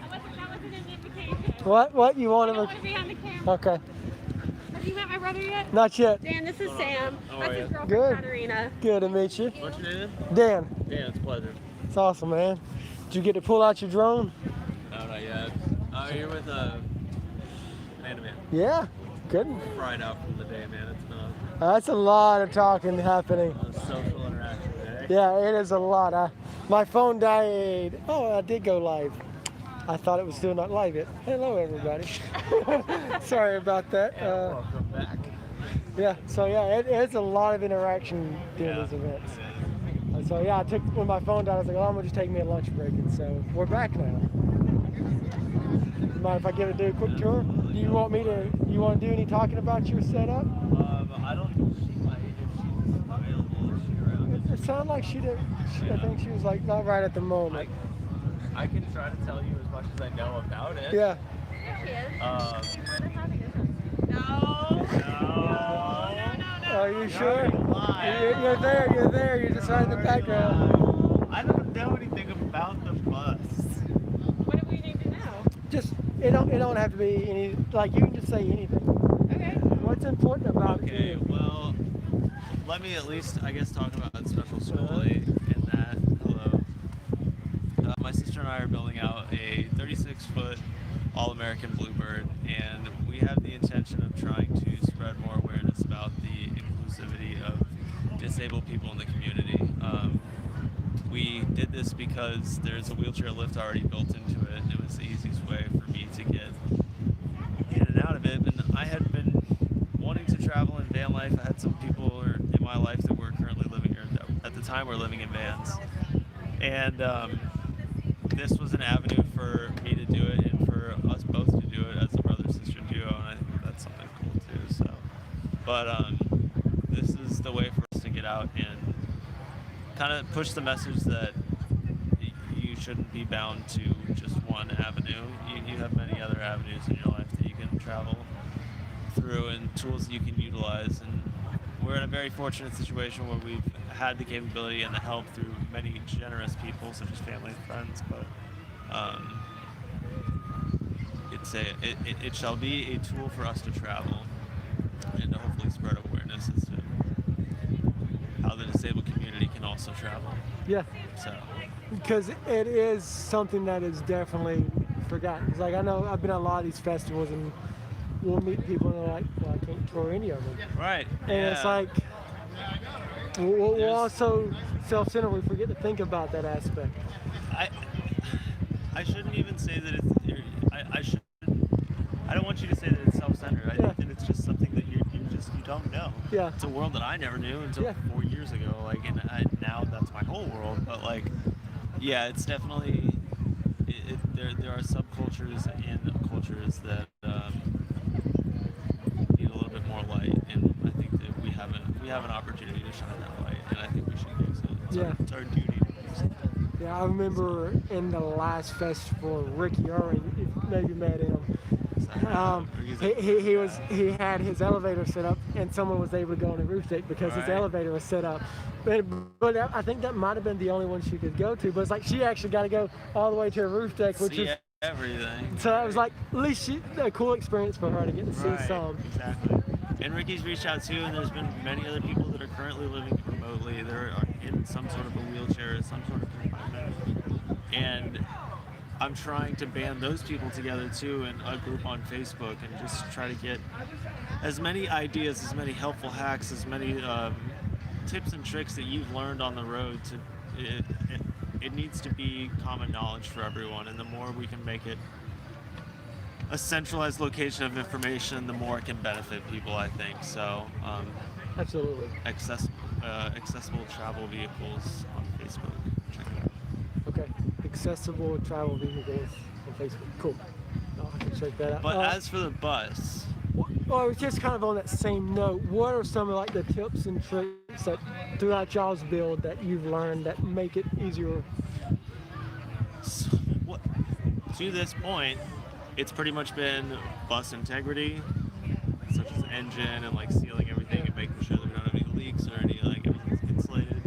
That wasn't an invitation. What? You I want don't to? want to be on the camera. Okay. Have you met my brother yet? Not yet. Dan, this is Sam. That's his girlfriend, Good. Katarina. Good to meet you. What's your name? Dan. Dan, it's a pleasure. It's awesome, man. Did you get to pull out your drone? No, not yet. You're with Amanda, man. Yeah. Good. Fried out from the day, man. It's been That's a lot of talking happening. a social interaction today. Yeah, it is a lot. My phone died. Oh, I did go live. I thought it was still not live yet. Hello, everybody. Sorry about that. Welcome back. Yeah, so yeah, it's a lot of interaction during Yeah. these events. So yeah, when my phone died, I was like, oh, I'm gonna just take me a lunch break, and so we're back now. Mind if I do a quick tour? You want to do any talking about your setup? I don't think she might, if she's available, is she around? It sounded like she did. I think she was like not right at the moment. I can try to tell you as much as I know about it. Yeah. There she is. Um, No. Are you sure? Lie. You're there. You're just right in the background. I don't know anything about the bus. What do we need to know? Just it don't have to be any, like, you can just say anything. Okay. What's important about it? to Okay, you? well, let me at least, I guess, talk about special school aid in that. Hello. My sister and I are building out a 36-foot All-American Bluebird, and we have the intention of trying to spread more awareness about the inclusivity of disabled people in the community. We did this because there's a wheelchair lift already built into it, and it was the easiest way for me to get in and out of it. And I had been wanting to travel in van life. I had some people in my life that were currently living, or that at the time were living in vans, and this was an avenue for me to do it and for us both to do it as a brother-sister duo, and I think that's something cool too. So, but this is the way for us to get out and kind of push the message that you shouldn't be bound to just one avenue. You have many other avenues in your life that you can travel through and tools that you can utilize, and we're in a very fortunate situation where we've had the capability and the help through many generous people such as family and friends, but it shall be a tool for us to travel and to hopefully spread awareness as to how the disabled community can also travel. Yeah, So because it is something that is definitely forgotten. It's like, I know I've been at a lot of these festivals and we'll meet people and they're like, well, I can't tour any of them. right, And it's like, we're also self-centered. We forget to think about that aspect. I shouldn't even say that it's. I don't want you to say that it's self-centered. I think that it's just something that you don't know. Yeah. It's a world that I never knew until 4 years ago. Like, and now that's my whole world. But like, yeah, it's definitely. There are subcultures in cultures that need a little bit more light, and I think that we have an opportunity to shine that light, and I think we should use it. It's our duty to use it. Yeah, I remember in the last festival, Ricky Irwin, if maybe you met him. He had his elevator set up, and someone was able to go on the roof deck because his elevator was set up. But I think that might have been the only one she could go to. But it's like she actually got to go all the way to a roof deck, which is everything. So it was like at least a cool experience for her to get to see some. Exactly. And Ricky's reached out too, and there's been many other people that are currently living remotely. They're in some sort of a wheelchair, some sort of confinement, and I'm trying to band those people together too in a group on Facebook and just try to get as many ideas, as many helpful hacks, as many tips and tricks that you've learned on the road. It needs to be common knowledge for everyone, and the more we can make it a centralized location of information, the more it can benefit people, I think. So, Absolutely. accessible travel vehicles on Facebook. Check it out. Okay. Accessible travel vehicles on Facebook. Cool. I can check that out. But as for the bus, well, just kind of on that same note, what are some of like the tips and tricks that throughout y'all's build that you've learned that make it easier? To this point, it's pretty much been bus integrity, such as engine and like sealing everything and making sure there don't have any leaks or any like everything's insulated.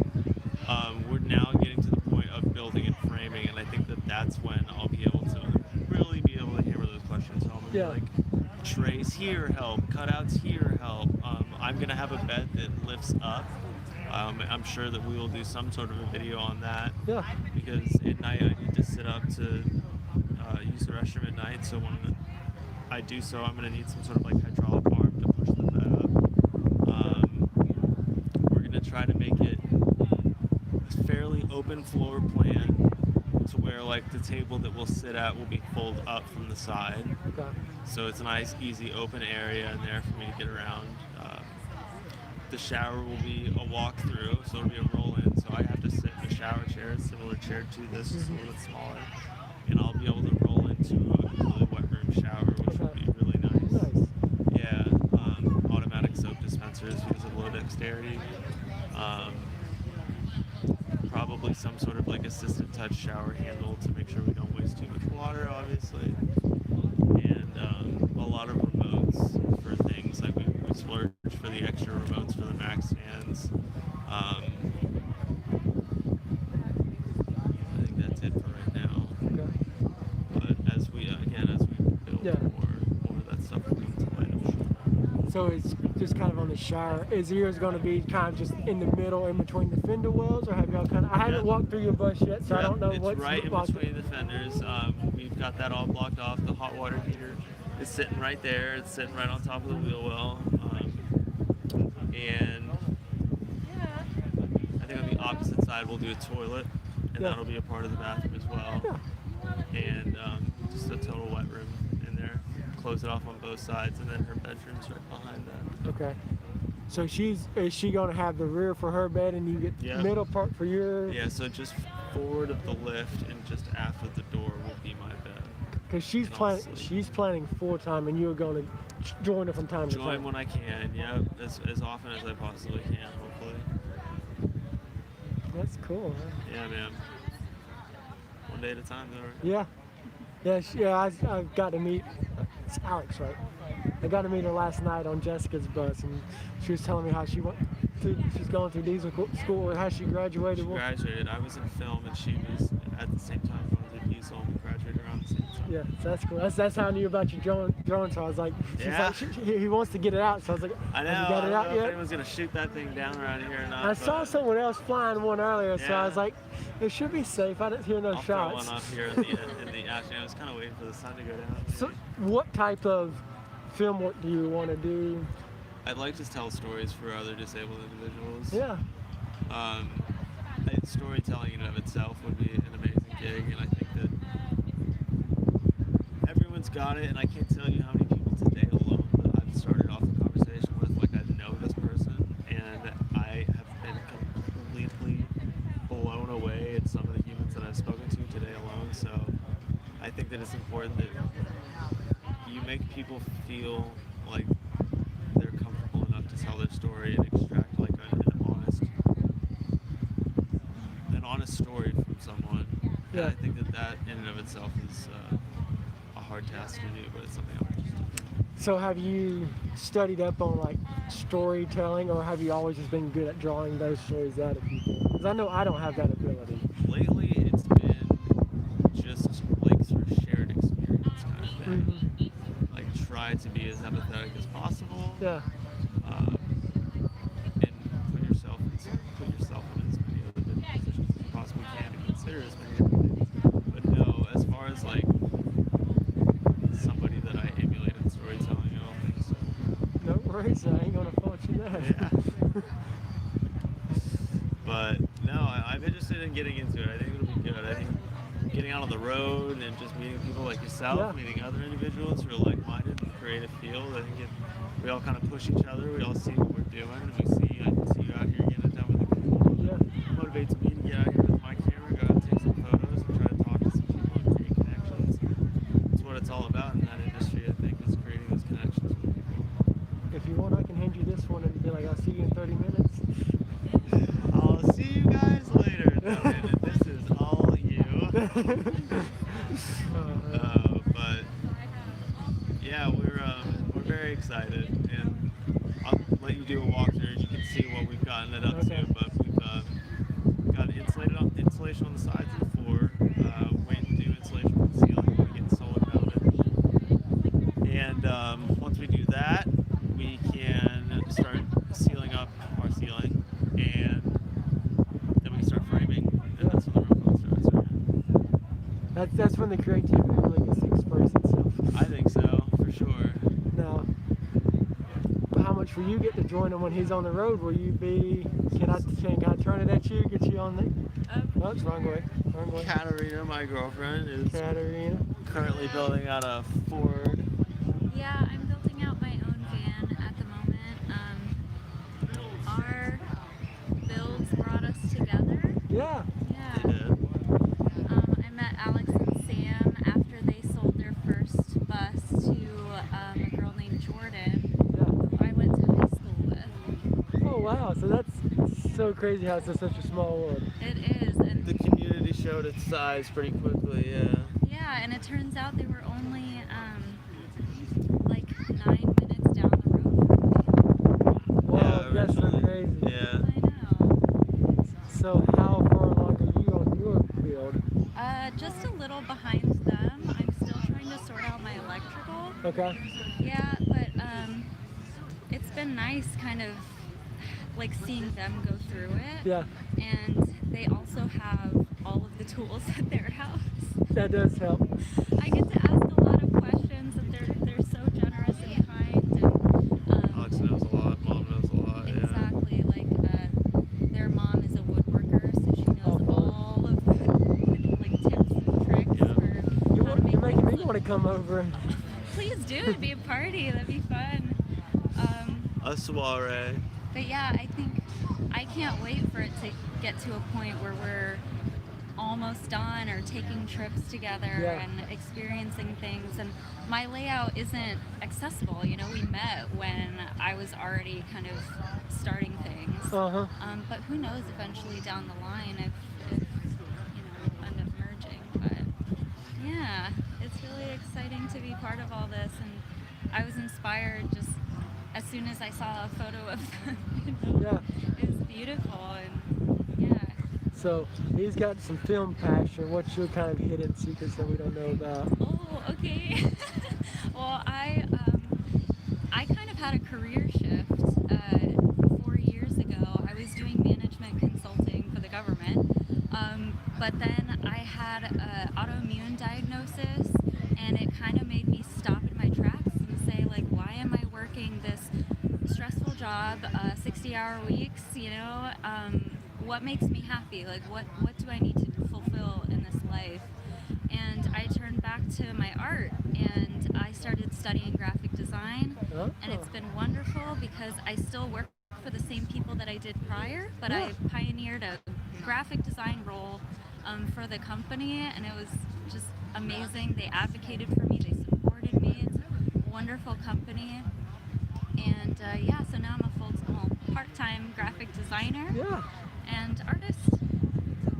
We're now getting to the point of building and framing, and I think that that's when I'll be Yeah. Like trays here help, cutouts here help. I'm gonna have a bed that lifts up. I'm sure that we will do some sort of a video on that. Yeah. Because at night I need to sit up to use the restroom at night. So when I do so, I'm gonna need some sort of like hydraulic arm to push the bed up. We're gonna try to make it a fairly open floor plan to where like the table that we'll sit at will be pulled up from the side. Okay. So it's a nice, easy, open area in there for me to get around. The shower will be a walk-through, so it'll be a roll-in. So I have to sit in a shower chair, a similar chair to this, just a little bit smaller. And I'll be able to roll into a completely wet room shower, which will be really nice. Nice. Yeah, automatic soap dispensers because of low dexterity. Probably some sort of like assisted touch shower handle to make sure we don't waste too much water, obviously. And a lot of remotes for things like we splurge for the extra remotes for the Mac stands. I think that's it for right now. Okay. But as we build Yeah. more of that stuff will come to light, I'm sure. So it's just kind of on the shower. Is yours going to be kind of just in the middle, in between the fender wells, or have y'all kind of? I haven't walked through your bus yet, so I don't know it's what's right in blocked. between the fenders. We've got that all blocked off. The hot water heater is sitting right there. It's sitting right on top of the wheel well. And I think on the opposite side we'll do a toilet, and Yeah. that'll be a part of the bathroom as well. Yeah. And just a total wet room in there. Close it off on both sides, and then her bedroom's right behind that. Okay. So is she going to have the rear for her bed, and you get Yeah. the middle part for your? Yeah, so just forward of the lift and just after the door will be my bed. Because she's And I'll planning. sleep. She's planning full time, and you're going to join her from time to Join time. when I can, yeah, as often as I possibly can, hopefully. That's cool. Man. Yeah, man. One day at a time, though, right? Yeah. Yeah. I got to meet. It's Alex, right? I got to meet her last night on Jessica's bus, and she was telling me how she's going through diesel school and how she graduated. She graduated. I was in film, and she was at the same time going through diesel, and we graduated around the same time. Yeah, so that's cool. That's how I knew about your drone. So I was like, she's Yeah. like, he wants to get it out. So I was like, I know. have you got I it don't out know if yet? anyone's gonna shoot that thing down around here or not. I saw but someone else flying one earlier, so I Yeah. was like, it should be safe. I didn't hear no I'll throw shots. one up here in the afternoon. I was kind of waiting for the sun to go down. So, what type of film work do you want to do? I'd like to tell stories for other disabled individuals. Yeah. Storytelling in and of itself would be an amazing gig, and I think that everyone's got it, and I can't tell you how many people today alone that I've started off the conversation with, like I know this person, and I have been completely blown away at some of the humans that I've spoken to today alone. So I think that it's important that you make people feel like they're comfortable enough to tell their story and extract like an honest story from someone. Yeah. And I think that in and of itself is a hard task to do, but it's something I'm interested in. So have you studied up on like storytelling, or have you always just been good at drawing those stories out of people? Because I know I don't have that ability. Lately, it's been just like through shared experience kind of thing. Like try to be as empathetic as possible. Yeah. And put yourself in as many other different positions as you possibly can to consider as many different things. But no, as far as like somebody that I emulate in storytelling, I don't think so. No worries, I ain't gonna fault you there. Yeah. But no, I'm interested in getting into it. I think it'll be good. I think getting out on the road and just meeting people like yourself, Yeah. meeting other individuals who are like-minded in the creative field. I think we all kind of push each other. We all see what we're doing, and I see you out here getting it done with the cool. Yeah. Motivates me to get out here with my camera, go out and take some photos, and try to talk to some people and create connections. That's what it's all about in that industry, I think, is creating those connections with people. If you want, I can hand you this one and be like, I'll see you in 30 minutes. I'll see you guys later. No, man, this is all you. But yeah, we're very excited, and I'll let you do a walkthrough. You can see what we've gotten it up Okay. to, but we've got insulation on the sides of the floor. Waiting to do insulation on the ceiling. We're getting solar mounted, That's when the creativity really gets to express itself. I think so, for sure. Now, how much will you get to join him when he's on the road? Will you be? Can I turn it at you? Get you on the? Oh, it's wrong way. Wrong way. Katarina, my girlfriend, is Katarina. currently building out a Ford. Yeah, I'm building out my own van at the moment. Our builds brought us together. Yeah. Yeah. They did. I met Alex and Sam after they sold their first bus to a girl named Jordan, Yeah. who I went to high school with. Oh wow. So that's so crazy how it's in such a small world. It is, and The community showed its size pretty quickly, yeah. yeah, and it turns out they were only like 9 minutes down the road from me. Wow, that's so originally. crazy. Yeah. I know. So how far along are you on your build? Just a little behind them. I'm still trying to sort out my electrical. Okay. Yeah, but it's been nice kind of like seeing them go through it. Yeah, And they also have all of the tools at their house. that does help. I get to ask a lot of questions and they're so generous and kind and Alex knows a lot, Mom knows a lot, yeah. exactly like their mom is a woodworker, so she knows Oh. all of the like tips and tricks Yeah. for how to make You're making me things want to look. come over and Please do, it'd be a party, that'd be fun. A soiree. But yeah, I think I can't wait for it to get to a point where we're almost done or taking trips together Yeah. and experiencing things. And my layout isn't accessible. You know, we met when I was already kind of starting things. uh-huh. But who knows eventually down the line if you know, we'll end up merging. But yeah, it's really exciting to be part of all this. And I was inspired just as soon as I saw a photo of them. You know? Yeah. It was beautiful and yeah. So he's got some film passion. What's your kind of hidden secrets that we don't know about? Oh, okay. Well, I kind of had a career shift 4 years ago. I was doing management consulting for the government, but then I had an autoimmune diagnosis, and it kind of made me stop in my tracks and say, like, why am I working this stressful job, 60-hour weeks? You know, what makes me happy? Like, what do I need to fulfill in this life? And I turned back to my art and I started studying graphic design, Oh. and it's been wonderful because I still work for the same people that I did prior, but Yeah. I pioneered a graphic design role for the company, and it was just amazing. They advocated for me, they supported me. It's a wonderful company, and yeah, so now I'm a part-time graphic designer Yeah. and artist,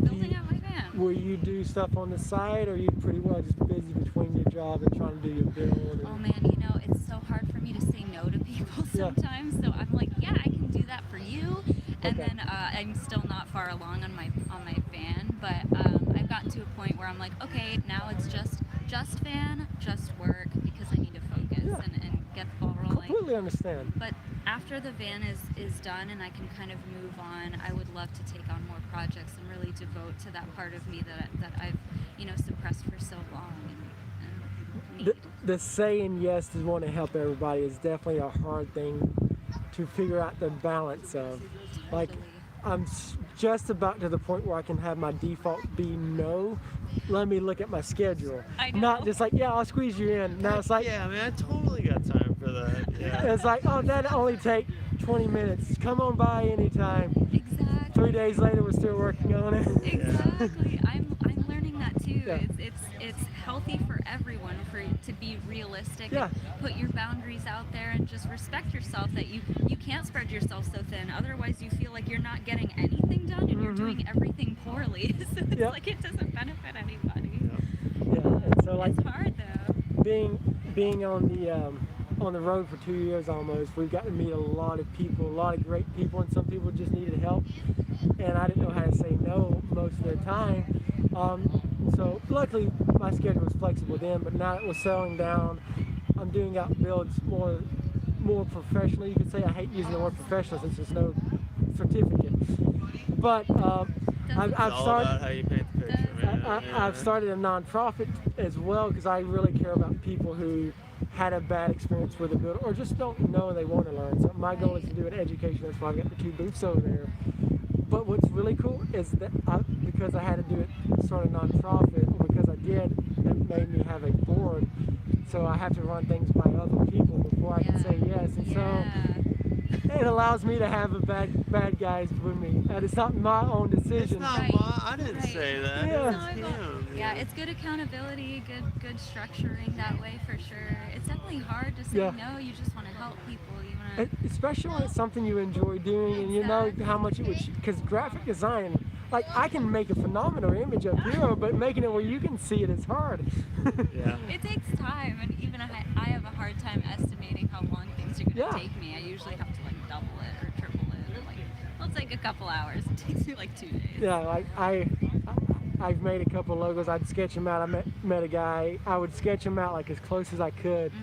building out my van. Will you do stuff on the side, or are you pretty well just busy between your job and trying to do your build? Oh man, you know, it's so hard for me to say no to people Yeah. sometimes. So I'm like, yeah, I can do that for you. And Okay. then I'm still not far along on my van, but I've gotten to a point where I'm like, okay, now it's just van, just work, because I need to focus Yeah. and get the ball rolling. Completely understand. But after the van is done and I can kind of move on, I would love to take on more projects and really devote to that part of me that I've, you know, suppressed for so long and need. The saying yes to want to help everybody is definitely a hard thing to figure out the balance of. Like, Totally. I'm just about to the point where I can have my default be no. Let me look at my schedule. I know. Not just like, yeah, I'll squeeze you in. Now it's like, yeah, man, I totally got time for that. Yeah. it's like, oh, that'll only take 20 minutes. Come on by anytime. Exactly. 3 days later, we're still working on it. Exactly. I'm learning that too. Yeah. It's healthy for everyone to be realistic Yeah. and put your boundaries out there and just respect yourself, that you can't spread yourself so thin. Otherwise you feel like you're not getting anything done and you're doing everything poorly. So it's Yeah. like it doesn't benefit anybody. Yeah, and so like It's hard though. being on the road for 2 years almost, we've got to meet a lot of people, a lot of great people, and some people just needed help, and I didn't know how to say no most of the time. So luckily my schedule was flexible then, but now that we're settling down, I'm doing out builds more professional. You could say I hate using the word professional since there's no certificate, but It's I've all started. about how you paint the picture, man. I've started a nonprofit as well because I really care about people who had a bad experience with a builder or just don't know and they want to learn. So my goal is to do an education. That's why I've got the 2 booths over there. But what's really cool is that because I had to do it sort of nonprofit, or because I did, it made me have a board. So I have to run things by other people before I can say yes. And so it allows me to have a bad guys with me. And it's not my own decision. It's not Right. I didn't Right. say that. Yeah. It was him. Yeah, it's good accountability, good structuring that way for sure. It's definitely hard to say Yeah. no. You just want to help people. You want to. Especially when it's something you enjoy doing and you know how much it would, because graphic design, like I can make a phenomenal image up here, but making it where you can see it is hard. Yeah. It takes time, and even I have a hard time estimating how long things are going to Yeah. take me. I usually have to like double it or triple it. Like, it'll take a couple hours. It takes me like 2 days. Yeah, like I've made a couple logos. I'd sketch them out. I met a guy. I would sketch them out like as close as I could,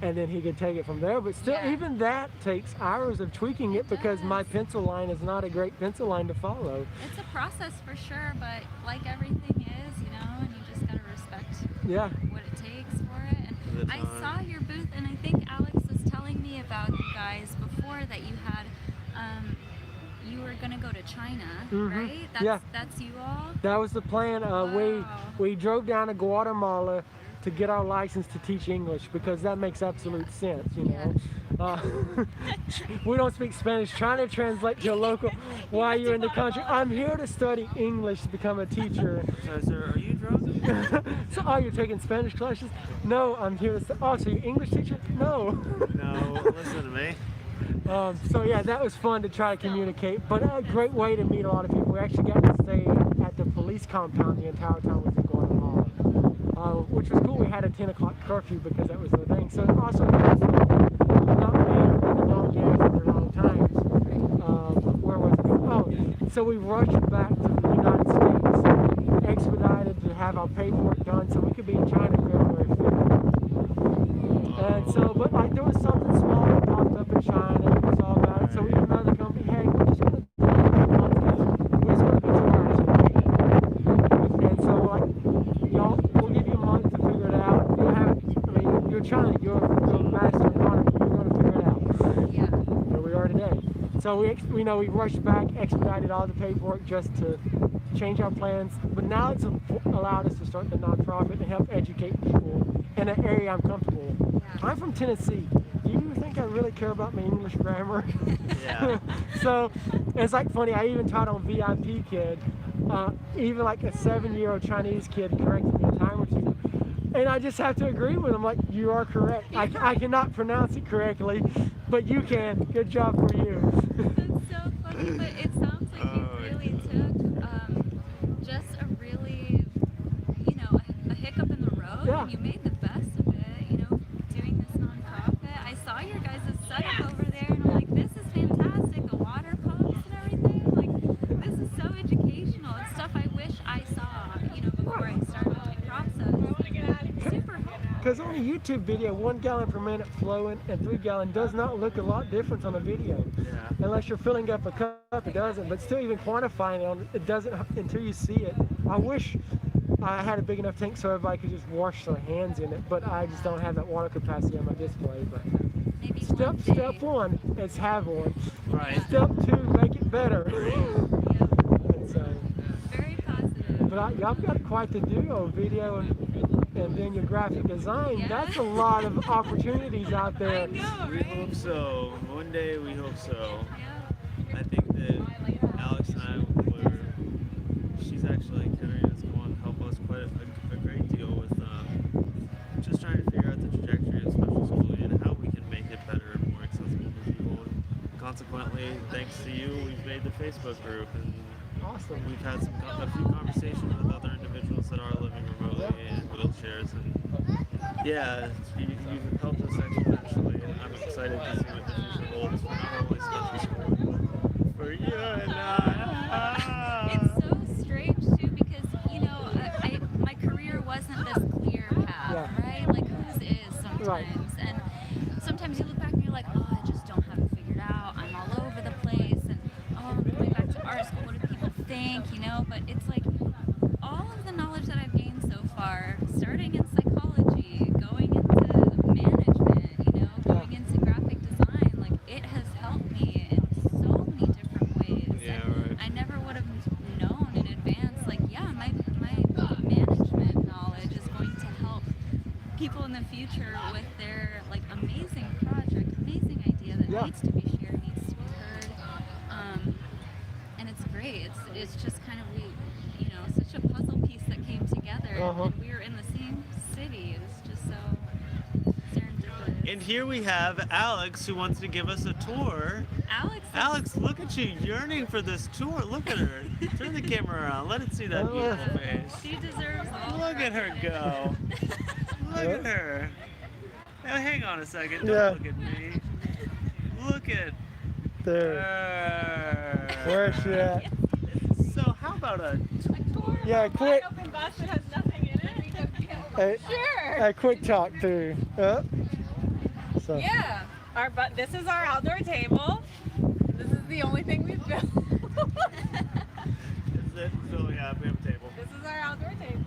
and then he could take it from there. But still, Yeah. even that takes hours of tweaking it because my pencil line is not a great pencil line to follow. It's a process for sure, but like everything is, you know, and you just gotta respect Yeah. what it takes for it. And The I time. saw your booth, and I think Alex was telling me about you guys before that you had, you were gonna go to China, right? Yeah. That's you all. That was the plan. Wow. We drove down to Guatemala to get our license to teach English because that makes absolute sense, you know. We don't speak Spanish. Trying to translate to a local while you're in the country. I'm here to study English to become a teacher. So, sir, are you drunk? So, oh, you're taking Spanish classes? No, I'm here to. Oh, so you're English teacher? No. No, listen to me. So yeah, that was fun to try to communicate, but a great way to meet a lot of people. We actually got to stay at the police compound the entire time we were in Guatemala, which was cool. We had a 10 o'clock curfew because that was the thing. So it also helps not being in the wrong days at the wrong times. Where was it? Oh, so we rushed back to the United States, expedited to have our paperwork done so we could be in China February 5th. And so, but like there was something small that popped up in China and we saw about it. So we emailed the company, hey, we're just going to do it for a month because we're just going to be too. And so like, y'all, we'll give you a month to figure it out. You'll have, I mean, you're China, you're a master economy, you're going to figure it out. Yeah. Here we are today. So we know we rushed back, expedited all the paperwork just to change our plans. But now it's allowed us to start the nonprofit and help educate people in an area I'm comfortable in. I'm from Tennessee. Do you think I really care about my English grammar? Yeah. So it's like funny, I even taught on VIP Kid. Even like a 7-year-old Chinese kid corrected me a time or two. And I just have to agree with him, like, you are correct. I cannot pronounce it correctly, but you can. Good job for you. That's so funny, but it sounds like you really took just a really, you know, a hiccup in the road, Yeah. and you made the best of it, you know, doing this nonprofit. I saw your guys' setup over there, and I'm like, this is fantastic, the water pumps and everything. Like, this is so educational. It's stuff I wish I saw, you know, before I started my process. Super helpful. Because on a YouTube video, 1 gallon per minute flowing and 3 gallon does not look a lot different on a video. Yeah. Unless you're filling up a cup, it doesn't. But still, even quantifying it, it doesn't until you see it. I wish I had a big enough tank so everybody could just wash their hands in it, but I just don't have that water capacity on my display. But Maybe step one day. 1 is have one. Right. Step 2, make it better. Yeah, And so, very positive. but y'all got quite to do on video and then your graphic design. Yeah. That's a lot of opportunities out there. I know, We right? hope so. One day we hope so. Yeah. I think that Alex and I were, she's actually carrying us going to help us quite a great deal with just trying to figure out the trajectory of special schooling and how we can make it better and more accessible to people. And consequently, thanks to you, we've made the Facebook group and Awesome. we've had a few conversations with other individuals that are living remotely in wheelchairs, and yeah, you've helped us exponentially, and I'm excited to see what the future holds for not only special school, but for you and I. It's so strange too because you know my career wasn't this clear path, Yeah. right? Like whose is sometimes, Right. and sometimes you look back and you're like, oh, I just don't have it figured out. I'm all over the place, and oh, I'm going back to art school. What do people think? You know, but it's like all people in the future with their like amazing project, amazing idea that Yeah. needs to be shared, needs to be heard, and it's great. It's just kind of such a puzzle piece that came together, and we were in the same city. It's just so serendipitous. And here we have Alex, who wants to give us a tour. Alex, look at you, yearning for this tour. Look at her. Turn the camera around. Let it see that beautiful face. She deserves all. Look at her go. Look at her. Now, hang on a second. Don't Yeah. look at me. Look at There. her. Where's she at? So, how about a Tour Yeah, of a quick. wide open bus that has nothing in it. Sure. A quick talk through. So. Yeah. This is our outdoor table. This is the only thing we've built. Is it? So, yeah, we have a table. This is our outdoor table.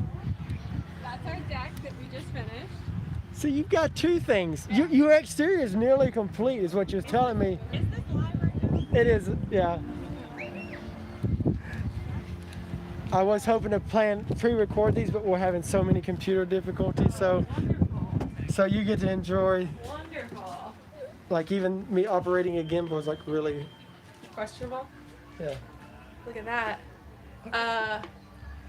That's our deck that we just finished. So you've got two things. Your exterior is nearly complete, is what you're telling me. Is this live right now? It is, yeah. I was hoping to pre-record these, but we're having so many computer difficulties. So you get to enjoy, Wonderful. like even me operating a gimbal is like really, Questionable. yeah. Look at that.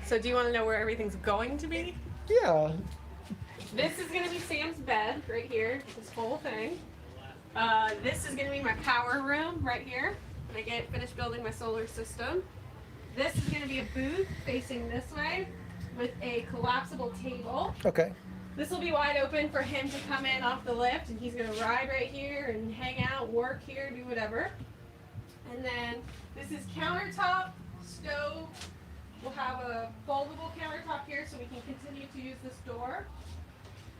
So do you want to know where everything's going to be? Yeah. This is going to be Sam's bed right here, this whole thing. This is going to be my power room right here when I get finished building my solar system. This is going to be a booth facing this way with a collapsible table. Okay. This will be wide open for him to come in off the lift, and he's going to ride right here and hang out, work here, do whatever. And then this is countertop, stove. We'll have a foldable countertop here so we can continue to use this door.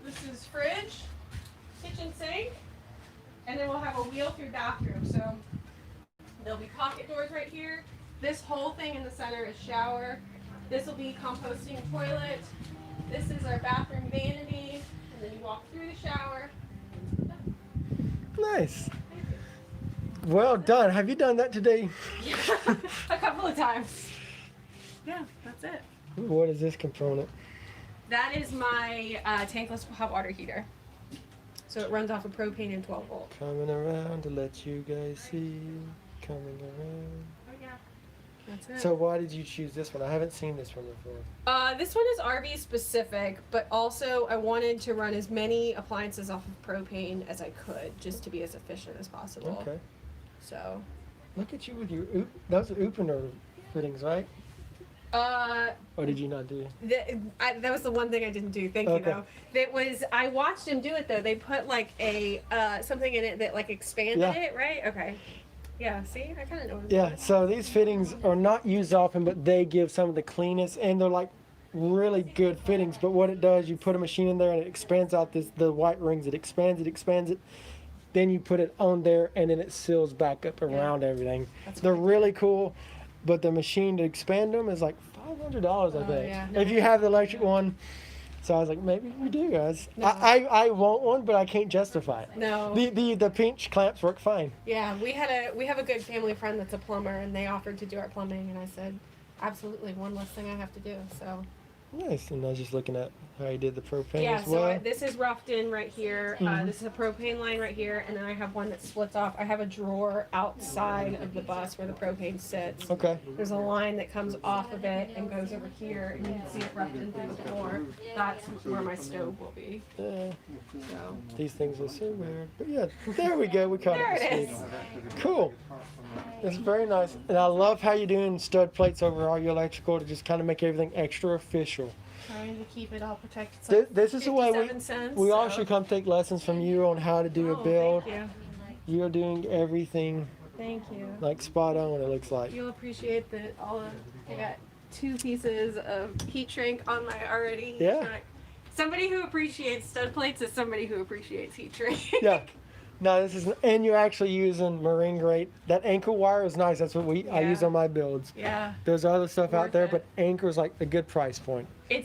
This is fridge, kitchen sink, and then we'll have a wheel-through bathroom. So there'll be pocket doors right here. This whole thing in the center is shower. This will be composting toilet. This is our bathroom vanity, and then you walk through the shower. Nice. Well done. Have you done that today? Yeah, a couple of times. Yeah, that's it. What is this component? That is my tankless hot water heater. So it runs off of propane and 12 volt. Coming around to let you guys see. Coming around. Oh yeah, that's it. So why did you choose this one? I haven't seen this one before. This one is RV specific, but also I wanted to run as many appliances off of propane as I could, just to be as efficient as possible. Okay. So. Look at you with your those are opener fittings, right? Or did you not do? That was the one thing I didn't do. Thank you though. That was I watched him do it though. They put like a something in it that like expanded it, right? Okay. Yeah. See, I kind of know. Yeah. So these fittings are not used often, but they give some of the cleanest, and they're like really good fittings. But what it does, you put a machine in there and it expands out the white rings. It expands it. Then you put it on there, and then it seals back up around everything. They're really cool. But the machine to expand them is like $500, I think. Yeah. If you have the electric one. So I was like, maybe we do, guys. No. I want one, but I can't justify it. No. The pinch clamps work fine. Yeah, we have a good family friend that's a plumber, and they offered to do our plumbing, and I said, absolutely, one less thing I have to do. So. Nice. And I was just looking at how you did the propane Yeah, as well. so this is roughed in right here. This is a propane line right here, and then I have one that splits off. I have a drawer outside of the bus where the propane sits. Okay. There's a line that comes off of it and goes over here, and you can see it roughed in through the floor. That's where my stove will be. Yeah. So. These things are so weird. But yeah, there we go. We caught There it. it is. Cool. It's very nice. And I love how you're doing stud plates over all your electrical to just kind of make everything extra official. Trying to keep it all protected. So This is the way 57 cents, we all so. should come take lessons from you on how to do a build. Thank you. You're doing everything Thank you. like spot on, it looks like. You'll appreciate that I got 2 pieces of heat shrink on my already heat Yeah. shrink. Somebody who appreciates stud plates is somebody who appreciates heat shrink. Yeah. No, and you're actually using marine grade. That ankle wire is nice. That's what I use on my builds. Yeah. There's other stuff out Worth there, it. but Anchor's like a good price point. And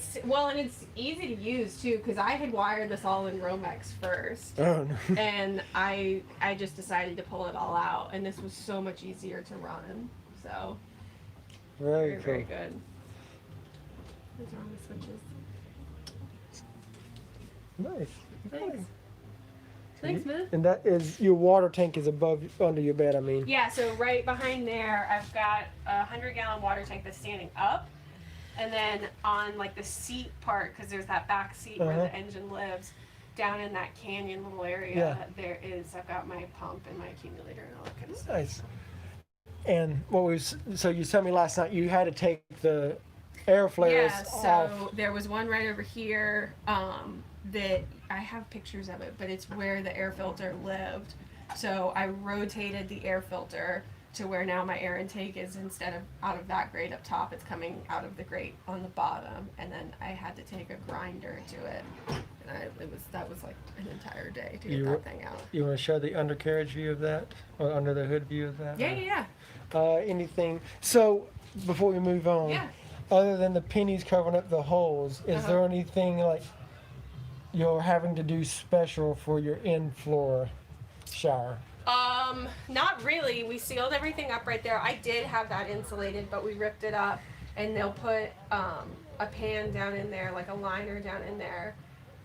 it's easy to use too, because I had wired this all in Romex first. Oh no. And I just decided to pull it all out, and this was so much easier to run. So Very cool. very good. What's wrong with switches? Nice. Thanks. Thanks, man. And that is your water tank is under your bed. I mean. Yeah, so right behind there, I've got a 100-gallon water tank that's standing up. And then on like the seat part, because there's that back seat where the engine lives, down in that canyon little area, I've got my pump and my accumulator and all that kind of stuff. Nice. And so you told me last night you had to take the air flares so off. there was one right over here that I have pictures of it, but it's where the air filter lived. So I rotated the air filter to where now my air intake is, instead of out of that grate up top, it's coming out of the grate on the bottom, and then I had to take a grinder to it, and that was like an entire day to get that thing out. You want to show the undercarriage view of that, or under the hood view of that? Yeah. Anything? So before we move on, Yeah. other than the pennies covering up the holes, is there anything like you're having to do special for your in-floor shower? Not really. We sealed everything up right there. I did have that insulated, but we ripped it up, and they'll put a pan down in there, like a liner down in there,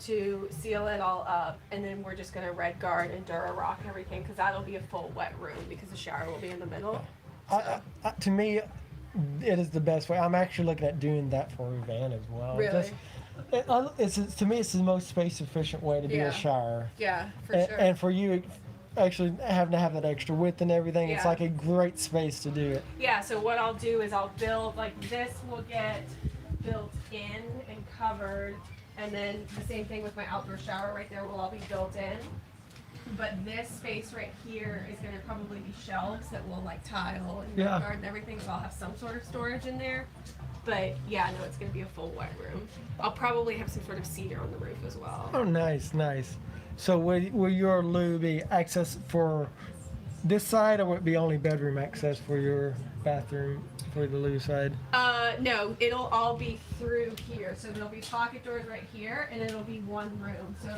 to seal it all up, and then we're just gonna red guard and Durarock everything, because that'll be a full wet room because the shower will be in the middle. To me, it is the best way. I'm actually looking at doing that for a van as well. Really? To me, it's the most space efficient way to do a shower. Yeah, for sure. And for you, actually having to have that extra width and everything, it's like a great space to do it. Yeah, so what I'll do is I'll build, like this will get built in and covered, and then the same thing with my outdoor shower right there will all be built in. But this space right here is going to probably be shelves that will like tile and guard and everything, so I'll have some sort of storage in there. But yeah, no, it's going to be a full wet room. I'll probably have some sort of cedar on the roof as well. Oh, nice. So will your loo be access for this side, or would it be only bedroom access for your bathroom for the loo side? No, it'll all be through here. So there'll be pocket doors right here, and it'll be one room. So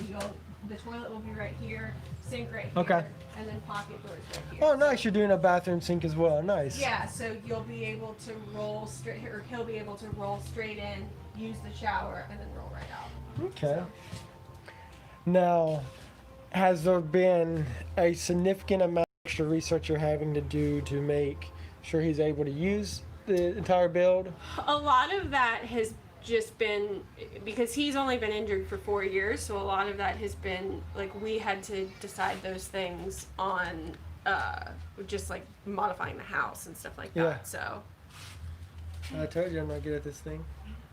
the toilet will be right here, sink right here, and then pocket doors right here. Oh, nice. You're doing a bathroom sink as well. Nice. Yeah, so you'll be able to roll straight, or he'll be able to roll straight in, use the shower, and then roll right out. Okay. So. Now, has there been a significant amount of extra research you're having to do to make sure he's able to use the entire build? A lot of that has just been, because he's only been injured for 4 years, so a lot of that has been, like, we had to decide those things on just, like, modifying the house and stuff like that, so. I told you I'm not good at this thing.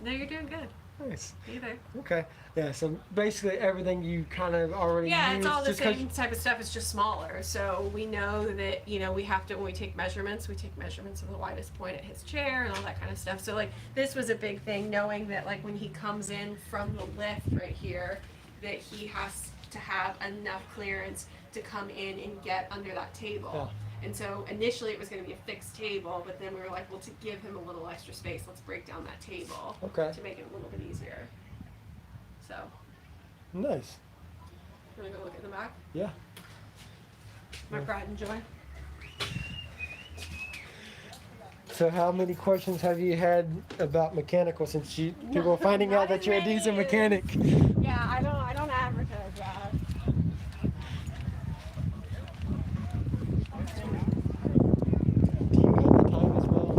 No, you're doing good. Nice. Either. Okay. Yeah, so basically everything you kind of already Yeah, used. it's all the same type of stuff, it's just smaller. So we know that, we have to, when we take measurements of the widest point at his chair and all that kind of stuff. So like, this was a big thing, knowing that like when he comes in from the lift right here, that he has to have enough clearance to come in and get under that table. Yeah. And so initially it was going to be a fixed table, but then we were like, well, to give him a little extra space, let's break down that table to make it a little bit easier. So. Nice. You want to go look at the back? Yeah. My pride and joy. So how many questions have you had about mechanical since people are finding out that you're a decent mechanic? Yeah, I don't advertise that. Do you have the time as well?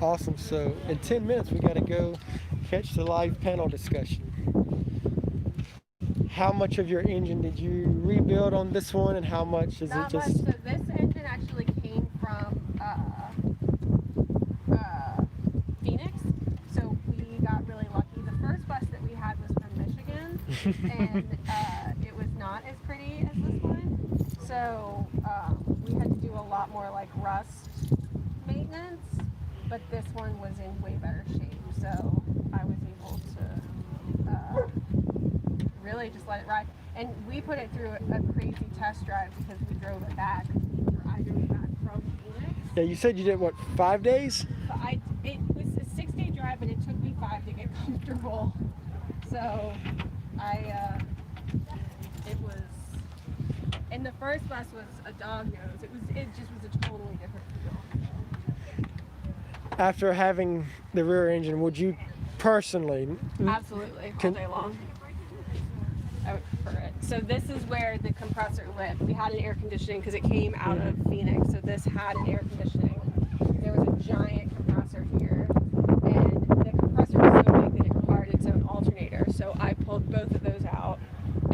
Awesome. So in 10 minutes we got to go catch the live panel discussion. How much of your engine did you rebuild on this one, and how much is Not it just? much. So this engine actually came from Phoenix. So we got really lucky. The first bus that we had was from Michigan, and it was not as pretty as this one. So we had to do a lot more like rust maintenance, but this one was in way better shape. So I was able to really just let it ride. And we put it through a crazy test drive because we drove it back. I drove it back from Phoenix. Yeah, you said you did what, 5 days? So it was a 6-day drive, but it took me 5 to get comfortable. So it was, and the first bus was a dog nose. It just was a totally different feel. After having the rear engine, would you personally? Absolutely, all Can- day long. I would prefer it. So this is where the compressor lived. We had an air conditioning because it came out of Phoenix, so this had an air conditioning. There was a giant compressor here, and the compressor was so big that it required its own alternator. So I pulled both of those out,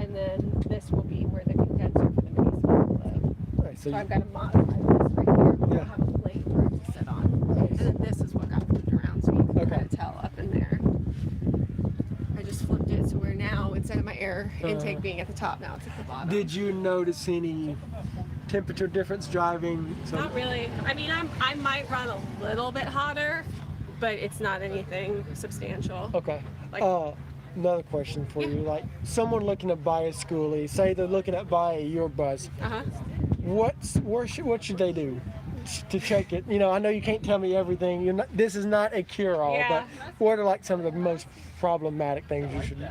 and then this will be where the condenser for the mini split will live. Right, So so I've got to modify this right here. But Yeah. I'll have a plate for it to sit on, and then this is what got moved around, so you can Okay. kind of tell up in there. I just flipped it so we're now, instead of my air intake being at the top, now it's at the bottom. did you notice any temperature difference driving? So, Not really. I mean, I might run a little bit hotter, but it's not anything substantial. okay. Like- Another question for you. Like someone looking to buy a schoolie, say they're looking at buying your bus, Uh-huh. what should they do to check it? You know, I know you can't tell me everything. This is not a cure-all, Yeah. but what are like some of the most problematic things you should?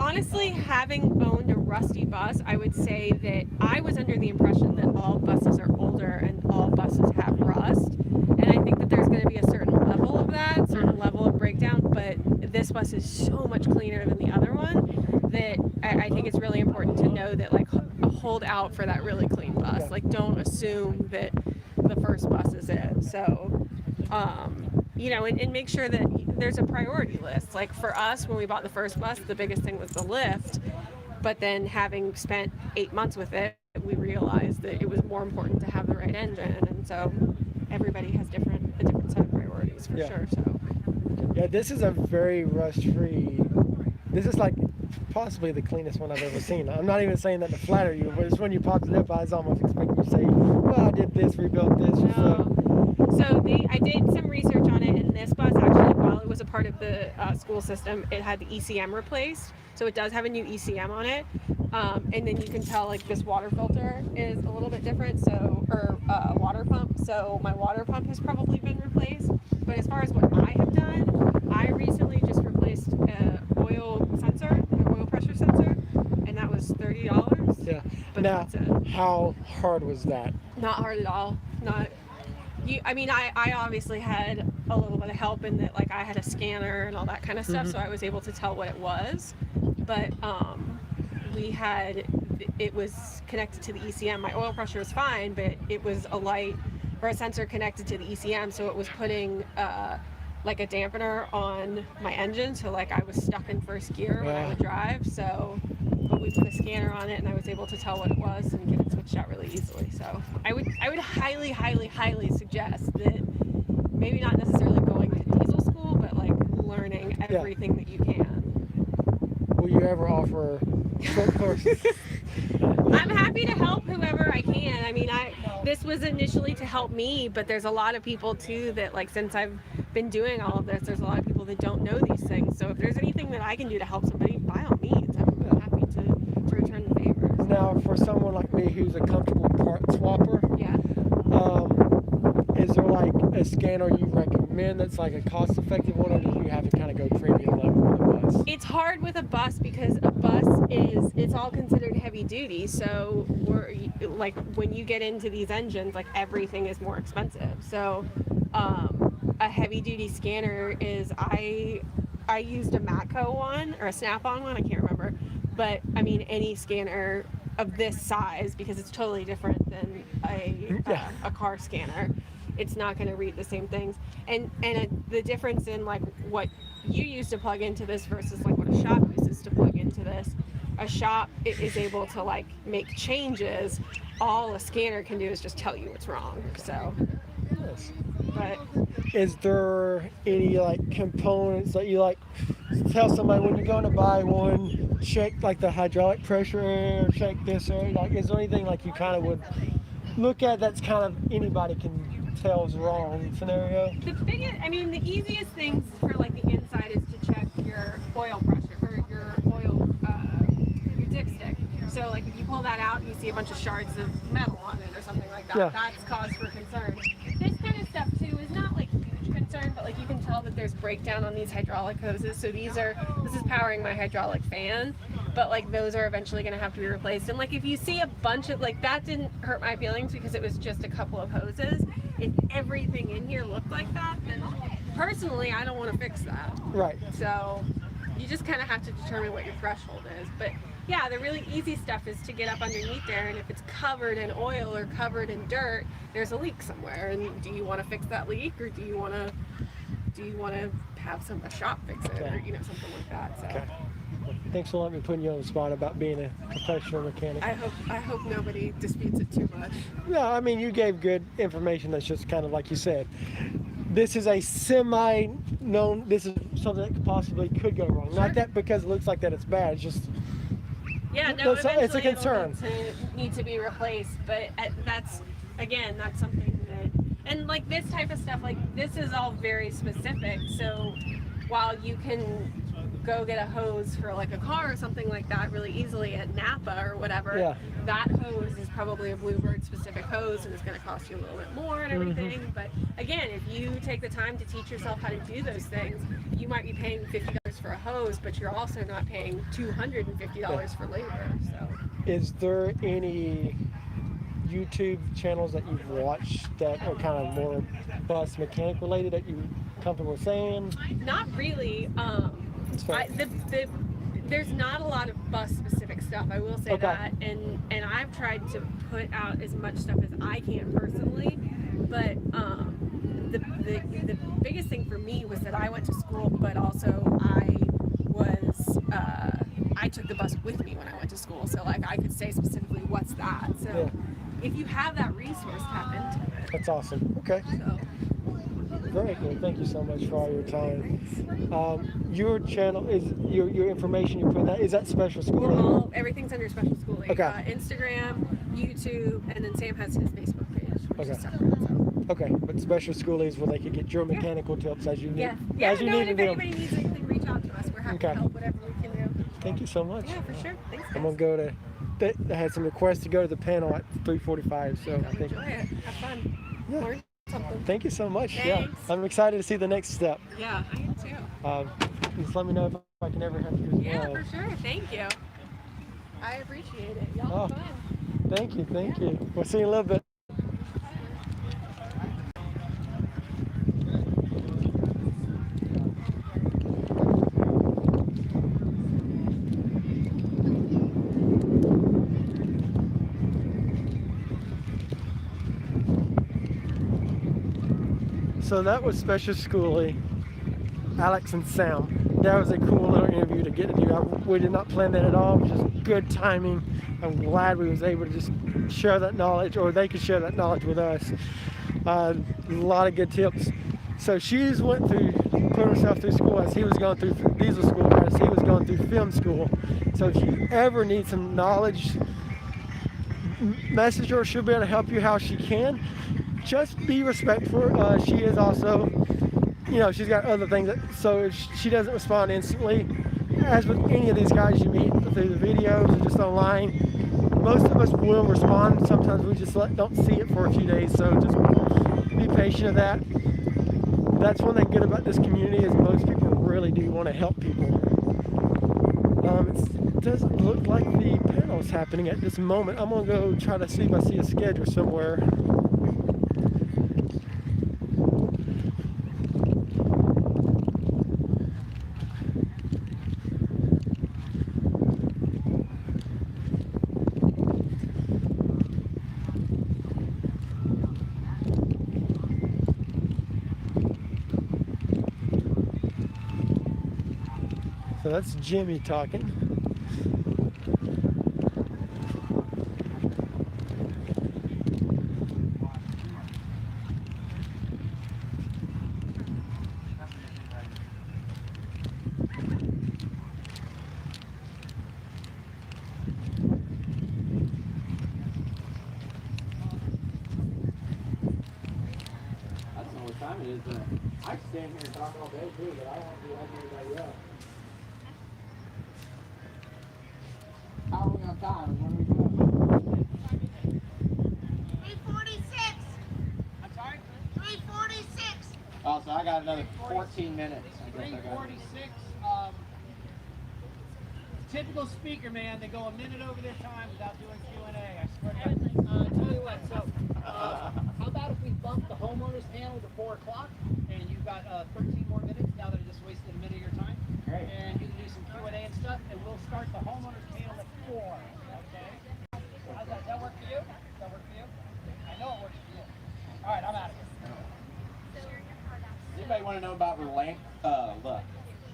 Honestly, having owned a rusty bus, I would say that I was under the impression that all buses are older and all buses have rust. And I think that there's going to be a certain level of that, certain level of breakdown, but this bus is so much cleaner than the other one that I think it's really important to know that, like, hold out for that really clean bus. Yeah. Like, don't assume that the first bus is it. So, you know, and make sure that there's a priority list. Like for us, when we bought the first bus, the biggest thing was the lift. But then having spent 8 months with it, we realized that it was more important to have the right engine. And so everybody has a different set of priorities for Yeah. sure. So Yeah, this is a very rust-free. This is like possibly the cleanest one I've ever seen. I'm not even saying that to flatter you, but it's when you popped it up, I was almost expecting you to say, "Well, I did this, rebuilt this." or so. So I did some research on it, and this bus actually, while it was a part of the school system, it had the ECM replaced. So it does have a new ECM on it, and then you can tell like this water filter is a little bit different. So or water pump. So my water pump has probably been replaced. But as far as what I have done, I recently just replaced an oil sensor, an oil pressure sensor, and that was $30. Yeah. But Now, that's it. how hard was that? Not hard at all. Not. I mean, I obviously had a little bit of help in that, like I had a scanner and all that kind of stuff, so I was able to tell what it was. But it was connected to the ECM. My oil pressure was fine, but it was a light or a sensor connected to the ECM, so it was putting like a dampener on my engine, so like I was stuck in first gear when I would drive. So, but we put a scanner on it, and I was able to tell what it was and get it switched out really easily. So I would highly, highly, highly suggest that maybe not necessarily going to diesel school, but like learning everything that you can. Will you ever offer short courses? I'm happy to help whoever I can. I mean, this was initially to help me, but there's a lot of people too that, like, since I've been doing all of this, there's a lot of people that don't know these things. So if there's anything that I can do to help somebody, by all means, I'm happy to return the favor. Now, for someone like me who's a comfortable part swapper, Yeah. is there like a scanner you recommend that's like a cost-effective one, or do you have to kind of go premium level with the bus? It's hard with a bus because a bus it's all considered heavy duty. So like when you get into these engines, like everything is more expensive. So a heavy duty scanner is I used a Matco one or a Snap-on one, I can't remember, but I mean any scanner of this size, because it's totally different than a car scanner. It's not going to read the same things, and the difference in like what you use to plug into this versus like what a shop uses to plug into this. A shop is able to like make changes. All a scanner can do is just tell you what's wrong. So, Yes. but Is there any like components that you like tell somebody when you're going to buy one, check like the hydraulic pressure, check this, or like is there anything like you kind of would look at that's kind of anybody can tell is wrong scenario? the easiest things for like the inside is to check your oil pressure or your oil, your dipstick. So like if you pull that out, you see a bunch of shards of metal on it or something like that. Yeah. That's cause for concern. This kind of stuff too is not like huge concern, but like you can tell that there's breakdown on these hydraulic hoses. So this is powering my hydraulic fan, but like those are eventually going to have to be replaced. And like if you see a bunch of like that didn't hurt my feelings because it was just a couple of hoses. If everything in here looked like that, then Personally, I don't want to fix that. Right. So you just kind of have to determine what your threshold is. But yeah, the really easy stuff is to get up underneath there, and if it's covered in oil or covered in dirt, there's a leak somewhere. And do you want to fix that leak, or do you want to have a shop fix it, or something like that? So. Okay. Thanks for letting me put you on the spot about being a professional mechanic. I hope nobody disputes it too much. No, I mean, you gave good information. That's just kind of like you said. This is a semi-known. This is something that possibly could go wrong. Sure. Not that because it looks like that it's bad. It's just Yeah, no, it's a eventually concern. it'll need to be replaced, but that's something that, and like this type of stuff, like this is all very specific. So while you can go get a hose for like a car or something like that really easily at Napa or whatever, Yeah. that hose is probably a Bluebird specific hose, and it's going to cost you a little bit more and everything. But again, if you take the time to teach yourself how to do those things, you might be paying $50 for a hose, but you're also not paying $250 for labor. So Is there any YouTube channels that you've watched that are kind of more bus mechanic related that you're comfortable saying? not really. There's not a lot of bus specific stuff, I will say Okay. that, and I've tried to put out as much stuff as I can personally, but the biggest thing for me was that I went to school, but also I took the bus with me when I went to school, so like I could say specifically what's that. So if you have that resource, tap into it. That's awesome. Okay. So. Very cool. Thank you so much for all your time. Your channel is your information you put that is that special schooling? Everything's under special schooling. Okay. Instagram, YouTube, and then Sam has his Facebook page, which is Okay. separate. So. Okay, but special schooling is where they could get your mechanical tips as you need. Yeah. As you No, need and to if do. anybody needs anything, reach out to us. We're happy to Okay. help whatever we can do. Thank you so much. Yeah, for sure. Thanks. I'm gonna go to. I had some requests to go to the panel at 3:45, so I think. Enjoy it. Have fun. Yeah. Learn something. Thank you so much. Thanks. Yeah, I'm excited to see the next step. Yeah, I am too. Just let me know if I can ever have you as Yeah, well. for sure. Thank you. I appreciate it. Y'all Oh. have fun. Thank you, thank you. We'll see you in a little bit. So that was special schooling, Alex and Sam. That was a cool little interview to get to do. We did not plan that at all. It was just good timing. I'm glad we was able to just share that knowledge, or they could share that knowledge with us. A lot of good tips. So she's put herself through school as he was going through diesel school, as he was going through film school. So if you ever need some knowledge, message her. She'll be able to help you how she can. Just be respectful. She is also, she's got other things. So if she doesn't respond instantly, as with any of these guys you meet through the videos or just online, most of us will respond. Sometimes we just don't see it for a few days. So just be patient of that. That's one thing good about this community is most people really do want to help people. It doesn't look like the panel is happening at this moment. I'm gonna go try to see if I see a schedule somewhere. So that's Jimmy talking. I don't know what time it is, but I can stand here and talk all day too, but I don't want to be like everybody else. How are we on time? When are we doing? 346. I'm sorry? 346. Oh, so I got another 14 minutes. I guess I got. 346. typical speaker, man. They go a minute over their time without doing Q&A. I swear to God. Tell you what, so how about if we bump the homeowners panel to 4 o'clock, and you've got 13 more minutes now that I just wasted a minute of your time. Great. And you can do some Q&A and stuff, and we'll start the homeowners panel at 4. Okay? How's that? Does that work for you? Does that work for you? I know it works for you. All right, I'm out of here. Does anybody want to know about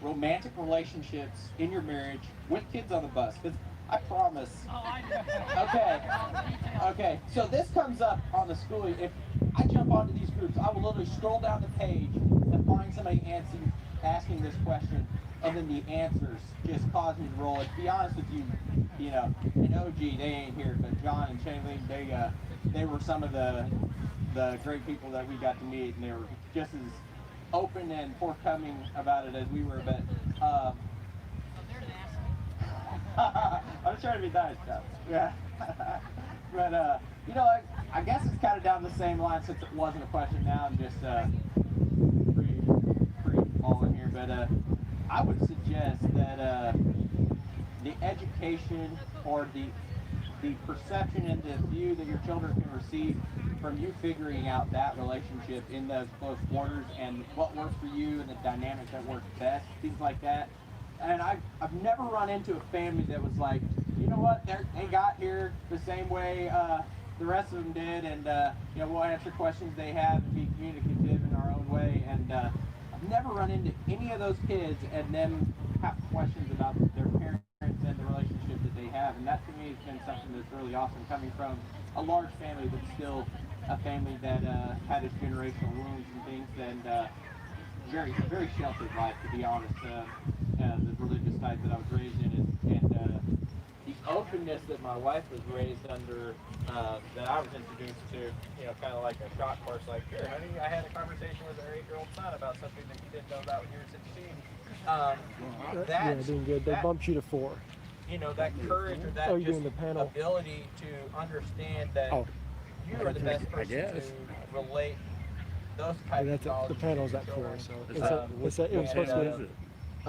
romantic relationships in your marriage with kids on the bus? Because I promise. Oh, I know. Okay. So this comes up on the school. If I jump onto these groups, I will literally scroll down the page and find somebody asking this question, and then the answers just cause me to roll. And to be honest with you, you know, and OG, they ain't here, but John and Shailene, they were some of the great people that we got to meet, and they were just as open and forthcoming about it as we were. But I'm just trying to be nice, Jeff. Yeah. But you know, I guess it's kind of down the same line, since it wasn't a question. Now I'm just free falling here. But I would suggest that the education or the perception and the view that your children can receive from you figuring out that relationship in those close quarters and what works for you and the dynamic that works best, things like that. And I've never run into a family that was like, you know what, they got here the same way the rest of them did, and you know, we'll answer questions they have and be communicative in our own way. And I've never run into any of those kids and them have questions about their parents and the relationship that they have. And that to me has been something that's really awesome, coming from a large family but still a family that had its generational wounds and things, and very, very sheltered life, to be honest. The religious type that I was raised in, and the openness that my wife was raised under, that I was introduced to, you know, kind of like a shock course, like, here, honey, I had a conversation with our 8-year-old son about something that you didn't know about when you were 16. Yeah, doing good. They bumped you to 4. You know, that courage or that Oh, you're just doing the panel. ability to understand that you are the best person to relate those types of That's the knowledge panel's to at your 4, children. so it was supposed to be. I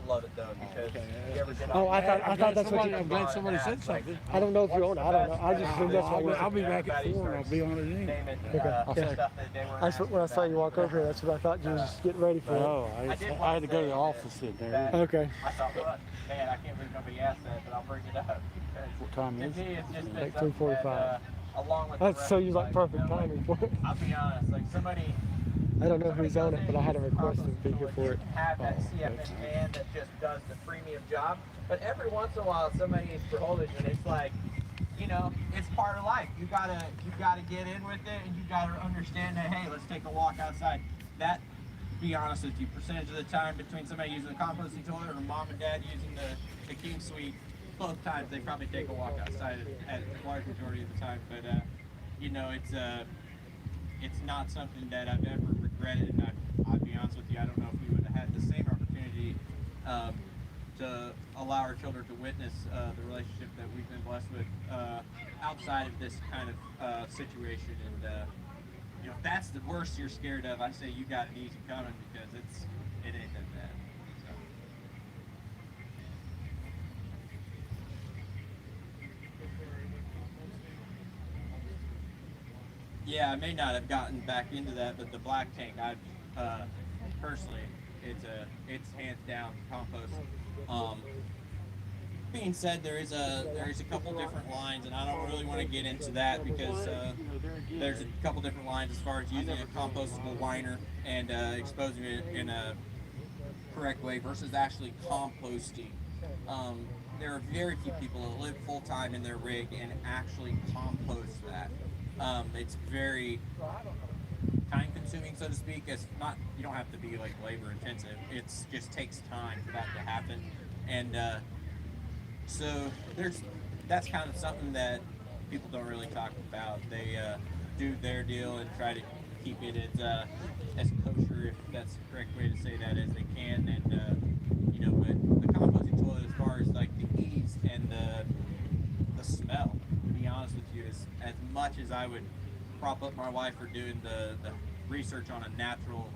love it though, because you ever get Oh, I thought that's what you. I'm glad somebody said something. I don't know if you own it. I don't know. I just think that's what I'll be back at 4 and I'll be on it anyway. That's what, when I saw you walk over here, that's what I thought you was just getting ready for. Oh, I had to go to the office in there. Okay. I thought, look, man, I can't believe nobody asked that, but I'll bring it up. What time is To me, it? it's just Like been something 3:45. that, along with the That's rest so of you life, like perfect you know, timing for it. I'll be honest, like somebody. I don't know who's on it, but I had a request to be here for it. Have that CFN man that just does the premium job, but every once in a while somebody is beholden, and it's like, you know, it's part of life. You gotta get in with it, and you gotta understand that, hey, let's take a walk outside. That, to be honest with you, percentage of the time between somebody using the composting toilet or mom and dad using the King Suite, both times they probably take a walk outside at the large majority of the time. But you know, it's not something that I've ever regretted, and I'll be honest with you, I don't know if we would have had the same opportunity to allow our children to witness the relationship that we've been blessed with outside of this kind of situation. And you know, if that's the worst you're scared of, I say you got it easy coming, because it ain't that bad. So. Yeah, I may not have gotten back into that, but the black tank, I personally, it's hands down compost. Being said, there is a couple different lines, and I don't really want to get into that because there's a couple different lines as far as using a compostable liner and exposing it in a correct way versus actually composting. There are very few people that live full time in their rig and actually compost that. It's very time consuming, so to speak. It's not, you don't have to be like labor intensive. It's just takes time for that to happen. And so that's kind of something that people don't really talk about. They do their deal and try to keep it as kosher, if that's the correct way to say that, as they can. And you know, but the composting toilet, as far as like the ease and the smell, to be honest with you, is as much as I would prop up my wife for doing the research on a natural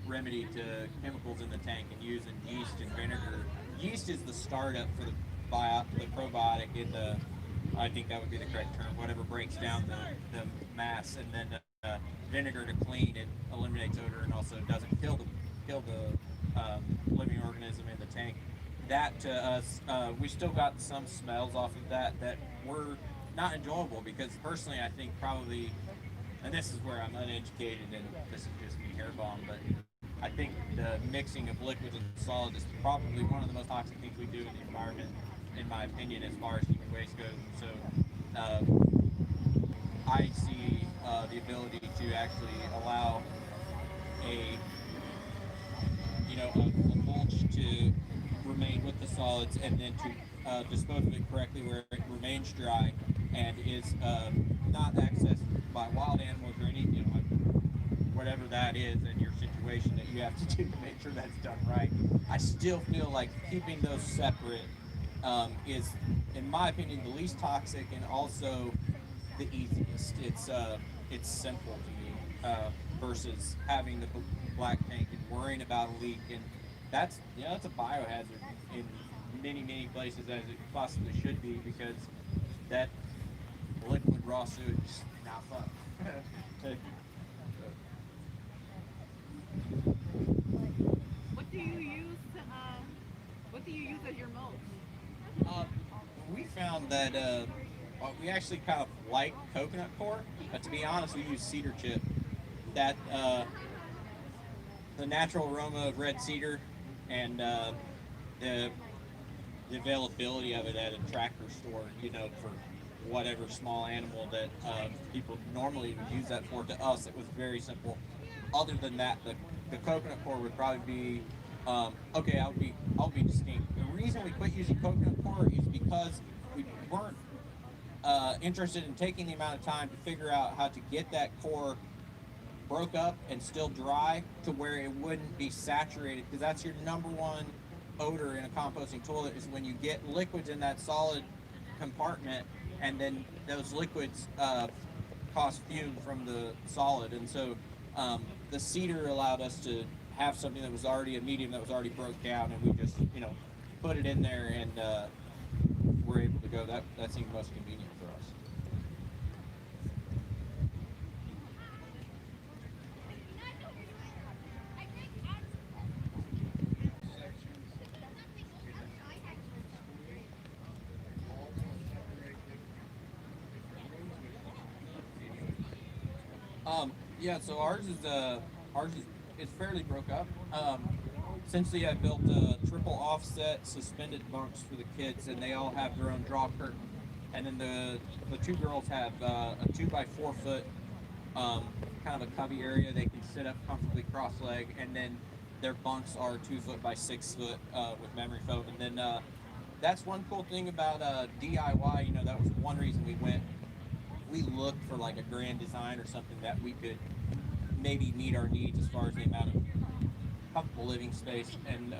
remedy to chemicals in the tank and using yeast and vinegar. Yeast is the startup the probiotic in the, I think that would be the correct term, whatever breaks down the mass, and then vinegar to clean. It eliminates odor and also doesn't kill the living organism in the tank. That to us, we still got some smells off of that were not enjoyable, because personally I think probably, and this is where I'm uneducated and this is just me hair bomb, but I think the mixing of liquids and solids is probably one of the most toxic things we do in the environment, in my opinion, as far as human waste goes. So I see the ability to actually allow a mulch to remain with the solids, and then to dispose of it correctly where it remains dry and is not accessed by wild animals or any, whatever that is in your situation that you have to do to make sure that's done right. I still feel like keeping those separate is, in my opinion, the least toxic and also the easiest. It's simple to me versus having the black tank and worrying about a leak, and that's a biohazard in many places, as it possibly should be, because that liquid raw sewage is not fun. What do you use as your mulch? We found that we actually kind of like coconut coir, but to be honest, we use cedar chip. That the natural aroma of red cedar and the availability of it at a tractor store, for whatever small animal that people normally would use that for. To us, it was very simple. Other than that, the coconut coir would probably be okay. I'll be distinct. The reason we quit using coconut coir is because we weren't interested in taking the amount of time to figure out how to get that core broke up and still dry to where it wouldn't be saturated, because that's your number one odor in a composting toilet, is when you get liquids in that solid compartment and then those liquids cause fume from the solid. And so the cedar allowed us to have something that was already a medium that was already broke down, and we just put it in there and we're able to go. That seemed most convenient for us. Yeah, so ours is fairly broke up. Essentially, I built a triple offset suspended bunks for the kids, and they all have their own draw curtain. And then the two girls have a 2x4 foot kind of a cubby area. They can sit up comfortably cross-leg, and then their bunks are 2 foot by 6 foot with memory foam. And then that's one cool thing about DIY. That was one reason we went. We looked for like a grand design or something that we could maybe meet our needs as far as the amount of comfortable living space, and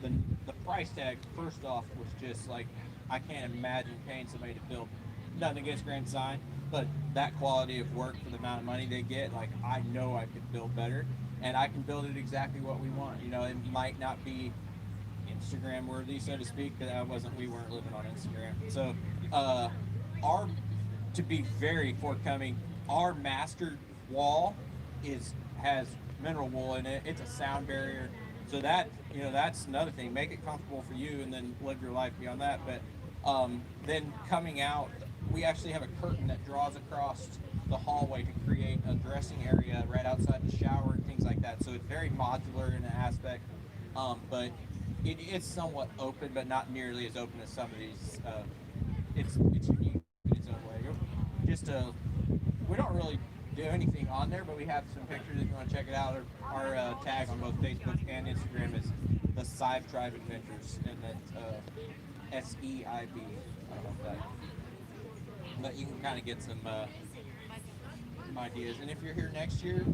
the price tag first off was just like, I can't imagine paying somebody to build, nothing against grand design, but that quality of work for the amount of money they get, like, I know I could build better, and I can build it exactly what we want. It might not be Instagram worthy, so to speak, because we weren't living on Instagram. So to be very forthcoming, our master wall has mineral wool in it. It's a sound barrier, so that that's another thing. Make it comfortable for you, and then live your life beyond that. But then coming out, we actually have a curtain that draws across the hallway to create a dressing area right outside the shower and things like that. So it's very modular in an aspect, but it's somewhat open, but not nearly as open as some of these. It's unique in its own way. We don't really do anything on there, but we have some pictures if you want to check it out. Our tag on both Facebook and Instagram is the Sive Tribe Adventures, and that's SEIB. I don't know if that, but you can kind of get some ideas. And if you're here next year,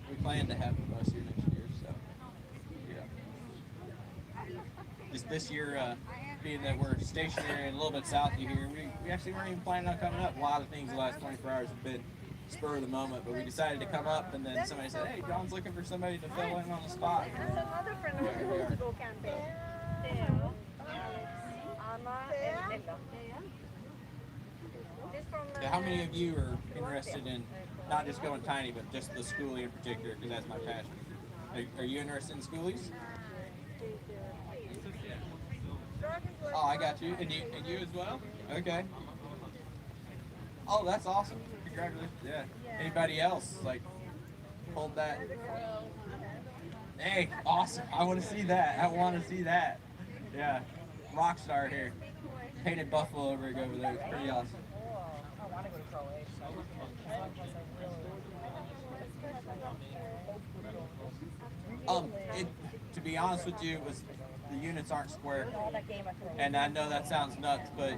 we plan to have us here next year. So yeah, just this year, being that we're stationary and a little bit south of here, we actually weren't even planning on coming up. A lot of things the last 24 hours have been spur of the moment, but we decided to come up, and then somebody said, "Hey, John's looking for somebody to fill in on the spot." There's another friend of mine who wants to go camping. Theo, Alex, Anna, So how many of you are interested in not just going tiny, but just the schoolie in particular, because that's my passion? Are you interested in schoolies? Oh, I got you. And you as well? Okay. Oh, that's awesome. Congratulations. Yeah. Anybody else like hold that? Hey, awesome. I want to see that. I want to see that. Yeah. Rock star here. Painted buffalo rig over there. It's pretty awesome. To be honest with you, it was the units aren't square, and I know that sounds nuts, but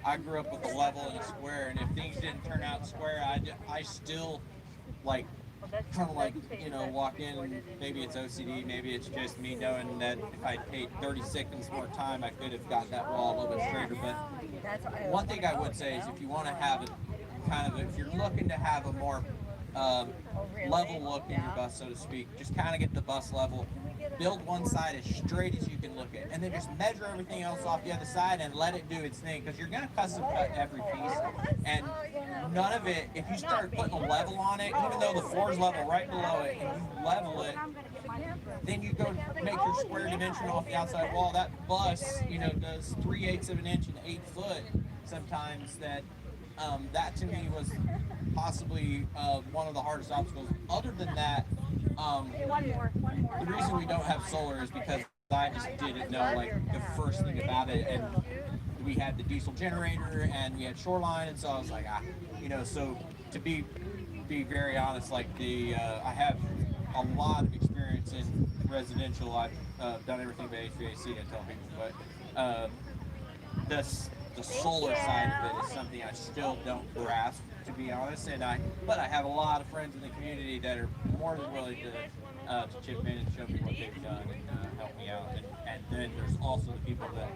I grew up with a level and a square, and if things didn't turn out square, I still like kind of like, you know, walk in, and maybe it's OCD, maybe it's just me knowing that if I paid 30 seconds more time, I could have got that wall a little bit straighter. But one thing I would say is if you want to have a kind of, if you're looking to have a more level look in your bus, so to speak, just kind of get the bus level, build one side as straight as you can look at, and then just measure everything else off the other side and let it do its thing, because you're going to custom cut every piece, and none of it, if you start putting a level on it, even though the floor is level right below it, and you level it, then you go make your square dimension off the outside wall. That bus, you know, does 3/8 of an inch and 8 foot sometimes. That to me was possibly one of the hardest obstacles. Other than that, the reason we don't have solar is because I just didn't know like the first thing about it, and we had the diesel generator and we had Shoreline, and so I was like, you know, so to be very honest, like I have a lot of experience in residential. I've done everything but HVAC, I tell people, but the solar side of it is something I still don't grasp, to be honest. But I have a lot of friends in the community that are more than willing to chip in and show me what they've done and help me out. And then there's also the people that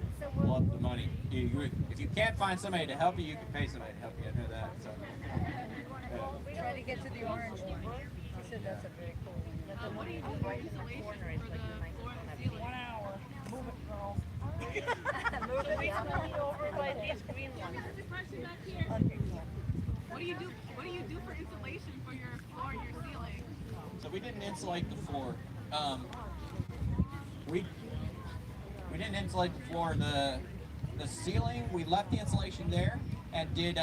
love the money. If you can't find somebody to help you, you can pay somebody to help you. I know that. So. Try to get to the orange one. He said that's a very cool one. What do you do right in the corner? It's like a floor and ceiling. 1 hour. Move it, girl. Move it. Basically over by this green one. What do you do? What do you do for insulation for your floor and your ceiling? So we didn't insulate the floor. We didn't insulate the floor. The ceiling, we left the insulation there and did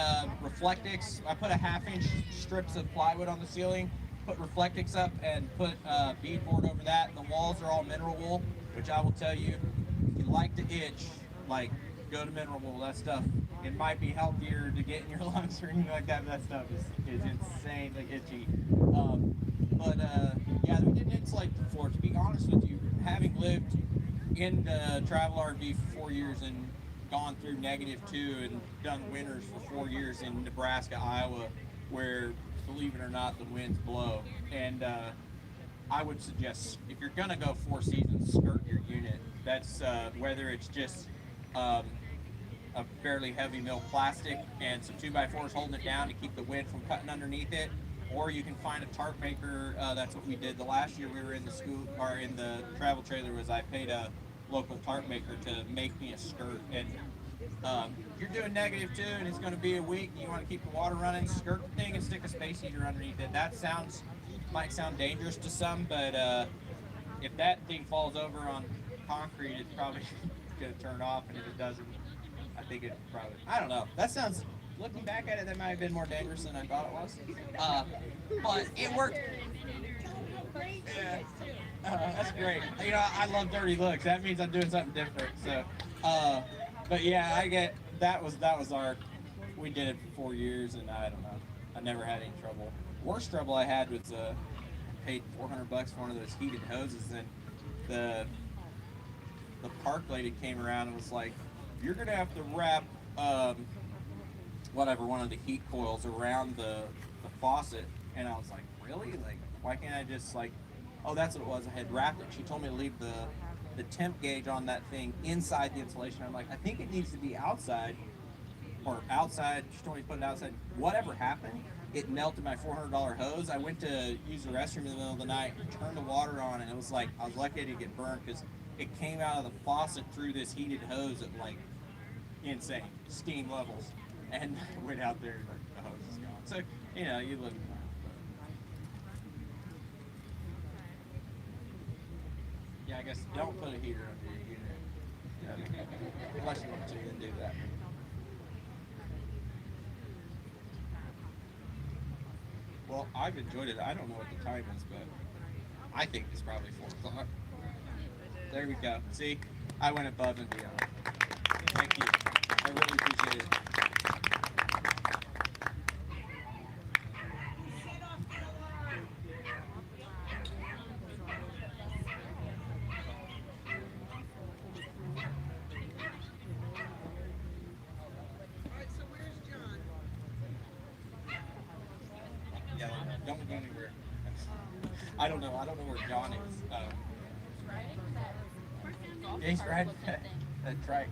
Reflectix. I put a 1/2 inch strips of plywood on the ceiling, put Reflectix up, and put beadboard over that. And the walls are all mineral wool, which I will tell you, if you like to itch, like, go to mineral wool. That stuff, it might be healthier to get in your lungs or anything like that, but that stuff is insanely itchy. Yeah, we didn't insulate the floor. To be honest with you, having lived in the travel RV for 4 years and gone through -2 and done winters for 4 years in Nebraska, Iowa, where, believe it or not, the winds blow. And I would suggest, if you're gonna go 4 seasons, skirt your unit. That's whether it's just a fairly heavy mill plastic and some 2x4s holding it down to keep the wind from cutting underneath it, or you can find a tarp maker. That's what we did the last year we were in the school or in the travel trailer. Was I paid a local tarp maker to make me a skirt. And you're doing -2 and it's going to be a week, you want to keep the water running, skirt the thing and stick a space heater underneath it. That might sound dangerous to some, but if that thing falls over on concrete, it's probably going to turn off, and if it doesn't, I think it probably, I don't know. That sounds, looking back at it, that might have been more dangerous than I thought it was. But it worked. Yeah. That's great. You know, I love dirty looks. That means I'm doing something different. So, but yeah, we did it for 4 years, and I don't know. I never had any trouble. Worst trouble I had was I paid $400 for one of those heated hoses, and the park lady came around and was like, "You're gonna have to wrap one of the heat coils around the faucet." And I was like, "Really? Like, why can't I just like?" Oh, that's what it was. I had wrapped it. She told me to leave the temp gauge on that thing inside the insulation. I'm like, I think it needs to be outside or outside. She told me to put it outside. Whatever happened, it melted my $400 hose. I went to use the restroom in the middle of the night, turned the water on, and it was like, I was lucky I didn't get burned because it came out of the faucet through this heated hose at like insane steam levels. and went out there and the hose is gone. So, you know, you look. Yeah, I guess don't put a heater under your unit. Unless you want to, then do that. Well, I've enjoyed it. I don't know what the time is, but I think it's probably 4 o'clock. There we go. See, I went above and beyond. Thank you. I really appreciate it. Yeah, don't go anywhere. I don't know where John is. Yeah, he's riding that trike.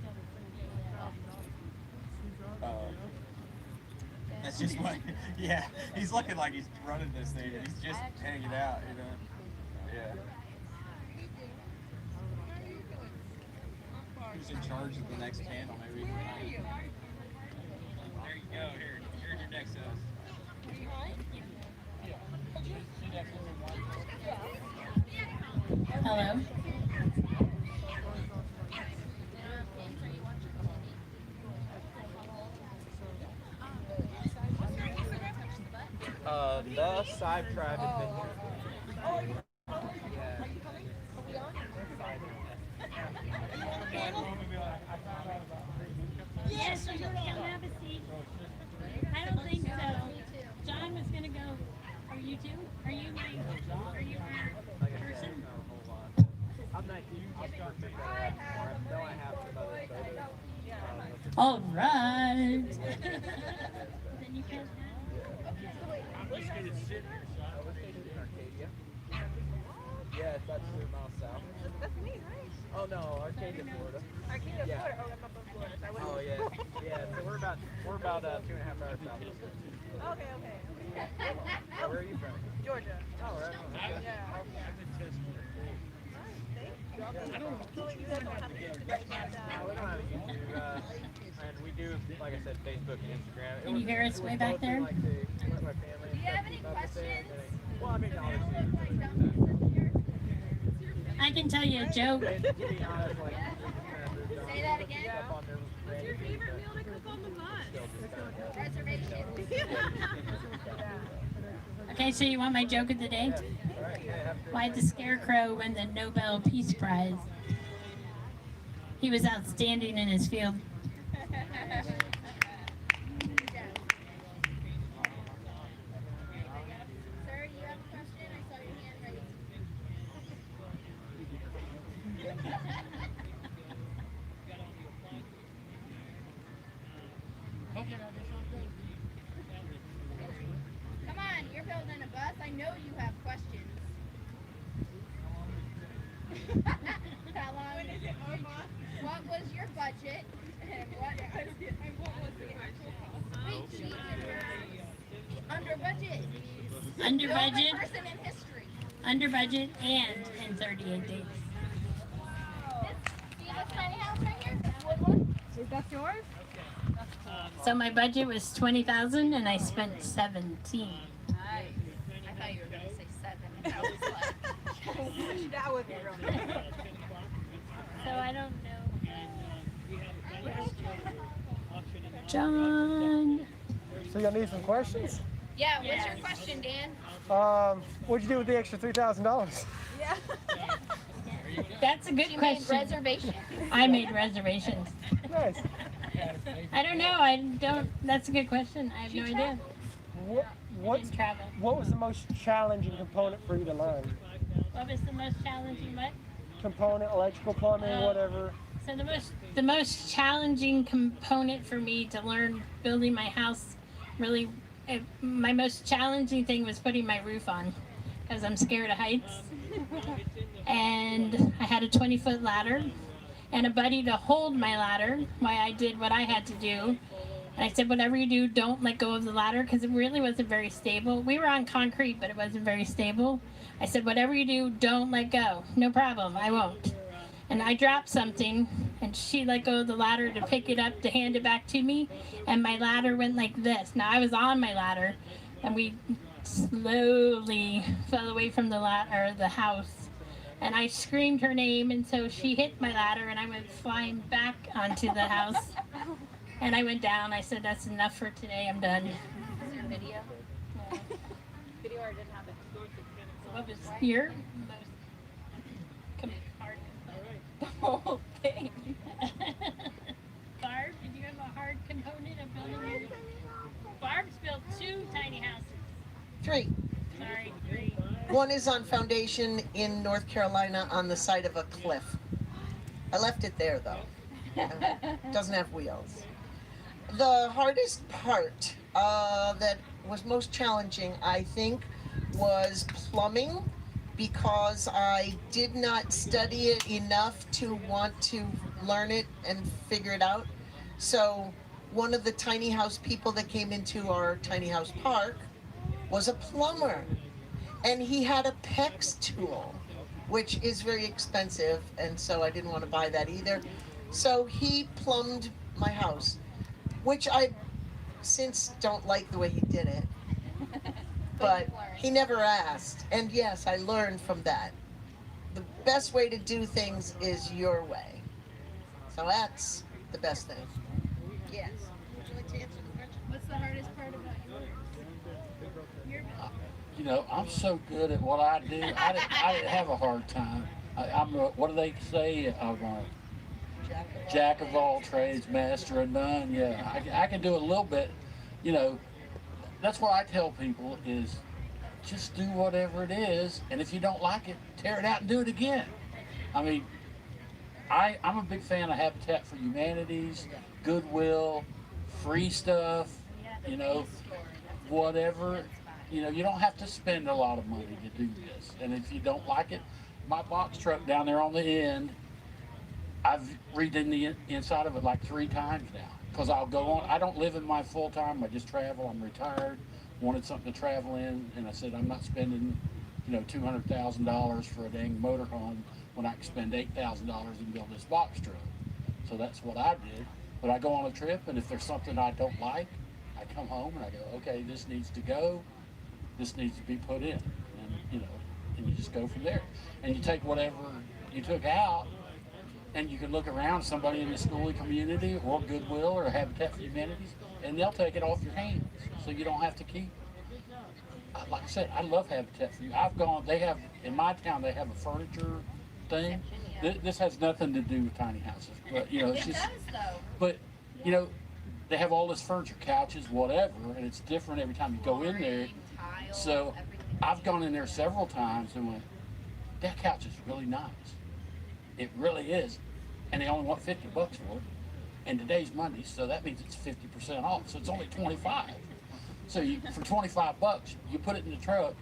That's just what, yeah, he's looking like he's running this thing. He's just hanging out, you know. Yeah. Who's in charge of the next panel, maybe? There you go. Here's your next host. Hello. The side private venue. Yes, you can have a seat. I don't think so. John was gonna go. Are you too? Are you my person? I'm not you. I'm going to pick that up. No, I have some other photos. All right. Then you can have. Yeah, it's about 2 miles south. That's me, right? Oh no, Arcadia, Florida. Arcadia, Yeah. Florida. Oh, I'm up in Florida. So I Oh wouldn't- yeah, yeah. So we're about 2.5 hours south. Okay, okay. Where are you from? Georgia. Oh, right. Yeah. So you guys don't have to get together, but, We don't have a YouTube, and we do, like I said, Facebook and Instagram. Can you hear us way back there? Like my family. Do you have any questions? Well, I mean, obviously. I can tell you a joke. To be honest, like, Say that again. What's your favorite meal to cook on the bus? Reservation. Okay, so you want my joke of the day? Why did the Scarecrow win the Nobel Peace Prize? He was outstanding in his field. Sir, you have a question? I saw your hand raised. Come on, you're building a bus. I know you have questions. How long? When is it over? What was your budget? And what was the actual cost? Wait, she did her under budget. Under The only budget, person in history. under budget, and in 38 days. See this tiny house right here? This wood one? Is that yours? So my budget was 20,000 and I spent 17. Nice. I thought you were going to say 7. I was like, That would be real nice. So I don't know. John. So y'all need some questions? yeah, what's your question, Dan? What'd you do with the extra $3,000? Yeah. That's a good You made question. reservations. I made reservations. Nice. I don't know. That's a good question. I have no idea. What, I what's, didn't travel. what was the most challenging component for you to learn? What was the most challenging what? Component, electrical, plumbing, whatever. So the most challenging component for me to learn building my house, really, my most challenging thing was putting my roof on, because I'm scared of heights. And I had a 20-foot ladder and a buddy to hold my ladder while I did what I had to do. And I said, whatever you do, don't let go of the ladder, because it really wasn't very stable. We were on concrete, but it wasn't very stable. I said, whatever you do, don't let go. No problem, I won't. And I dropped something, and she let go of the ladder to pick it up to hand it back to me, and my ladder went like this. Now I was on my ladder, and we slowly fell away from the the house, and I screamed her name, and so she hit my ladder, and I went flying back onto the house, and I went down. I said, "That's enough for today. I'm done." Is there video? Video or didn't have it? What was your most hard the whole thing? Barb, did you have a hard component of building your... Barb's built 2 tiny houses. 3. Sorry, 3. One is on foundation in North Carolina on the side of a cliff. I left it there though. Doesn't have wheels. The hardest part that was most challenging, I think, was plumbing, because I did not study it enough to want to learn it and figure it out. So one of the tiny house people that came into our tiny house park was a plumber, and he had a PEX tool, which is very expensive, and so I didn't want to buy that either. So he plumbed my house, which I since don't like the way he did it, but he never asked. And yes, I learned from that. The best way to do things is your way. So that's the best thing. Yes. Would you like to answer the question? What's the hardest part about your You know, I'm so good at what I do. I didn't have a hard time. I'm a, what do they say? I'm a jack of all trades, master of none. Yeah, I can do a little bit. You know, that's what I tell people is just do whatever it is, and if you don't like it, tear it out and do it again. I mean, I'm a big fan of Habitat for Humanities, Goodwill, free stuff, you know, whatever. You know, you don't have to spend a lot of money to do this. And if you don't like it, my box truck down there on the end, I've redone the inside of it like 3 times now. Because I'll go on, I don't live in my full time, I just travel, I'm retired, wanted something to travel in, and I said, I'm not spending, you know, $200,000 for a dang motorhome when I can spend $8,000 and build this box truck. So that's what I did. But I go on a trip, and if there's something I don't like, I come home and I go, okay, this needs to go, this needs to be put in, and you know, and you just go from there. And you take whatever you took out, and you can look around somebody in the schooling community or Goodwill or Habitat for Humanities, and they'll take it off your hands, so you don't have to keep. Like I said, I love Habitat for You. I've gone. They have in my town. They have a furniture thing. This has nothing to do with tiny houses, but you know, it's just. But you know, they have all this furniture, couches, whatever, and it's different every time you go in there. So I've gone in there several times and went, that couch is really nice. It really is. And they only want $50 for it. And today's Monday, so that means it's 50% off. So it's only $25. So you, for $25, you put it in the truck,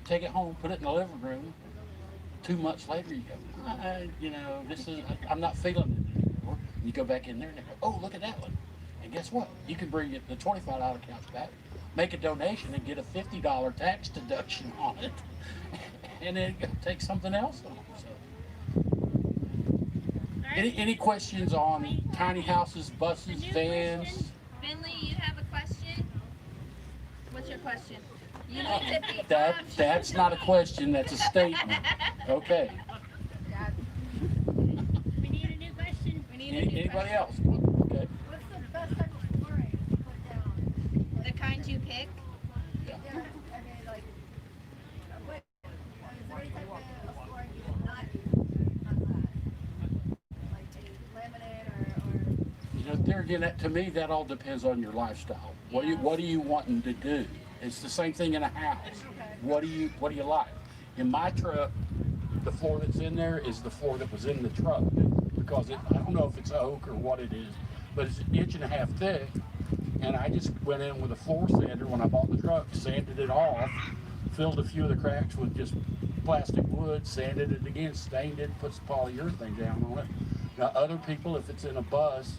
take it home, put it in the living room. 2 months later, you go, you know, I'm not feeling it anymore. You go back in there and they go, oh, look at that one. And guess what? You can bring the $25 couch back, make a donation, and get a $50 tax deduction on it, and then take something else on. So. Any questions on tiny houses, buses, vans? Finley, you have a question? What's your question? You need to be That's not a question, that's a statement. Okay. We need a new question. We need Anybody else? Okay. What's the best type of flooring to put down? The kind you pick? Yeah. Okay, like, what, is there any type of flooring you do not use on that? Like laminate or... You know, there again, to me, that all depends on your lifestyle. What are you wanting to do? It's the same thing in a house. What do you like? In my truck, the floor that's in there is the floor that was in the truck, because I don't know if it's oak or what it is, but it's 1.5 inches thick. And I just went in with a floor sander when I bought the truck, sanded it off, filled a few of the cracks with just plastic wood, sanded it again, stained it, put some polyurethane down on it. Now other people, if it's in a bus,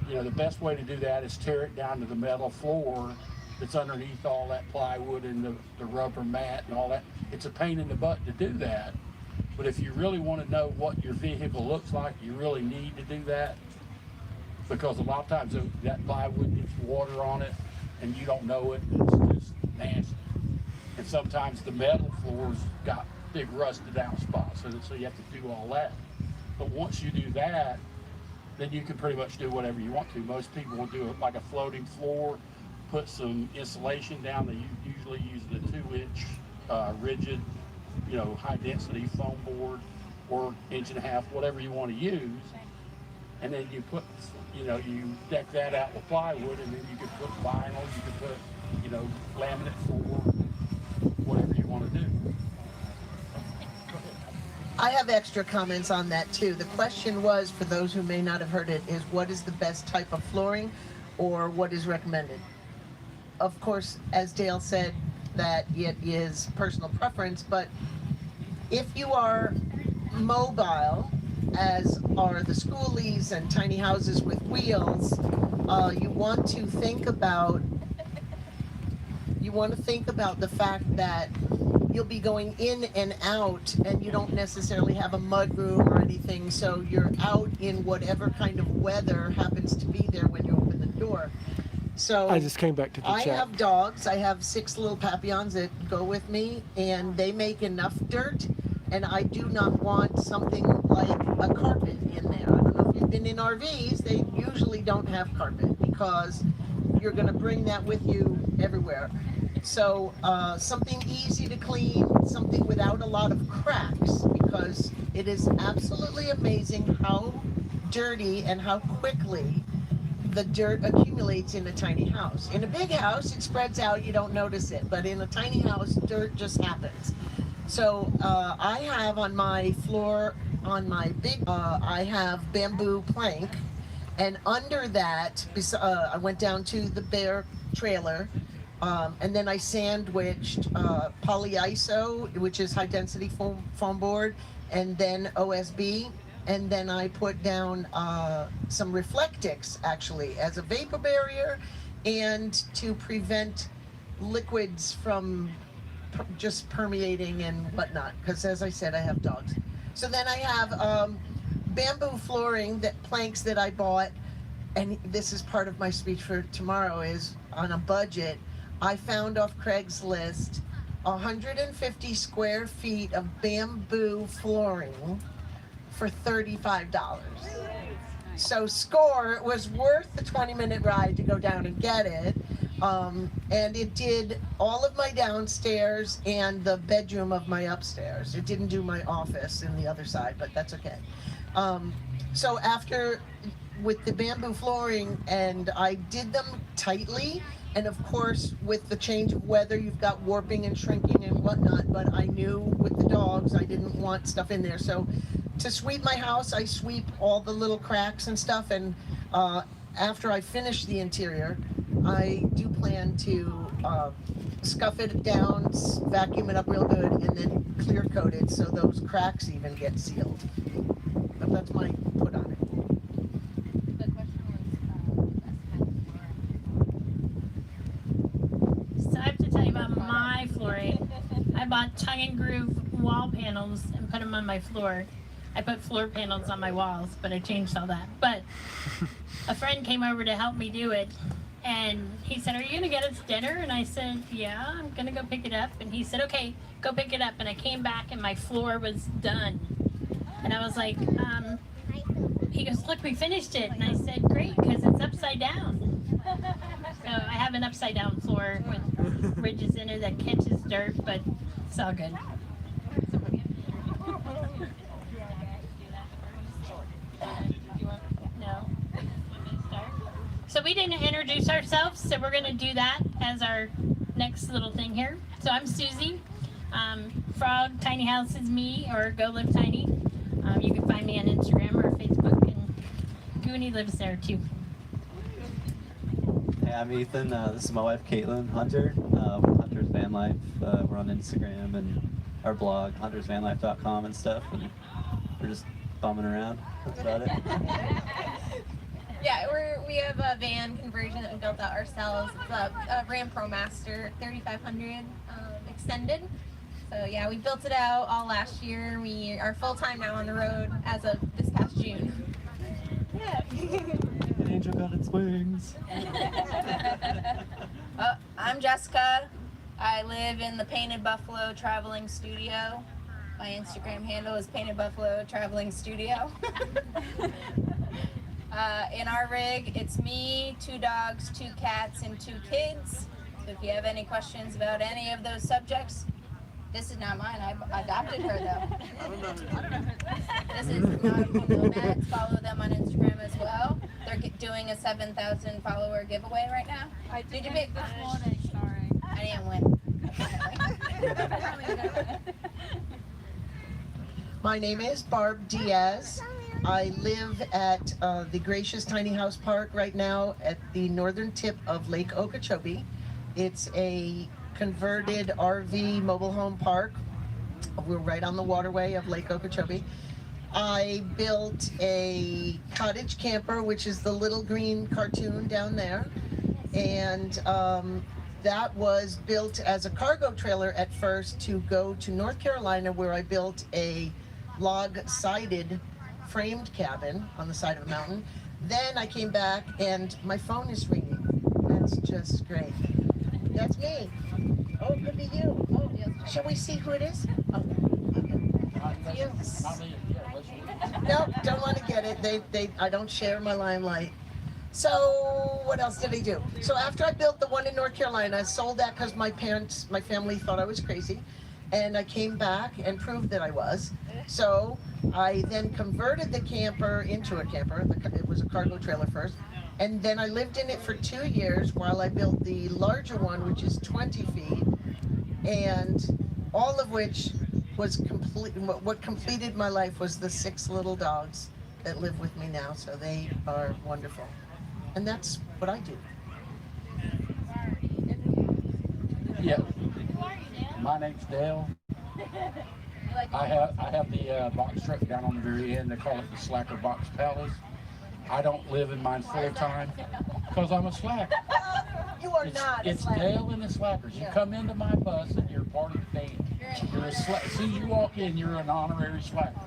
you know, the best way to do that is tear it down to the metal floor that's underneath all that plywood and the rubber mat and all that. It's a pain in the butt to do that, But if you really want to know what your vehicle looks like, you really need to do that, because a lot of times that plywood gets water on it and you don't know it. It's just nasty. And sometimes the metal floors got big rusted out spots, so you have to do all that. But once you do that, then you can pretty much do whatever you want to. Most people will do it like a floating floor, put some insulation down. They usually use the 2-inch rigid, high density foam board, or 1.5 inch, whatever you want to use. And then you put, you deck that out with plywood, and then you can put vinyl, you can put, laminate floor, whatever you want to do. I have extra comments on that too. The question was, for those who may not have heard it, is what is the best type of flooring or what is recommended? Of course, as Dale said, that it is personal preference, but if you are mobile, as are the schoolies and tiny houses with wheels, you want to think about the fact that you'll be going in and out, and you don't necessarily have a mud room or anything, so you're out in whatever kind of weather happens to be there when you open the door. So I just came back to the I chat. have dogs. I have 6 little Papillons that go with me, and they make enough dirt, and I do not want something like a carpet in there. I don't know if you've been in RVs, they usually don't have carpet because you're going to bring that with you everywhere. So something easy to clean, something without a lot of cracks, because it is absolutely amazing how dirty and how quickly the dirt accumulates in a tiny house. In a big house, it spreads out, you don't notice it, but in a tiny house, dirt just happens. So I have on my floor, on my big, I have bamboo plank, and under that, I went down to the bare trailer, and then I sandwiched polyiso, which is high density foam board, and then OSB, and then I put down some Reflectix actually as a vapor barrier and to prevent liquids from just permeating and whatnot, because as I said, I have dogs. So then I have bamboo flooring, planks that I bought, and this is part of my speech for tomorrow, is on a budget. I found off Craigslist 150 square feet of bamboo flooring for $35. So score, it was worth the 20-minute ride to go down and get it. And it did all of my downstairs and the bedroom of my upstairs. It didn't do my office in the other side, but that's okay. So after, with the bamboo flooring, and I did them tightly, and of course, with the change of weather, you've got warping and shrinking and whatnot, but I knew with the dogs, I didn't want stuff in there. So to sweep my house, I sweep all the little cracks and stuff, and after I finish the interior, I do plan to scuff it down, vacuum it up real good, and then clear coat it so those cracks even get sealed. But that's my put on it. The question was So I have to tell you about my flooring. I bought tongue and groove wall panels and put them on my floor. I put floor panels on my walls, but I changed all that. But a friend came over to help me do it, and he said, "Are you gonna get us dinner?" And I said, "Yeah, I'm gonna go pick it up." And he said, "Okay, go pick it up." And I came back and my floor was done. And I was like, he goes, "Look, we finished it." And I said, "Great, because it's upside down." So I have an upside down floor with ridges in it that catches dirt, but it's all good. No. So we didn't introduce ourselves, so we're going to do that as our next little thing here. So I'm Susie. Frog Tiny House is me, or Go Live Tiny. You can find me on Instagram or Facebook, and Goonie lives there too. Hey, I'm Ethan. This is my wife, Caitlin Hunter. With Hunter's Van Life. We're on Instagram and our blog, huntersvanlife.com and stuff. And we're just bumming around. That's about it. Yeah, we have a van conversion that we built out ourselves. It's a Ram ProMaster 3500 extended. So yeah, we built it out all last year. We are full time now on the road as of this past June. Yeah. An angel got its wings. I'm Jessica. I live in the Painted Buffalo Traveling Studio. My Instagram handle is Painted Buffalo Traveling Studio. In our rig, it's me, 2 dogs, 2 cats, and 2 kids. So if you have any questions about any of those subjects, this is not mine. I adopted her though. I don't know. This is Nautical Nomads. Follow them on Instagram as well. They're doing a 7,000 follower giveaway right now. Did you pick this morning? Sorry. I didn't win. My name is Barb Diaz. I live at the Gracious Tiny House Park right now at the northern tip of Lake Okeechobee. It's a converted RV mobile home park. We're right on the waterway of Lake Okeechobee. I built a cottage camper, which is the little green cartoon down there. And that was built as a cargo trailer at first to go to North Carolina, where I built a log-sided framed cabin on the side of a mountain. Then I came back and my phone is ringing. That's just great. That's me. Oh, it could be you. Oh, shall we see who it is? Oh, okay. No, don't want to get it. I don't share my limelight. So what else did I do? So after I built the one in North Carolina, I sold that because my family thought I was crazy. And I came back and proved that I was. So I then converted the camper into a camper. It was a cargo trailer first. And then I lived in it for 2 years while I built the larger one, which is 20 feet. And all of which was complete. What completed my life was the 6 little dogs that live with me now. So they are wonderful. And that's what I do. Yeah. My name's Dale. I have the box truck down on the very end. They call it the Slacker Box Palace. I don't live in mine full time because I'm a slacker. You are not. It's Dale and the Slackers. You come into my bus and you're part of the band. You're a see, you walk in, you're an honorary slacker.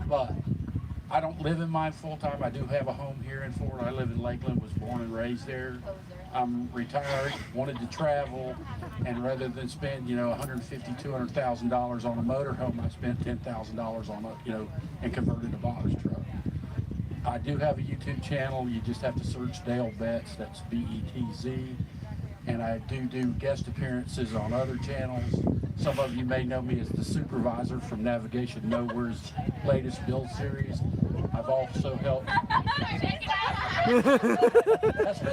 But I don't live in mine full time. I do have a home here in Florida. I live in Lakeland, was born and raised there. I'm retired, wanted to travel, and rather than spend, $150,000, $200,000 on a motorhome, I spent $10,000 on a, and converted a box truck. I do have a YouTube channel. You just have to search Dale Betts. That's B-E-T-Z. And I do guest appearances on other channels. Some of you may know me as the supervisor from Navigation Nowhere's latest build series. I've also helped. That's me.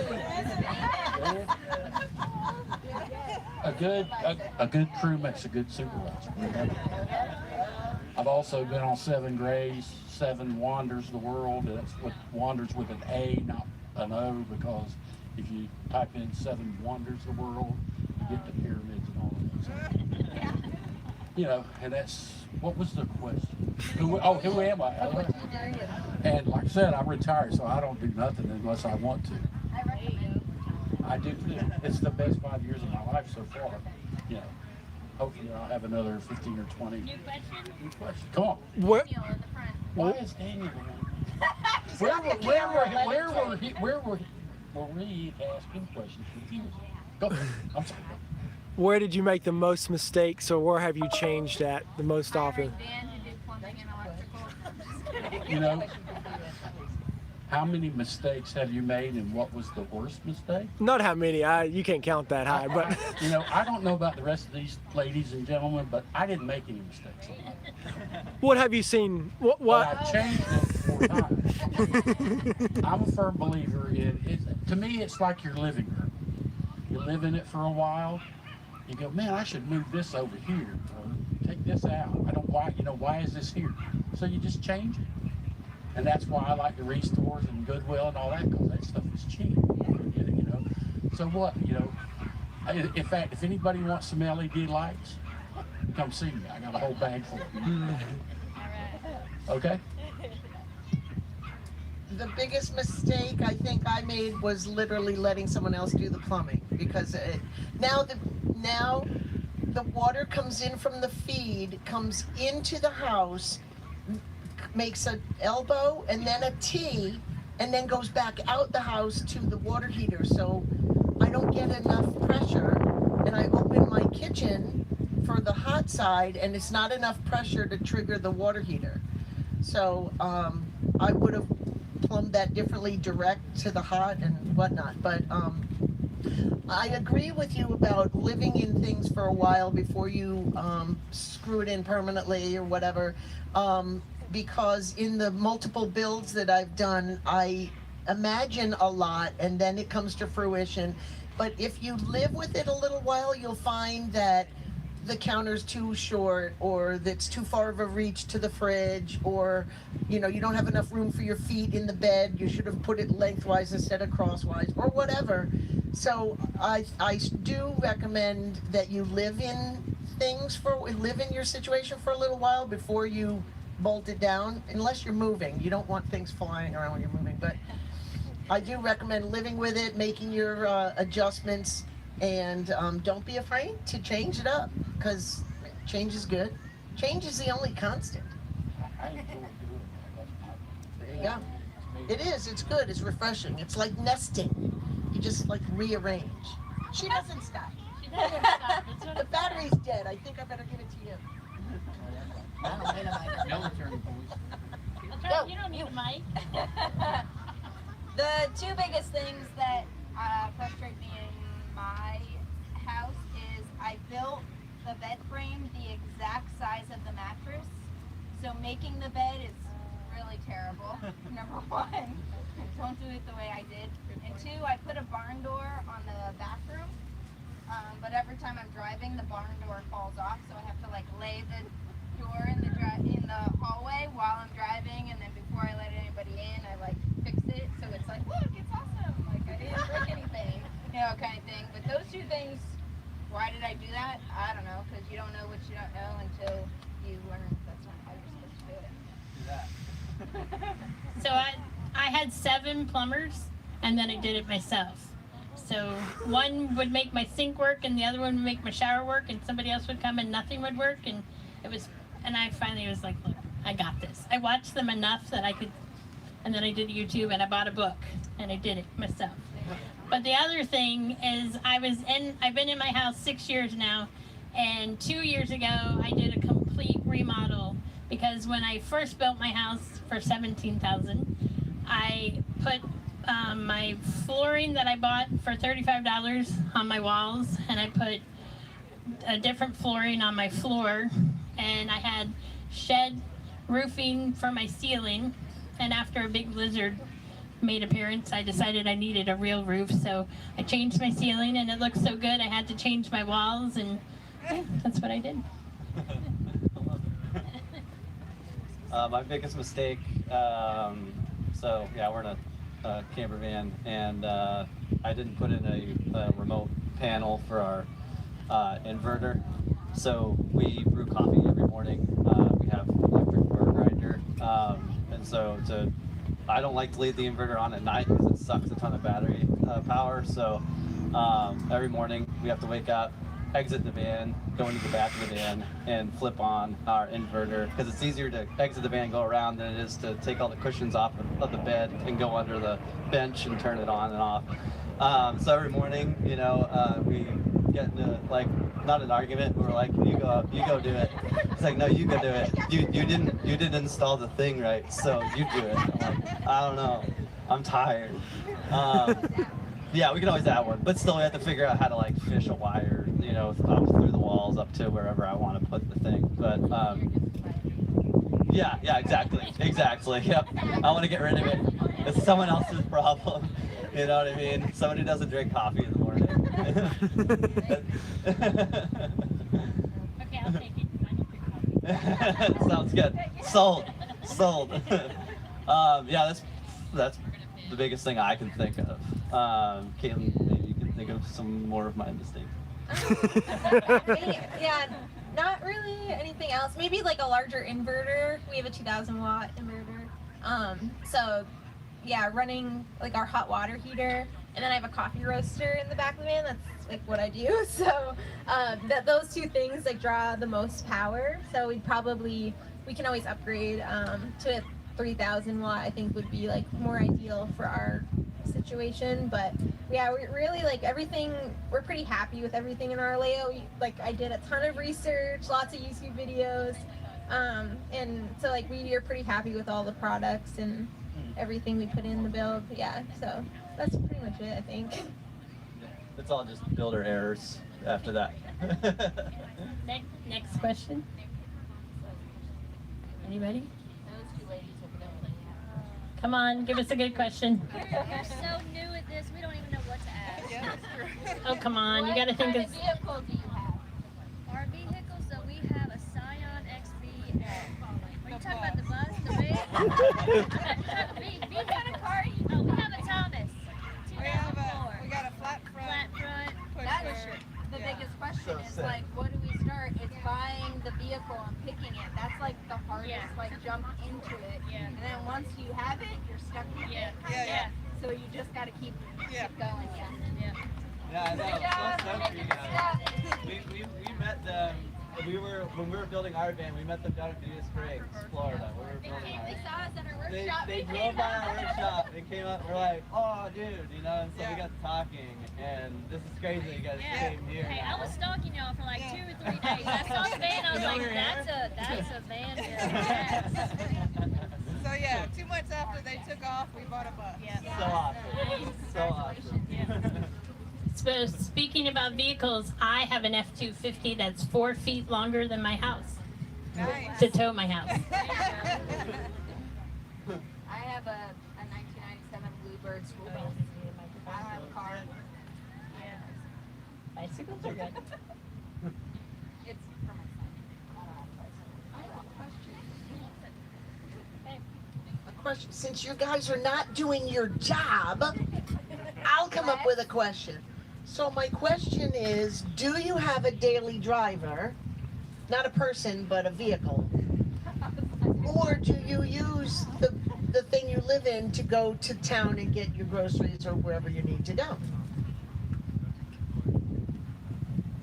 A good crew makes a good supervisor. I've also been on 7 Grays, 7 Wanders of the World. That's what Wanders with an A, not an O, because if you type in 7 Wonders of the World, you get the pyramids and all of that. And that's, what was the question? Who am I? And like I said, I'm retired, so I don't do nothing unless I want to. I do. It's the best 5 years of my life so far. Hopefully I'll have another 15 or 20. New question. Come on. Where Why is Daniel where were we asking questions confused? Go. I'm sorry. Where did you make the most mistakes, or where have you changed at the most often? How many mistakes have you made, and what was the worst mistake? Not how many. You can't count that high, but I don't know about the rest of these ladies and gentlemen, but I didn't make any mistakes. What have you seen? What? I've changed it 4 times. I'm a firm believer in it. To me, it's like your living room. You live in it for a while. You go, man, I should move this over here, or take this out. Why is this here? So you just change it. And that's why I like the restores and Goodwill and all that, because that stuff is cheap. So what, in fact, if anybody wants some LED lights, come see me. I got a whole bag full. Okay? The biggest mistake I think I made was literally letting someone else do the plumbing, because now the water comes in from the feed, comes into the house, makes an elbow and then a T, and then goes back out the house to the water heater. So I don't get enough pressure, and I open my kitchen for the hot side, and it's not enough pressure to trigger the water heater. So I would have plumbed that differently, direct to the hot and whatnot. But I agree with you about living in things for a while before you screw it in permanently or whatever. Because in the multiple builds that I've done, I imagine a lot and then it comes to fruition. But if you live with it a little while, you'll find that the counter's too short, or that's too far of a reach to the fridge, or you don't have enough room for your feet in the bed, you should have put it lengthwise instead of crosswise, or whatever. So I do recommend that you live in your situation for a little while before you bolt it down, unless you're moving. You don't want things flying around when you're moving, but I do recommend living with it, making your adjustments, and don't be afraid to change it up, because change is good. Change is the only constant. There you go. It is. It's good. It's refreshing. It's like nesting. You just like rearrange. She doesn't stop. She doesn't stop. That's what The battery's dead. I think I better give it to you. That's right. You don't need a mic. The two biggest things that frustrate me in my house is I built the bed frame the exact size of the mattress, so making the bed is really terrible. Number one, don't do it the way I did. And two, I put a barn door on the bathroom, but every time I'm driving, the barn door falls off, so I have to like lay the door in the hallway while I'm driving, and then before I let anybody in, I like fix it so it's like, look, it's awesome, like I didn't break anything, kind of thing. But those two things, why did I do that? I don't know, because you don't know what you don't know until you learn that's not how you're supposed to do it. So I had 7 plumbers, and then I did it myself. So one would make my sink work, and the other one would make my shower work, and somebody else would come and nothing would work, and I finally was like, look, I got this. I watched them enough that I could, and then I did YouTube, and I bought a book, and I did it myself. But the other thing is I've been in my house 6 years now, and 2 years ago I did a complete remodel, because when I first built my house for $17,000, I put my flooring that I bought for $35 on my walls, and I put a different flooring on my floor, and I had shed roofing for my ceiling. And after a big blizzard made appearance, I decided I needed a real roof, so I changed my ceiling, and it looked so good I had to change my walls, and that's what I did. My biggest mistake, so yeah, we're in a camper van, and I didn't put in a remote panel for our inverter. So we brew coffee every morning. We have electric burr grinder, and so I don't like to leave the inverter on at night because it sucks a ton of battery power. So every morning we have to wake up, exit the van, go into the back of the van, and flip on our inverter, because it's easier to exit the van, go around, than it is to take all the cushions off of the bed and go under the bench and turn it on and off. So every morning, we get into not an argument. We're like, you go do it. It's like, no, you go do it. You didn't install the thing right, so you do it. I'm like, I don't know. I'm tired. Yeah, we can always add one, but still we have to figure out how to fish a wire, up through the walls up to wherever I want to put the thing. But yeah, exactly. Yep. I want to get rid of it. It's someone else's problem. You know what I mean? Somebody doesn't drink coffee in the morning. Okay, I'll take it. I don't drink coffee. Sounds good. Sold. Yeah, that's the biggest thing I can think of. Caitlin, maybe you can think of some more of my mistakes. Yeah, not really anything else. Maybe like a larger inverter. We have a 2,000 watt inverter. So yeah, running like our hot water heater and then I have a coffee roaster in the back of the van. That's like what I do. So that those two things like draw the most power. So we can always upgrade to a 3,000 watt. I think would be like more ideal for our situation. But yeah, we really like everything. We're pretty happy with everything in our layout. Like I did a ton of research, lots of YouTube videos, and so like we are pretty happy with all the products and everything we put in the build. Yeah, so that's pretty much it, I think. It's all just builder errors after that. Next question. Anybody? Those two ladies over there. Come on, give us a good question. We're so new at this, we don't even know what to ask. Yeah, that's true. Oh, come on, you gotta think What of. kind of vehicle do you have? Our vehicle, so we have a Scion XB. Are you talking about the bus, the van? What kind of car? Oh, we have a Thomas. We got a flat front. Flat front. That's the biggest question is like, what do we start? It's buying the vehicle and picking it. That's like the hardest, like jump into it. Yeah. And then once you have it, you're stuck with it. Yeah. So you just got to keep going. Yeah. Yeah, I know. I'm so stoked for you guys. We met them. When we were building our van, we met them down in Venus Springs, Florida. We were building They ours. saw us at our workshop. They drove by our workshop. They came up. We're like, oh, dude, you know. And so we got talking, and this is crazy. You guys came here. Hey, now. I was stalking y'all for like 2 or 3 days. I saw the van, I was like, that's a van. Yes. So yeah, 2 months after they took off, we bought a bus. So awesome. So awesome. So speaking about vehicles, I have an F-250 that's 4 feet longer than my house Nice. to tow my house. I have a 1997 Bluebird school bus. I don't have a car. Bicycles are good. It's for my son. I don't have a question. A question. Since you guys are not doing your job, I'll come up with a question. So my question is, do you have a daily driver? Not a person, but a vehicle. Or do you use the thing you live in to go to town and get your groceries or wherever you need to go?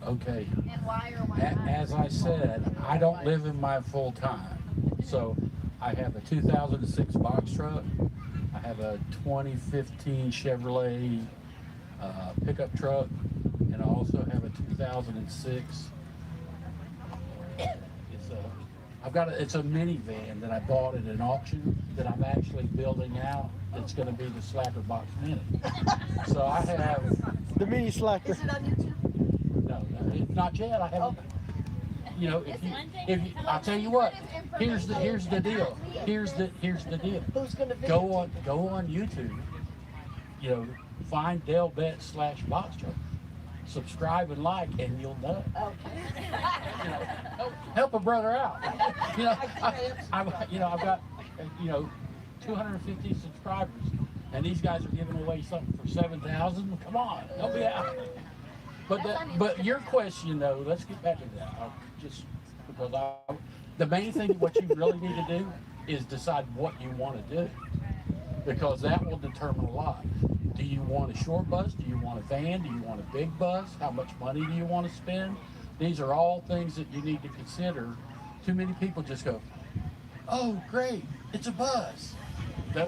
Okay. And why or why not? As I said, I don't live in my full time. So I have a 2006 box truck. I have a 2015 Chevrolet pickup truck, and I also have a 2006. It's a minivan that I bought at an auction that I'm actually building out. It's going to be the Slacker Box Mini. So I have The mini slacker. Is it on YouTube? no, not yet. I haven't. You know, if you, I'll tell you what. Here's the deal. Here's the deal. Who's gonna Go on YouTube. You know, find Dale Betts /box truck. Subscribe and like, and you'll know. Okay. You know, help a brother out. You know, I've got 250 subscribers, and these guys are giving away something for 7,000. Come on, help me out. But your question though, let's get back to that. The main thing what you really need to do is decide what you want to do, because that will determine a lot. Do you want a short bus? Do you want a van? Do you want a big bus? How much money do you want to spend? These are all things that you need to consider. Too many people just go, oh, great, it's a bus.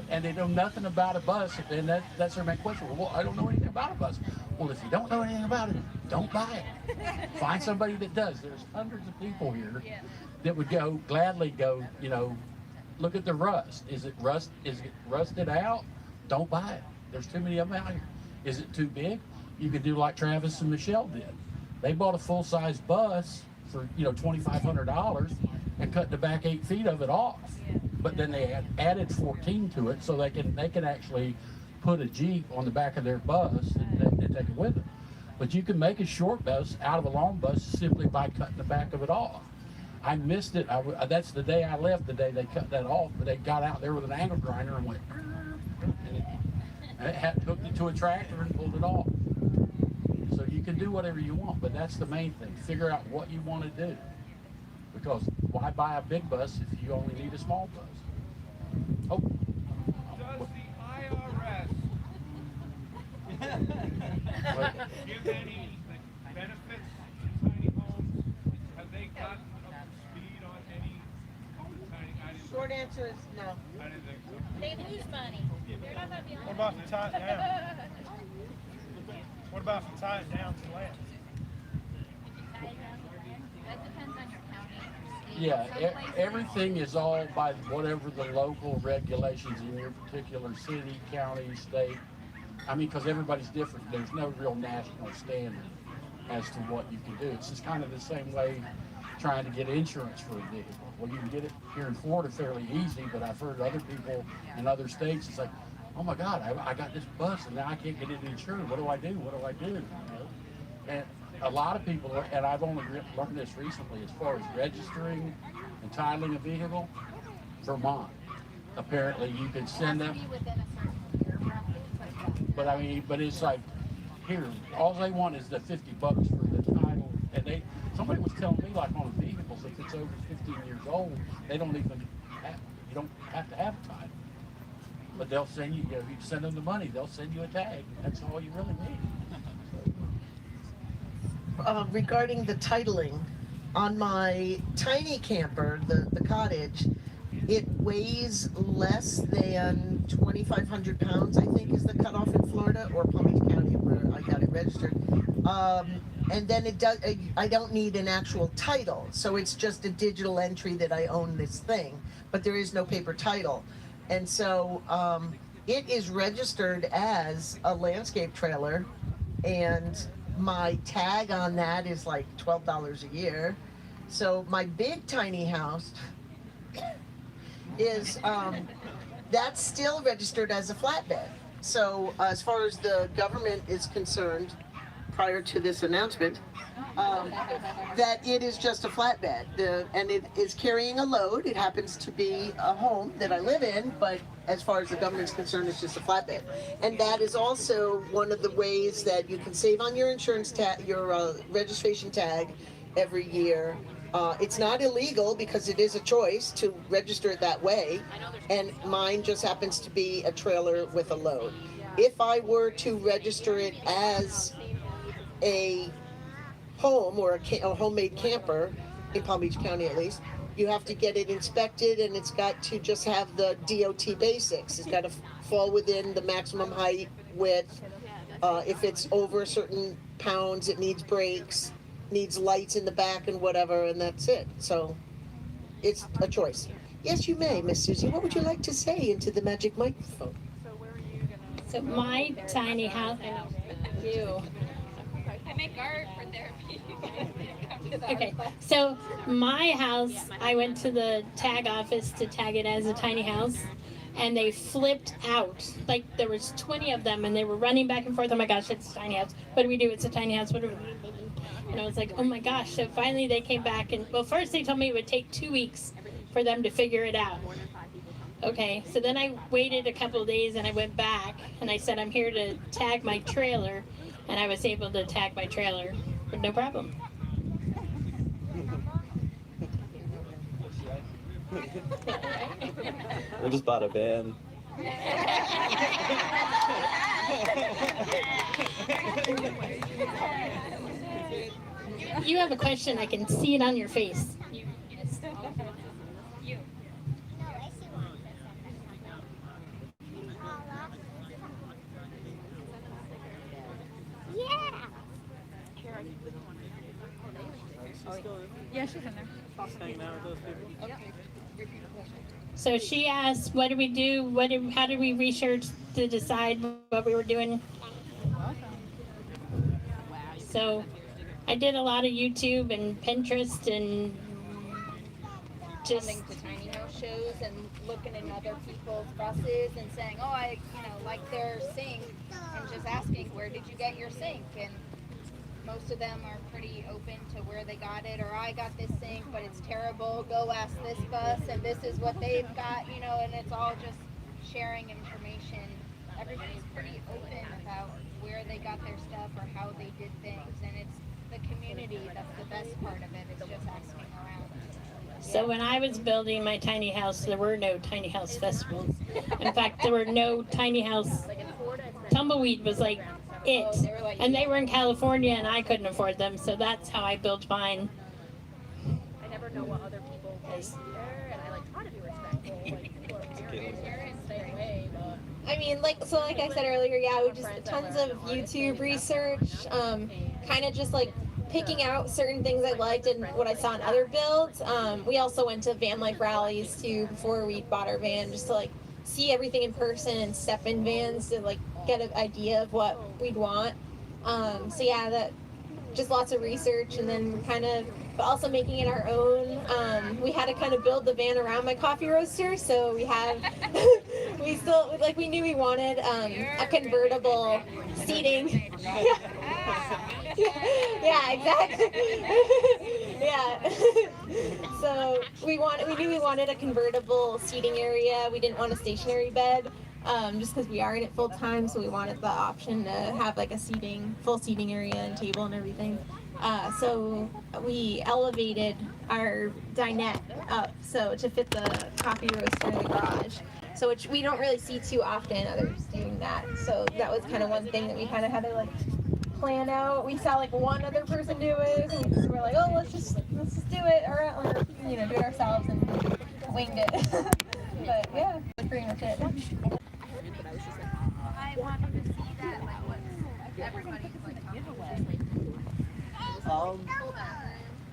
And they know nothing about a bus, and that's their main question. Well, I don't know anything about a bus. Well, if you don't know anything about it, don't buy it. Find somebody that does. There's hundreds of people here that would gladly go, look at the rust. Is it rusted out? Don't buy it. There's too many of them out here. Is it too big? You could do like Travis and Michelle did. They bought a full-size bus for $2,500 and cut the back 8 feet of it off. But then they added 14 to it so they can actually put a Jeep on the back of their bus and take it with them. But you can make a short bus out of a long bus simply by cutting the back of it off. I missed it. That's the day I left, the day they cut that off, but they got out there with an angle grinder and went, and it hooked it to a tractor and pulled it off. So you can do whatever you want, but that's the main thing. Figure out what you want to do. Because why buy a big bus if you only need a small bus? Oh. Does the IRS give any benefits to tiny homes? Have they gotten up to speed on any tiny? I didn't. Short answer is no. I didn't think so. They lose money. They're not gonna be on. What about to tie it down? What about to tie it down to land? That depends on your county or state. Yeah, Some places- everything is all by whatever the local regulations in your particular city, county, state. I mean, because everybody's different. There's no real national standard as to what you can do. It's just kind of the same way trying to get insurance for a vehicle. Well, you can get it here in Florida fairly easy, but I've heard other people in other states, it's like, oh my God, I got this bus and now I can't get it insured. What do I do? What do I do? You know? And a lot of people, and I've only learned this recently, as far as registering and titling a vehicle, Vermont. Apparently you can send them, but I mean, but it's like, here, all they want is the $50 for the title. And somebody was telling me, like on vehicles, if it's over 15 years old, they don't even you don't have to have a title. But they'll send you, if you send them the money, they'll send you a tag. That's all you really need. Regarding the titling, on my tiny camper, the cottage, it weighs less than 2,500 pounds, I think is the cutoff in Florida, or Palm Beach County where I got it registered. And then it does, I don't need an actual title, so it's just a digital entry that I own this thing, but there is no paper title. And so it is registered as a landscape trailer, and my tag on that is like $12 a year. So my big tiny house is, that's still registered as a flatbed. So as far as the government is concerned, prior to this announcement, that it is just a flatbed. And it is carrying a load. It happens to be a home that I live in, but as far as the government's concerned, it's just a flatbed. And that is also one of the ways that you can save on your insurance tag, your registration tag every year. It's not illegal because it is a choice to register it that way. And mine just happens to be a trailer with a load. If I were to register it as a home or a homemade camper, in Palm Beach County at least, you have to get it inspected, and it's got to just have the DOT basics. It's got to fall within the maximum height, width. If it's over a certain pounds, it needs brakes, needs lights in the back and whatever, and that's it. So it's a choice. Yes, you may, Miss Susie. What would you like to say into the magic microphone? So my tiny house, I make art for therapy. Come to the okay, art class. so my house, I went to the tag office to tag it as a tiny house, and they flipped out. Like there was 20 of them, and they were running back and forth. Oh my gosh, it's a tiny house. What do we do? It's a tiny house. What do we do? And I was like, oh my gosh. So finally they came back, and well, first they told me it would take 2 weeks for them to figure it out. Okay, so then I waited a couple of days, and I went back, and I said, I'm here to tag my trailer, and I was able to tag my trailer with no problem. We just bought a van. You have a question, I can see it on your face. Yeah, she's in there. Hanging out with those people. So she asked, what do we do? How did we research to decide what we were doing? So I did a lot of YouTube and Pinterest and just Coming to tiny house shows and looking in other people's buses and saying, oh, I like their sink, and just asking, where did you get your sink? And most of them are pretty open to where they got it, or I got this sink, but it's terrible. Go ask this bus, and this is what they've got, and it's all just sharing information. Everybody's pretty open about where they got their stuff or how they did things, and it's the community that's the best part of it. It's just asking around. So when I was building my tiny house, there were no tiny house festivals. In fact, there were no tiny house. Tumbleweed was like it. Oh, they were like, And they were in California and I couldn't afford them, so that's how I built mine. I never know what other people pay there, and I like try to be respectful. Like people are parents, stay away, but. I mean, like I said earlier, yeah, we just tons of YouTube research, kind of just like picking out certain things I liked and what I saw in other builds. We also went to van life rallies too before we bought our van, just to like see everything in person and step in vans to like get an idea of what we'd want. So yeah, that just lots of research, and then kind of but also making it our own. We had to kind of build the van around my coffee roaster, so we have we still like we knew we wanted a convertible seating. Yeah, exactly. Yeah. So we knew we wanted a convertible seating area. We didn't want a stationary bed. Just because we are in it full time, so we wanted the option to have like a full seating area and table and everything. So we elevated our dinette up so to fit the coffee roaster in the garage. So which we don't really see too often, others doing that. So that was kind of one thing that we kind of had to like plan out. We saw like one other person do it, and we just were like, oh, let's just do it, or do it ourselves, and winged it. But yeah, that's pretty much it. I wanted to see that, like, what everybody's like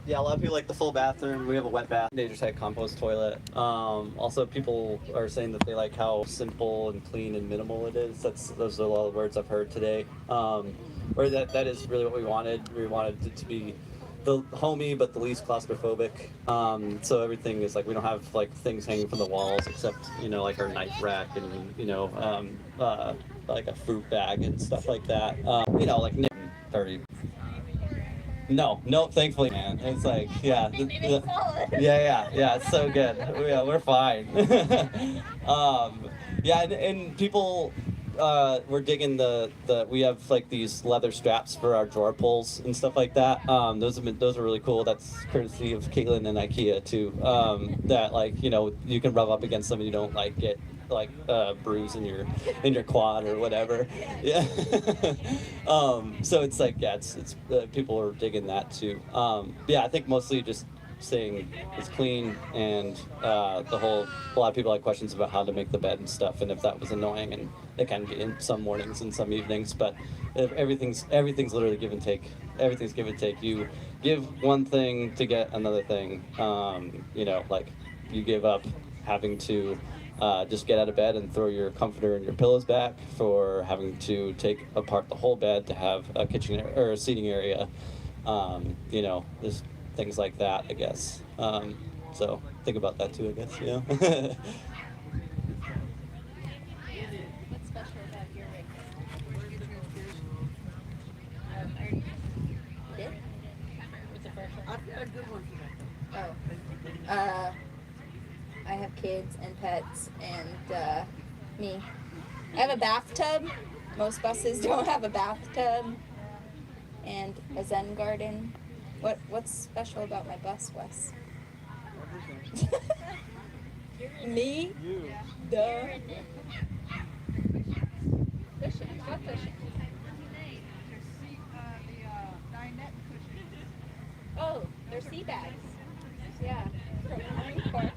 Yeah, a lot of people like the full bathroom. We have a wet bath, Nature's Head compost toilet. Also, people are saying that they like how simple and clean and minimal it is. Those are a lot of words I've heard today. Or that is really what we wanted. We wanted it to be the homey but the least claustrophobic. So everything is like, we don't have like things hanging from the walls except, like our knife rack and like a fruit bag and stuff like that. Like dirty. No, thankfully, man. It's like, yeah, yeah, it's so good. Yeah, we're fine. Yeah, and people, we're digging we have like these leather straps for our drawer pulls and stuff like that. Those are really cool. That's courtesy of Caitlin and IKEA too. That like, you can rub up against them and you don't like get like bruise in your quad or whatever. Yeah. So it's like, yeah, it's people are digging that too. Yeah, I think mostly just saying it's clean, and a lot of people had questions about how to make the bed and stuff, and if that was annoying, and it can be in some mornings and some evenings, but if everything's literally give and take. Everything's give and take. You give one thing to get another thing. Like you give up having to just get out of bed and throw your comforter and your pillows back for having to take apart the whole bed to have a kitchen or a seating area. There's things like that, I guess. So think about that too, I guess. What's special about your rig? I already did. What's the first one? I've got a good one for that. I have kids and pets and me. I have a bathtub. Most buses don't have a bathtub. And a Zen garden. What's special about my bus, Wes? Me? You. Duh. Fishing. What fishing? Oh, they're sea bags. Yeah. From the Marine Corps.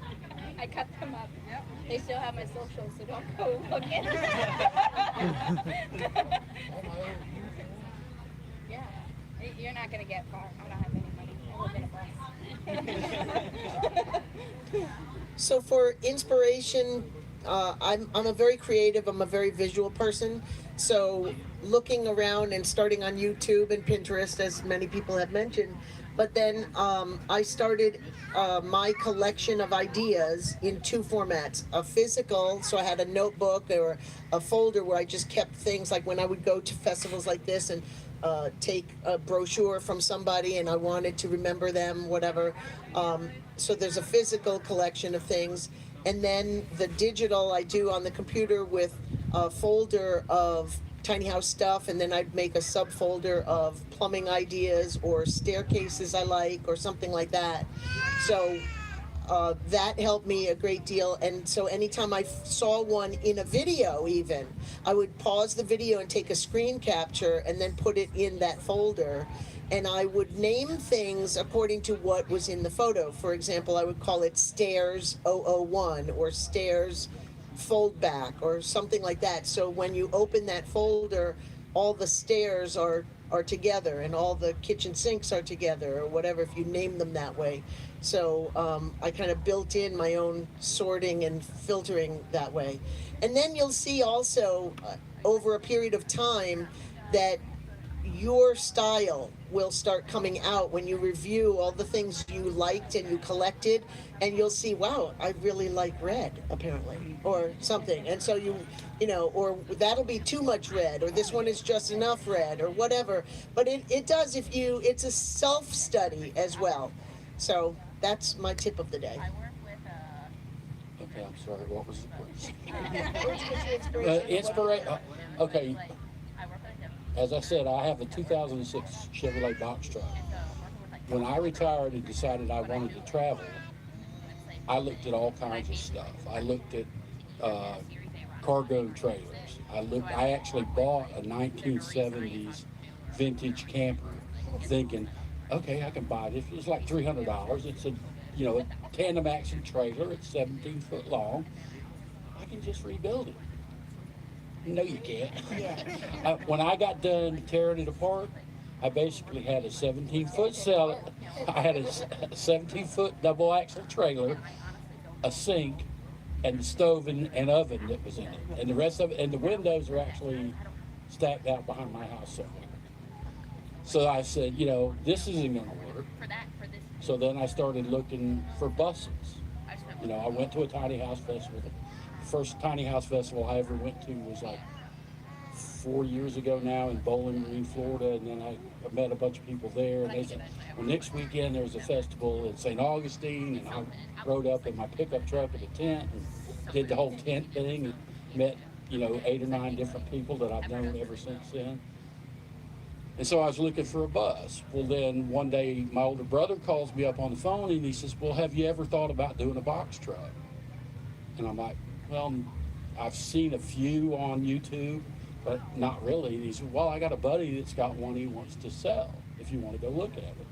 I cut them up. Yep. They still have my socials, so don't go looking. Yeah. You're not going to get far. I don't have any money. I live in a bus. So for inspiration, I'm a very creative, I'm a very visual person. So looking around and starting on YouTube and Pinterest, as many people have mentioned, but then I started my collection of ideas in two formats. A physical, so I had a notebook or a folder where I just kept things, like when I would go to festivals like this and take a brochure from somebody and I wanted to remember them, whatever. So there's a physical collection of things. And then the digital I do on the computer with a folder of tiny house stuff, and then I'd make a subfolder of plumbing ideas or staircases I like or something like that. So that helped me a great deal. And so anytime I saw one in a video even, I would pause the video and take a screen capture and then put it in that folder. And I would name things according to what was in the photo. For example, I would call it stairs 001 or stairs fold back or something like that. So when you open that folder, all the stairs are together and all the kitchen sinks are together or whatever, if you name them that way. So I kind of built in my own sorting and filtering that way. And then you'll see also over a period of time that your style will start coming out when you review all the things you liked and you collected, and you'll see, wow, I really like red apparently, or something. And so you know, or that'll be too much red, or this one is just enough red, or whatever. But it does, it's a self-study as well. So that's my tip of the day. Okay, I'm sorry, what was the question? Inspiration. Okay. As I said, I have a 2006 Chevrolet box truck. When I retired and decided I wanted to travel, I looked at all kinds of stuff. I looked at cargo trailers. I actually bought a 1970s vintage camper thinking, okay, I can buy this. It's like $300. It's a tandem axle trailer. It's 17 foot long. I can just rebuild it. No, you can't. When I got done tearing it apart, I basically had a 17-foot cellar. I had a 17-foot double axle trailer, a sink, and the stove and oven that was in it. And the rest of it, and the windows are actually stacked out behind my house somewhere. So I said, this isn't going to work. So then I started looking for buses. I went to a tiny house festival. First tiny house festival I ever went to was like 4 years ago now in Bowling Green, Florida, and then I met a bunch of people there, and they said, well, next weekend there's a festival in St. Augustine, and I rode up in my pickup truck with a tent and did the whole tent thing and met 8 or 9 different people that I've known ever since then. And so I was looking for a bus. Well, then one day my older brother calls me up on the phone and he says, well, have you ever thought about doing a box truck? And I'm like, well, I've seen a few on YouTube, but not really. And he said, well, I got a buddy that's got one he wants to sell if you want to go look at it.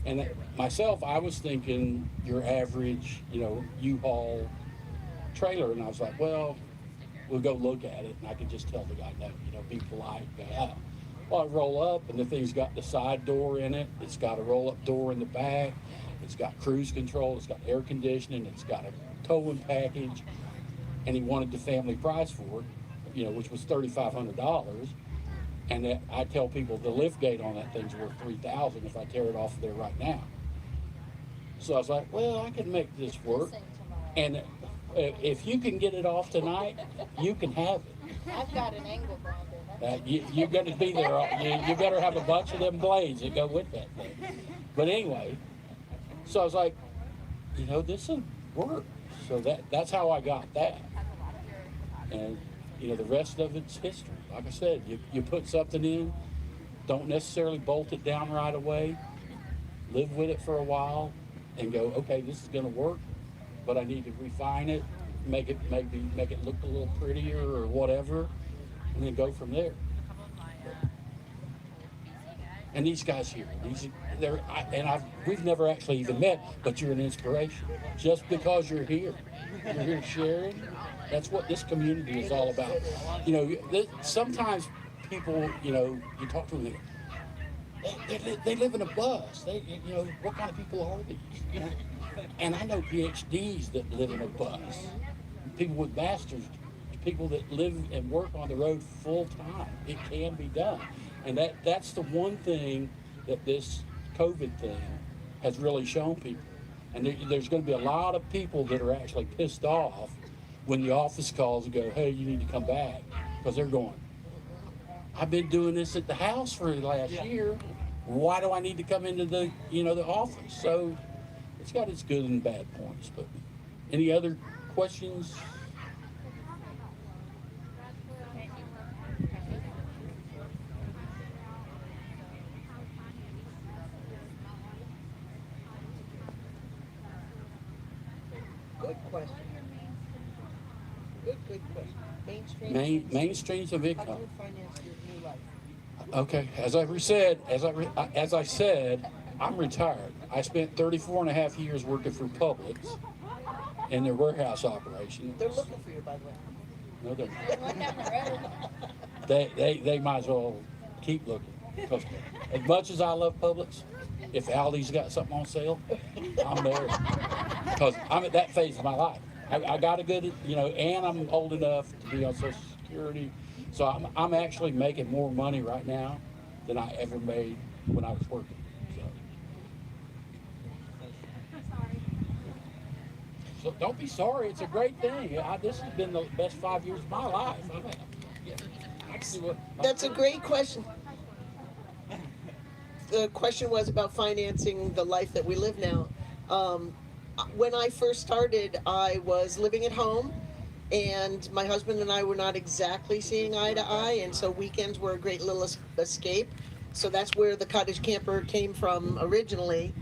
And myself, I was thinking your average, U-Haul trailer. And I was like, well, we'll go look at it. And I could just tell the guy, no, be polite, go out. Well, I roll up, and the thing's got the side door in it. It's got a roll-up door in the back. It's got cruise control. It's got air conditioning. It's got a towing package. And he wanted the family price for it, which was $3,500. And I tell people the lift gate on that thing's worth $3,000 if I tear it off of there right now. So I was like, well, I can make this work. And if you can get it off tonight, you can have it. I've got an angle grinder. You're going to be there. You better have a bunch of them blades that go with that thing. But anyway, so I was like, this will work. So that's how I got that. And, the rest of it's history. Like I said, you put something in, don't necessarily bolt it down right away, live with it for a while, and go, okay, this is going to work, but I need to refine it, make it look a little prettier or whatever, and then go from there. And these guys here, we've never actually even met, but you're an inspiration. Just because you're here sharing. That's what this community is all about. Sometimes people, you talk to them, they live in a bus. What kind of people are these? And I know PhDs that live in a bus. People with masters, people that live and work on the road full time. It can be done. And that's the one thing that this COVID thing has really shown people. And there's going to be a lot of people that are actually pissed off when the office calls and go, hey, you need to come back. Because they're going, I've been doing this at the house for the last year. Why do I need to come into the office? So it's got its good and bad points. But any other questions? Good question. Good question. Main streams of How income. do you finance your new life? Okay, as I said, I'm retired. I spent 34 and a half years working for Publix in their warehouse operation. They're looking for you, by the way. No, they're they might as well keep looking. 'Cause as much as I love Publix, if Aldi's got something on sale, I'm there. Because I'm at that phase of my life. I got a good, and I'm old enough to be on Social Security. So I'm actually making more money right now than I ever made when I was working. So don't be sorry. It's a great thing. This has been the best 5 years of my life. That's a great question. The question was about financing the life that we live now. When I first started, I was living at home, and my husband and I were not exactly seeing eye to eye, and so weekends were a great little escape. So that's where the cottage camper came from originally.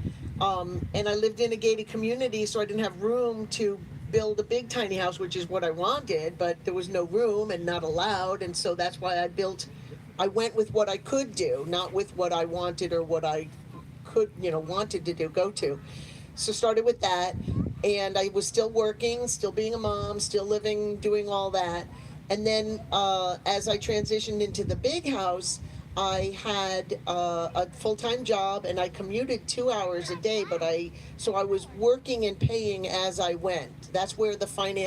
And I lived in a gated community, so I didn't have room to build a big tiny house, which is what I wanted, but there was no room and not allowed, and so that's why I went with what I could do, not with what I wanted or what I could, wanted to do, go to. So started with that, and I was still working, still being a mom, still living, doing all that. And then as I transitioned into the big house, I had a full-time job, and I commuted 2 hours a day, so I was working and paying as I went. That's where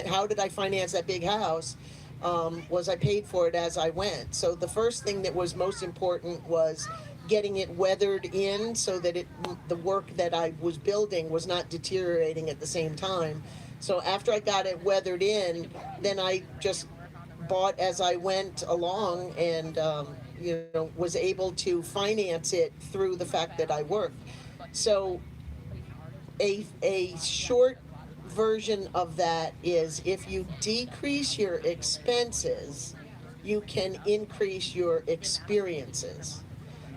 how did I finance that big house? Was I paid for it as I went. So the first thing that was most important was getting it weathered in so that the work that I was building was not deteriorating at the same time. So after I got it weathered in, then I just bought as I went along and was able to finance it through the fact that I worked. So a short version of that is if you decrease your expenses, you can increase your experiences.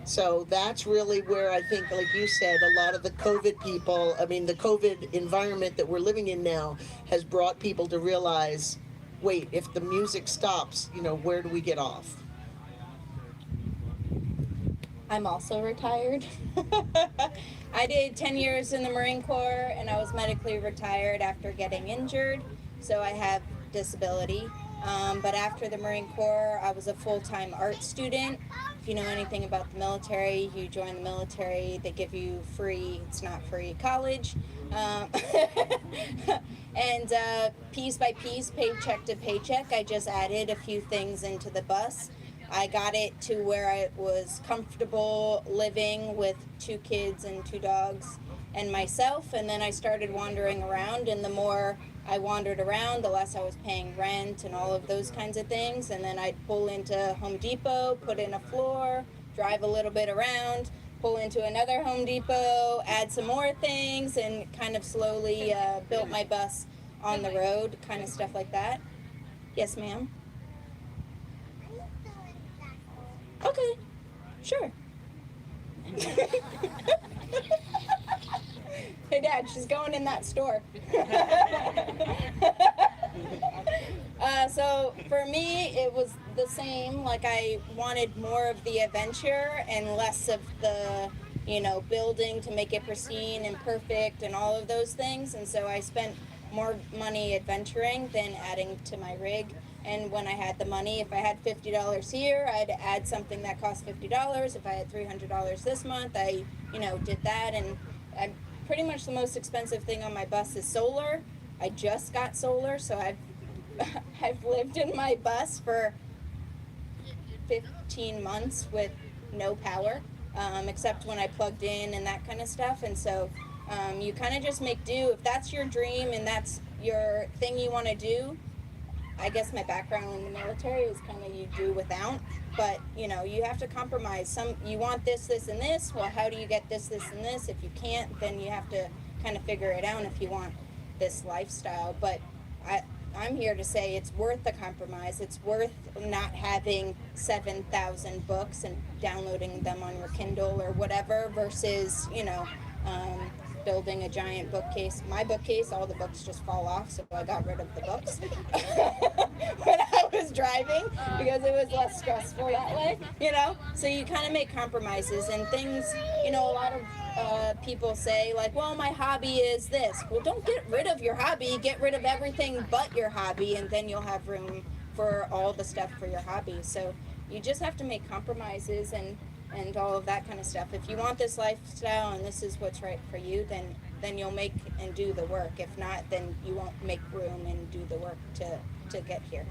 So that's really where I think, like you said, a lot of the COVID people, the COVID environment that we're living in now has brought people to realize, wait, if the music stops, where do we get off? I'm also retired. I did 10 years in the Marine Corps, and I was medically retired after getting injured, so I have disability. But after the Marine Corps, I was a full-time art student. If you know anything about the military, you join the military, they give you free, it's not free, college. And piece by piece, paycheck to paycheck, I just added a few things into the bus. I got it to where I was comfortable living with 2 kids and 2 dogs and myself, and then I started wandering around, and the more I wandered around, the less I was paying rent and all of those kinds of things. And then I'd pull into Home Depot, put in a floor, drive a little bit around, pull into another Home Depot, add some more things, and kind of slowly built my bus on the road, kind of stuff like that. Yes, ma'am? Okay, sure. Hey, Dad, she's going in that store. So for me, it was the same. Like, I wanted more of the adventure and less of the, building to make it pristine and perfect and all of those things. And so I spent more money adventuring than adding to my rig. And when I had the money, if I had $50 here, I'd add something that cost $50. If I had $300 this month, I, did that. And pretty much the most expensive thing on my bus is solar. I just got solar, so I've lived in my bus for 15 months with no power, except when I plugged in and that kind of stuff. And so you kind of just make do. If that's your dream and that's your thing you want to do, I guess my background in the military is kind of you do without, but you have to compromise. You want this, this, and this. Well, how do you get this, this, and this? If you can't, then you have to kind of figure it out if you want this lifestyle. But I'm here to say it's worth the compromise. It's worth not having 7,000 books and downloading them on your Kindle or whatever versus, building a giant bookcase. My bookcase, all the books just fall off, so I got rid of the books when I was driving because it was less stressful that way, you know? So you kind of make compromises and things, you know, a lot of people say like, well, my hobby is this. Well, don't get rid of your hobby, get rid of everything but your hobby, and then you'll have room for all the stuff for your hobby. So you just have to make compromises and all of that kind of stuff. If you want this lifestyle and this is what's right for you, then you'll make and do the work. If not, then you won't make room and do the work to get here.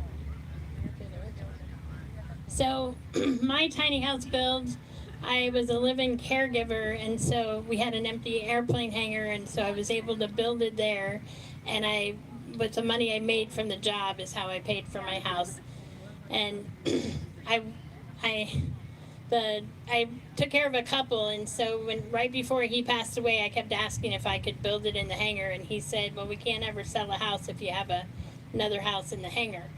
So my tiny house build, I was a live-in caregiver, and so we had an empty airplane hangar, and so I was able to build it there, and with the money I made from the job is how I paid for my house. And I took care of a couple, and so right before he passed away, I kept asking if I could build it in the hangar, and he said, well, we can't ever sell a house if you have another house in the hangar.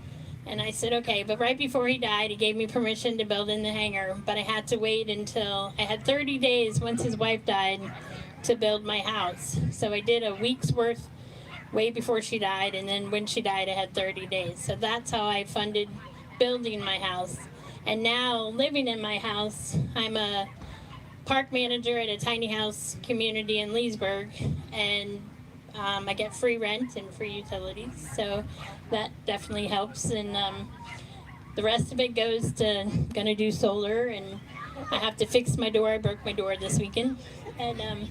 And I said, okay, but right before he died, he gave me permission to build in the hangar, but I had to wait until I had 30 days once his wife died to build my house. So I did a week's worth way before she died, and then when she died, I had 30 days. So that's how I funded building my house. And now, living in my house, I'm a park manager at a tiny house community in Leesburg, and I get free rent and free utilities, so that definitely helps. And the rest of it goes to gonna do solar, and I have to fix my door. I broke my door this weekend, and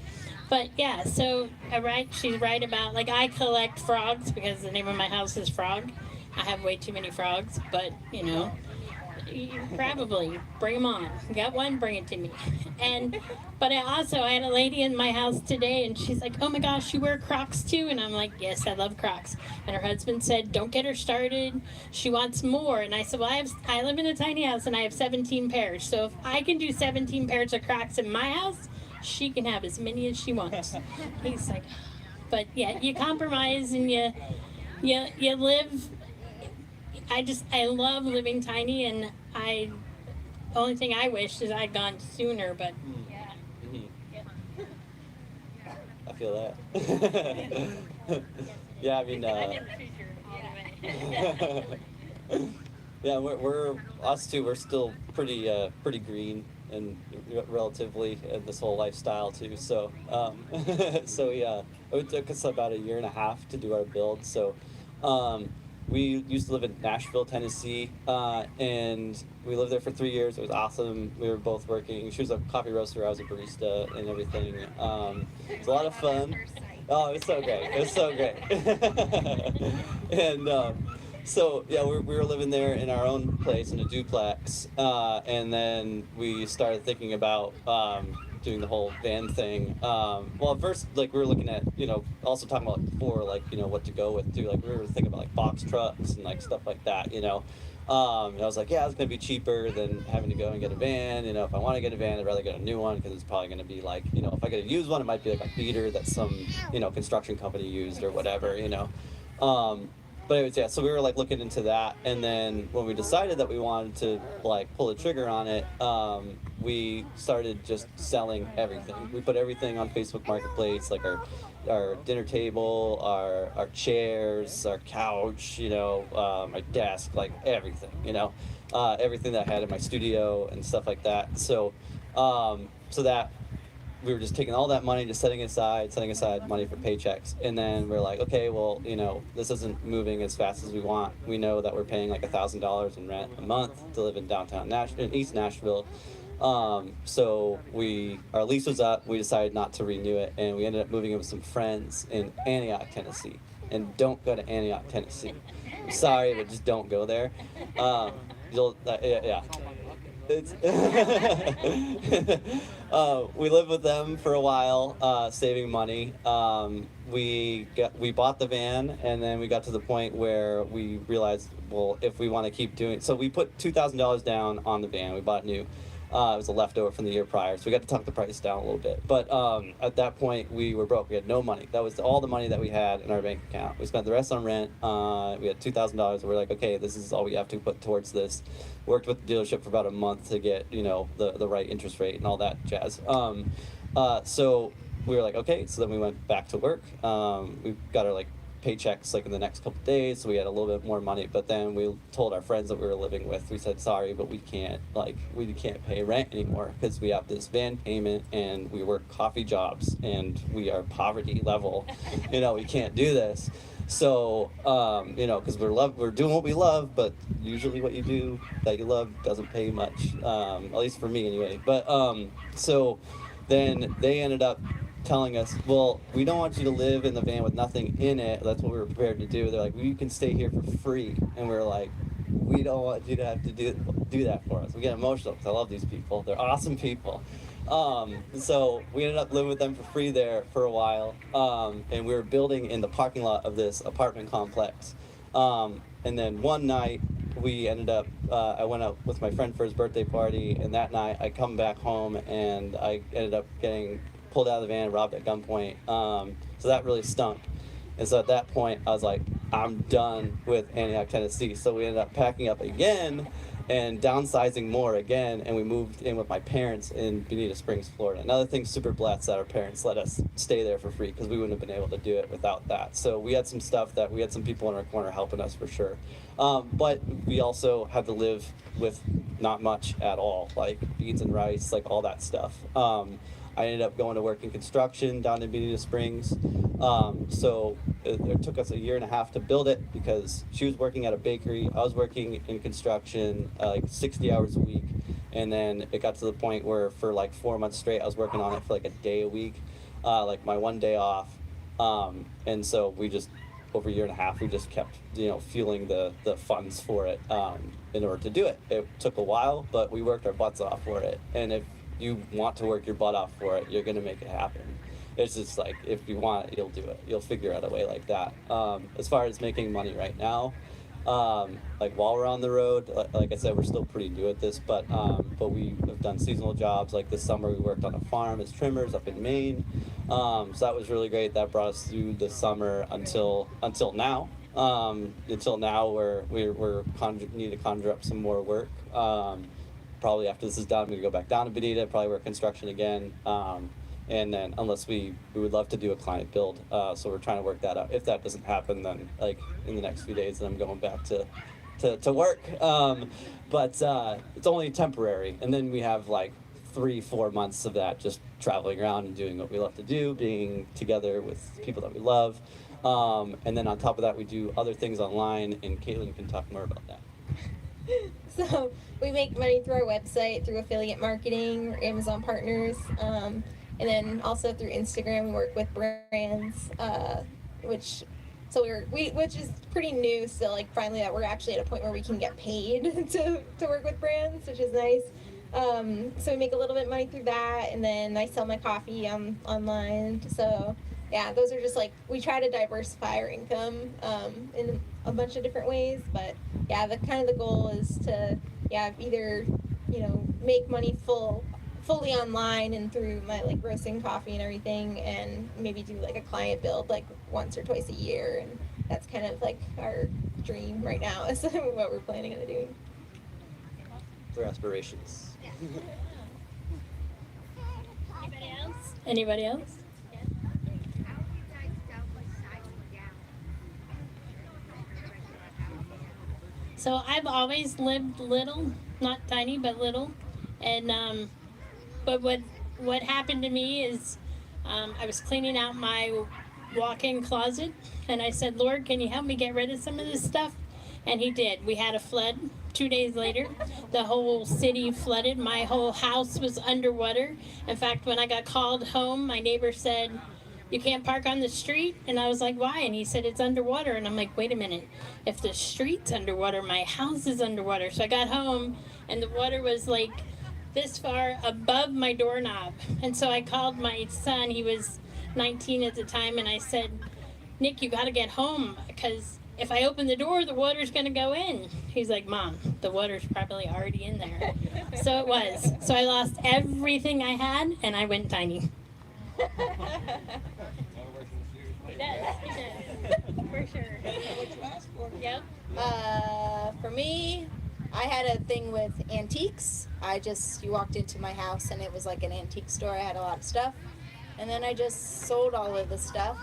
but yeah. So she's right about, like, I collect frogs because the name of my house is Frog. I have way too many frogs, but you know. Probably bring them on. Got one, bring it to me. But I had a lady in my house today, and she's like, oh my gosh, you wear Crocs too? And I'm like, yes, I love Crocs. And her husband said, don't get her started, she wants more. And I said, well, I live in a tiny house and I have 17 pairs, so if I can do 17 pairs of Crocs in my house, she can have as many as she wants. He's like, but yeah, you compromise and you live. I love living tiny, and only thing I wish is I'd gone sooner, but I feel that. Yeah, I mean, yeah, we're us too. We're still pretty green and relatively in this whole lifestyle too. So so yeah, it took us about 1.5 years to do our build. So. We used to live in Nashville, Tennessee, and we lived there for 3 years. It was awesome. We were both working. She was a coffee roaster, I was a barista, and everything. It was a lot of fun. Oh, it was so great. It was so great. And so, yeah, we were living there in our own place in a duplex, and then we started thinking about doing the whole van thing. Well, at first, like, we were looking at, also talking about, like, before, like, what to go with too. Like, we were thinking about, like, box trucks and, like, stuff like that, And I was like, yeah, it's gonna be cheaper than having to go and get a van. If I want to get a van, I'd rather get a new one because it's probably gonna be like, if I get a used one, it might be like a beater that some, construction company used or whatever, But anyways, yeah, so we were like looking into that, and then when we decided that we wanted to like pull the trigger on it, we started just selling everything. We put everything on Facebook Marketplace, like our dinner table, our chairs, our couch, my desk, like everything, everything that I had in my studio and stuff like that. So that we were just taking all that money, just setting aside money for paychecks. And then we're like, okay, well, this isn't moving as fast as we want. We know that we're paying like $1,000 in rent a month to live in downtown in East Nashville. So our lease was up, we decided not to renew it, and we ended up moving in with some friends in Antioch, Tennessee. And don't go to Antioch, Tennessee. I'm sorry, but just don't go there. Yeah. It's we lived with them for a while, saving money. We bought the van, and then we got to the point where we realized, well, if we want to keep doing it, so we put $2,000 down on the van. We bought new. It was a leftover from the year prior, so we got to talk the price down a little bit. But at that point, we were broke. We had no money. That was all the money that we had in our bank account. We spent the rest on rent. We had $2,000. We're like, okay, this is all we have to put towards this. Worked with the dealership for about a month to get, the right interest rate and all that jazz. So we were like, okay. So then we went back to work. We got our like paychecks like in the next couple of days, so we had a little bit more money. But then we told our friends that we were living with, we said, sorry, but we can't pay rent anymore because we have this van payment and we work coffee jobs and we are poverty level. We can't do this. So because we're doing what we love, but usually what you do that you love doesn't pay much, at least for me anyway. But so then they ended up telling us, well, we don't want you to live in the van with nothing in it. That's what we were prepared to do. They're like, well, you can stay here for free. And we're like, we don't want you to have to do that for us. We get emotional because I love these people. They're awesome people. So we ended up living with them for free there for a while. And we were building in the parking lot of this apartment complex. And then one night we ended up, I went out with my friend for his birthday party. And that night I come back home and I ended up getting pulled out of the van, robbed at gunpoint. So that really stunk. And so at that point, I was like, I'm done with Antioch, Tennessee. So we ended up packing up again and downsizing more again. And we moved in with my parents in Bonita Springs, Florida. Another thing, super blessed that our parents let us stay there for free because we wouldn't have been able to do it without that. So we had some stuff that we had some people in our corner helping us for sure. But we also had to live with not much at all, like beans and rice, like all that stuff. I ended up going to work in construction down in Bonita Springs. So it took us 1.5 years to build it because she was working at a bakery. I was working in construction like 60 hours a week. And then it got to the point where for like 4 months straight, I was working on it for like a day a week, like my one day off. And so we just, over 1.5 years, we just kept, fueling the funds for it in order to do it. It took a while, but we worked our butts off for it. And if you want to work your butt off for it, you're going to make it happen. It's just like, if you want it, you'll do it. You'll figure out a way like that. As far as making money right now, like while we're on the road, like I said, we're still pretty new at this, but we have done seasonal jobs. Like this summer, we worked on a farm as trimmers up in Maine. So that was really great. That brought us through the summer until now. Until now, where we're need to conjure up some more work. Probably after this is done, I'm gonna go back down to Bonita, probably work construction again. And then unless we would love to do a client build. So we're trying to work that out. If that doesn't happen, then like in the next few days, then I'm going back to work. But it's only temporary. And then we have like 3-4 months of that just traveling around and doing what we love to do, being together with people that we love. And then on top of that, we do other things online, and Caitlin can talk more about that. So we make money through our website, through affiliate marketing, or Amazon partners, and then also through Instagram. We work with brands, which is pretty new still. Like finally, that we're actually at a point where we can get paid to work with brands, which is nice. So we make a little bit of money through that, and then I sell my coffee online. So yeah, those are just like, we try to diversify our income in a bunch of different ways. But yeah, the goal is to either make money fully online and through my like roasting coffee and everything, and maybe do like a client build like once or twice a year, and that's kind of like our dream right now is what we're planning on doing. For aspirations. Anybody else? So I've always lived little, not tiny, but little. And but what happened to me is I was cleaning out my walk-in closet, and I said, Lord, can you help me get rid of some of this stuff? And he did. We had a flood 2 days later. The whole city flooded. My whole house was underwater. In fact, when I got called home, my neighbor said, you can't park on the street? And I was like, why? And he said, it's underwater. And I'm like, wait a minute. If the street's underwater, my house is underwater. So I got home, and the water was like this far above my doorknob. And so I called my son. He was 19 at the time. And I said, Nick, you got to get home, because if I open the door, the water's going to go in. He's like, Mom, the water's probably already in there. So it was. So I lost everything I had, and I went tiny. He does, for sure. Yep. For me, I had a thing with antiques. You walked into my house and it was like an antique store. I had a lot of stuff. And then I just sold all of the stuff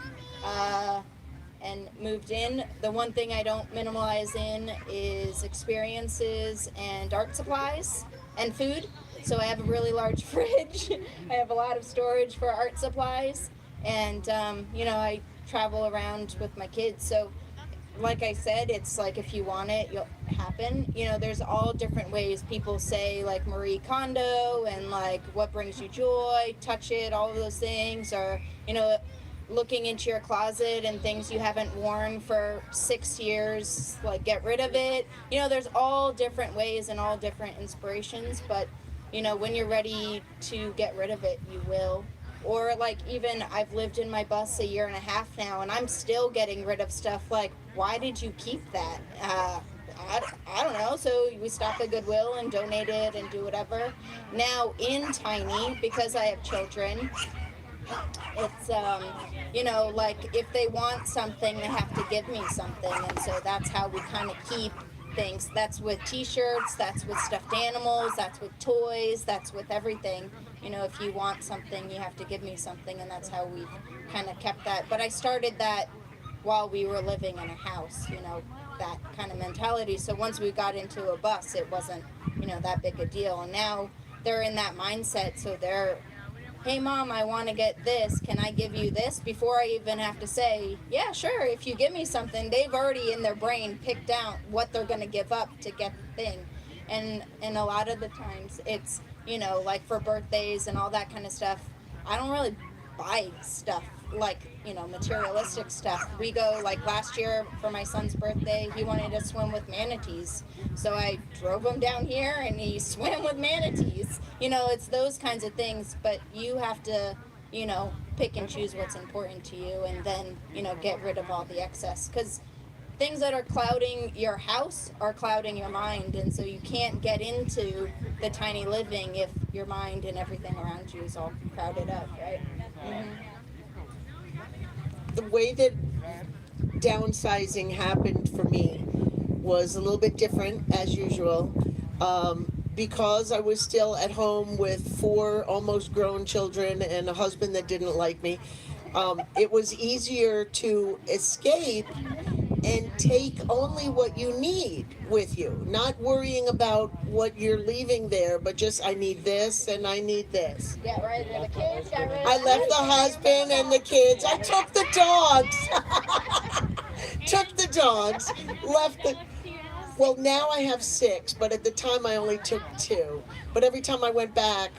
and moved in. The one thing I don't minimalize in is experiences and art supplies and food. So I have a really large fridge. I have a lot of storage for art supplies. And, you know, I travel around with my kids. So like I said, it's like if you want it, you'll happen. You know, there's all different ways. People say like Marie Kondo and like what brings you joy, touch it, all of those things, or, you know, looking into your closet and things you haven't worn for 6 years, like get rid of it. You know, there's all different ways and all different inspirations, but, you know, when you're ready to get rid of it, you will. Or like even I've lived in my bus a year and a half now and I'm still getting rid of stuff like, why did you keep that? I don't know. So we stop at Goodwill and donate it and do whatever. Now in Tiny, because I have children, it's, you know, like if they want something, they have to give me something. And so that's how we kind of keep things. That's with t-shirts, that's with stuffed animals, that's with toys, that's with everything. You know, if you want something, you have to give me something, and that's how we've kind of kept that. But I started that while we were living in a house, you know, that kind of mentality. So once we got into a bus, it wasn't, you know, that big a deal. And now they're in that mindset, so they're, hey mom, I want to get this, can I give you this? Before I even have to say, yeah, sure, if you give me something, they've already in their brain picked out what they're going to give up to get the thing. And a lot of the times it's, you know, like for birthdays and all that kind of stuff, I don't really buy stuff like, you know, materialistic stuff. We go, like last year for my son's birthday, he wanted to swim with manatees. So I drove him down here and he swam with manatees. You know, it's those kinds of things, but you have to, you know, pick and choose what's important to you and then, you know, get rid of all the excess. Because things that are clouding your house are clouding your mind, and so you can't get into the tiny living if your mind and everything around you is all crowded up, right? Mm-hmm. The way that downsizing happened for me was a little bit different as usual. Because I was still at home with 4 almost grown children and a husband that didn't like me, it was easier to escape and take only what you need with you, not worrying about what you're leaving there, but just I need this and I need this. Get rid of the kids, get rid of I left the husband and the kids. I took the dogs. Took the dogs, left the... Well, now I have 6, but at the time I only took 2. But every time I went back,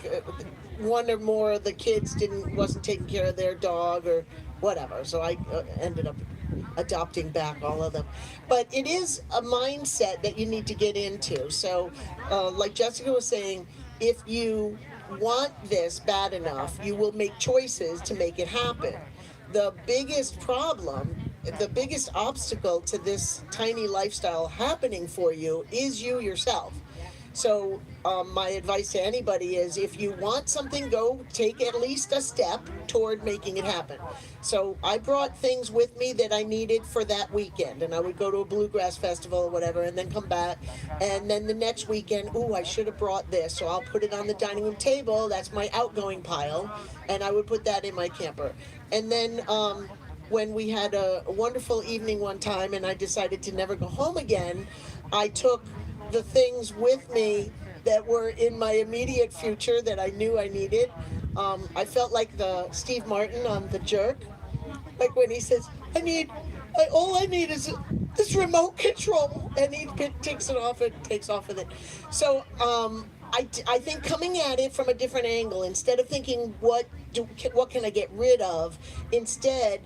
one or more of the kids wasn't taking care of their dog or whatever. So I ended up adopting back all of them. But it is a mindset that you need to get into. So like Jessica was saying, if you want this bad enough, you will make choices to make it happen. The biggest problem, the biggest obstacle to this tiny lifestyle happening for you is you yourself. So my advice to anybody is if you want something, go take at least a step toward making it happen. So I brought things with me that I needed for that weekend, and I would go to a bluegrass festival or whatever and then come back, and then the next weekend, ooh, I should have brought this, so I'll put it on the dining room table. That's my outgoing pile, and I would put that in my camper. And then when we had a wonderful evening one time and I decided to never go home again, I took the things with me that were in my immediate future that I knew I needed. I felt like the Steve Martin on The Jerk, like when he says, all I need is this remote control, and he takes it off and takes off with it. So I think coming at it from a different angle, instead of thinking what can I get rid of, instead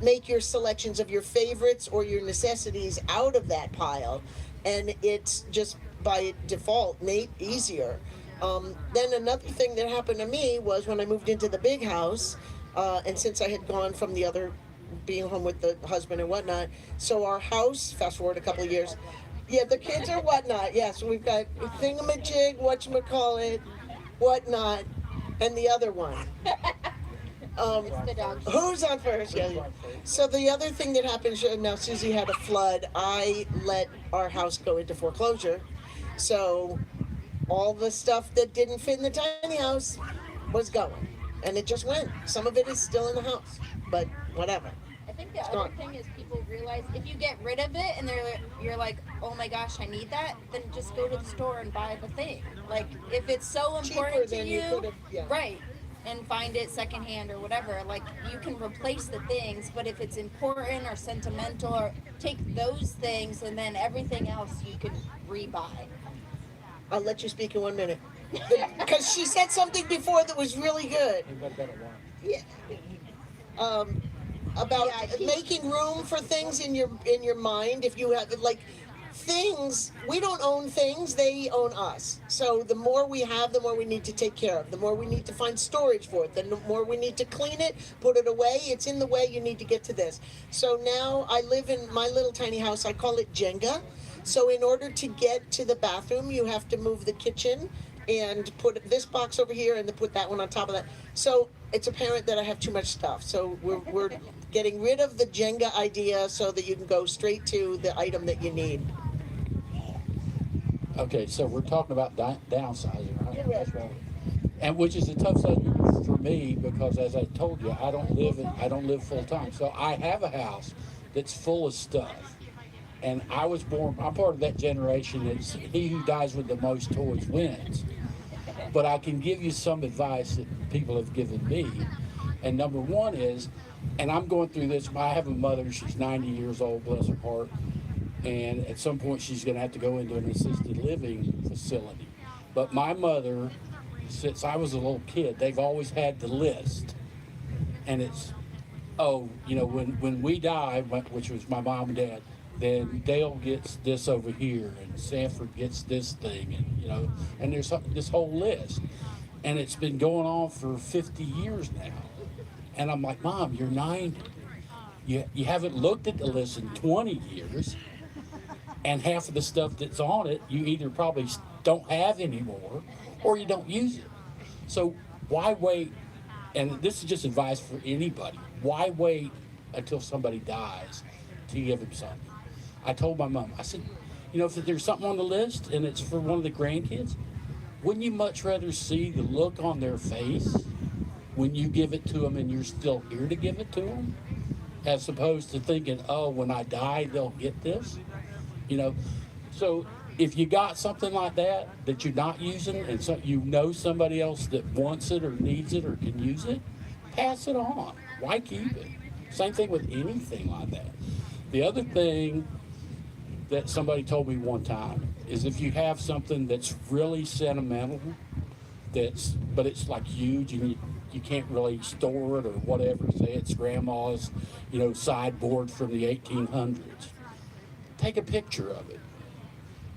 make your selections of your favorites or your necessities out of that pile, and it's just by default made easier. Then another thing that happened to me was when I moved into the big house, and since I had gone from the other, being home with the husband and whatnot, so our house, fast forward a couple of years, yeah, the kids are whatnot, yes, we've got thingamajig, whatchamacallit, whatnot, and the other one. Who's on first? Yeah. So the other thing that happened, now Susie had a flood, I let our house go into foreclosure. So all the stuff that didn't fit in the tiny house was going. and it just went. Some of it is still in the house, but whatever. I think the It's other gone. thing is people realize if you get rid of it and you're like, oh my gosh, I need that, then just go to the store and buy the thing. Like if it's so Cheaper important to than you, you could've- yeah. right, and find it secondhand or whatever, like you can replace the things, but if it's important or sentimental, or take those things and then everything else you can rebuy. I'll let you speak in 1 minute. Because she said something before that was really good. Yeah. About making room for things in your mind. If you have like things, we don't own things, they own us. So the more we have, the more we need to take care of. The more we need to find storage for it. The more we need to clean it, put it away. It's in the way, you need to get to this. So now I live in my little tiny house. I call it Jenga. So in order to get to the bathroom, you have to move the kitchen and put this box over here and then put that one on top of that. So it's apparent that I have too much stuff. So we're getting rid of the Jenga idea so that you can go straight to the item that you need. Okay, so we're talking about downsizing, right? That's right. And which is a tough subject for me because, as I told you, I don't live full time. So I have a house that's full of stuff. And I'm part of that generation that's he who dies with the most toys wins. But I can give you some advice that people have given me. And number one is, and I'm going through this, I have a mother, she's 90 years old, bless her heart. And at some point she's going to have to go into an assisted living facility. But my mother, since I was a little kid, they've always had the list. And it's, when we die, which was my mom and dad, then Dale gets this over here, and Sanford gets this thing, and there's this whole list. And it's been going on for 50 years now. And I'm like, Mom, you're 90. You haven't looked at the list in 20 years. And half of the stuff that's on it, you either probably don't have anymore or you don't use it. So why wait? And this is just advice for anybody. Why wait until somebody dies to give them something? I told my mom, I said, if there's something on the list and it's for one of the grandkids, wouldn't you much rather see the look on their face when you give it to them and you're still here to give it to them, as opposed to thinking, oh, when I die, they'll get this? So if you got something like that you're not using, and so somebody else that wants it or needs it or can use it, pass it on. Why keep it? Same thing with anything like that. The other thing that somebody told me one time is if you have something that's really sentimental, but it's like huge and you can't really store it or whatever, say it's grandma's, sideboard from the 1800s. Take a picture of it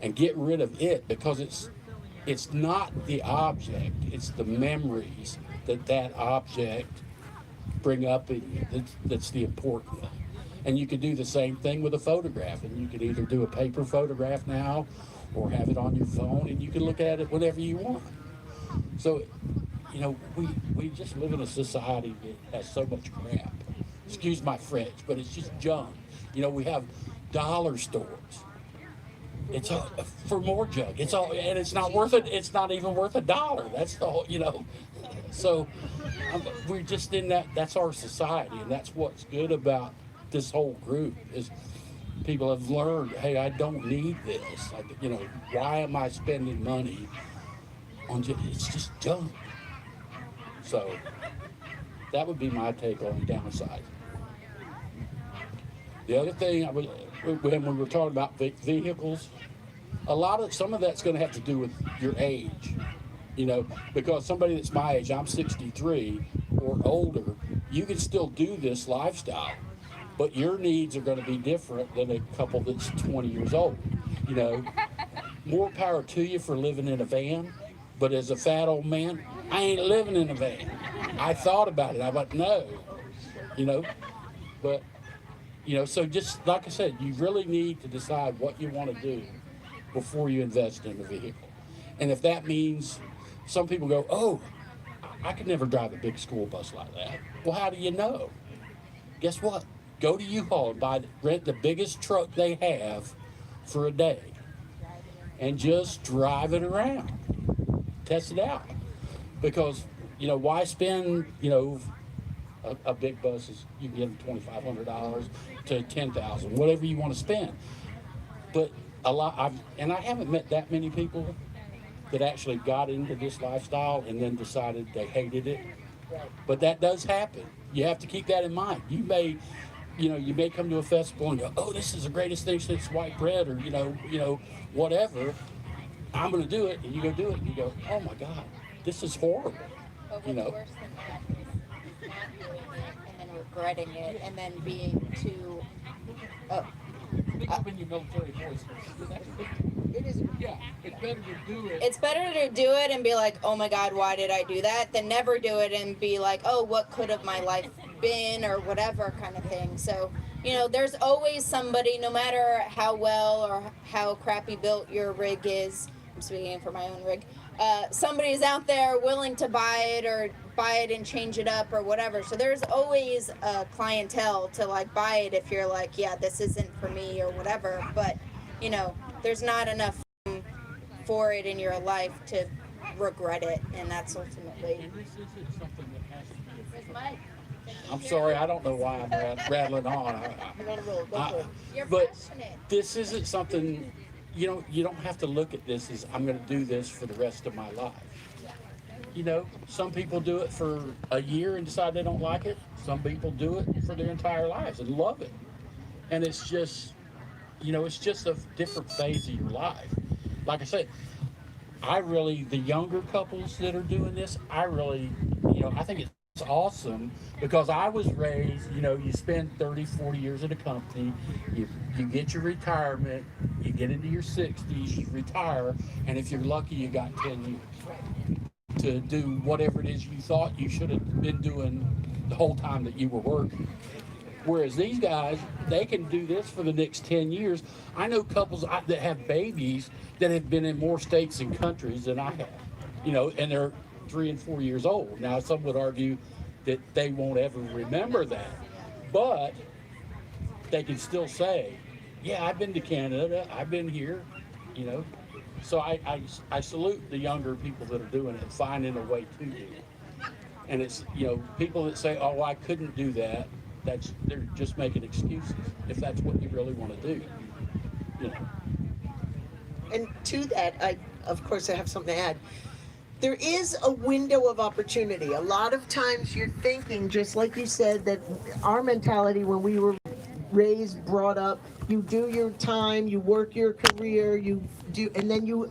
and get rid of it, because it's not the object, it's the memories that object bring up in you that's the important thing. And you could do the same thing with a photograph, and you could either do a paper photograph now or have it on your phone, and you can look at it whenever you want. So, we just live in a society that has so much crap. Excuse my French, but it's just junk. We have dollar stores. It's all, for more junk. It's all, and it's not worth it. It's not even worth $1. That's the whole, So we're just in that. That's our society, and that's what's good about this whole group is people have learned. Hey, I don't need this. Why am I spending money on? It's just junk. So that would be my take on downsizing. The other thing when we were talking about vehicles, some of that's going to have to do with your age, because somebody that's my age, I'm 63 or older, you can still do this lifestyle, but your needs are going to be different than a couple that's 20 years old. More power to you for living in a van, but as a fat old man, I ain't living in a van. I thought about it. I went, no, but so just like I said, you really need to decide what you want to do before you invest in a vehicle. And if that means, some people go, oh, I could never drive a big school bus like that. Well, how do you know? Guess what? Go to U-Haul and rent the biggest truck they have for a day and just drive it around. Test it out. Because, You know, why spend, you know, a big bus is, you can get them $2,500 to $10,000, whatever you want to spend. But I haven't met that many people that actually got into this lifestyle and then decided they hated it. But that does happen. You have to keep that in mind. You may come to a festival and go, oh, this is the greatest thing since white bread, or, you know, whatever. I'm going to do it. And you go do it and you go, oh my God, this is horrible. But You what's know, worse than that is not doing it and then regretting it and then being too. Speak up in your military voice. It is. Yeah, it's better to do it. It's better to do it and be like, oh my God, why did I do that? Than never do it and be like, oh, what could have my life been, or whatever kind of thing. So, you know, there's always somebody, no matter how well or how crappy built your rig is. I'm speaking for my own rig. Somebody's out there willing to buy it and change it up or whatever. So there's always a clientele to like buy it if you're like, yeah, this isn't for me or whatever. But, you know, there's not enough for it in your life to regret it, and that's ultimately. I'm sorry, I don't know why I'm rattling on. But this isn't something, you don't have to look at this as I'm going to do this for the rest of my life. You know, some people do it for a year and decide they don't like it. Some people do it for their entire lives and love it. And it's just, it's just a different phase of your life. Like I said, the younger couples that are doing this, I think it's awesome, because I was raised, you spend 30, 40 years at a company, you get your retirement, you get into your 60s, you retire, and if you're lucky, you got 10 years to do whatever it is you thought you should have been doing the whole time that you were working. Whereas these guys, they can do this for the next 10 years. I know couples that have babies that have been in more states and countries than I have, and they're 3 and 4 years old. Now, some would argue that they won't ever remember that, but they can still say, yeah, I've been to Canada, I've been here, So I salute the younger people that are doing it, finding a way to do it. And it's, people that say, oh, I couldn't do that, they're just making excuses if that's what you really want to do. And to that, I have something to add. There is a window of opportunity. A lot of times you're thinking, just like you said, that our mentality when we were raised, brought up, you do your time, you work your career, and then you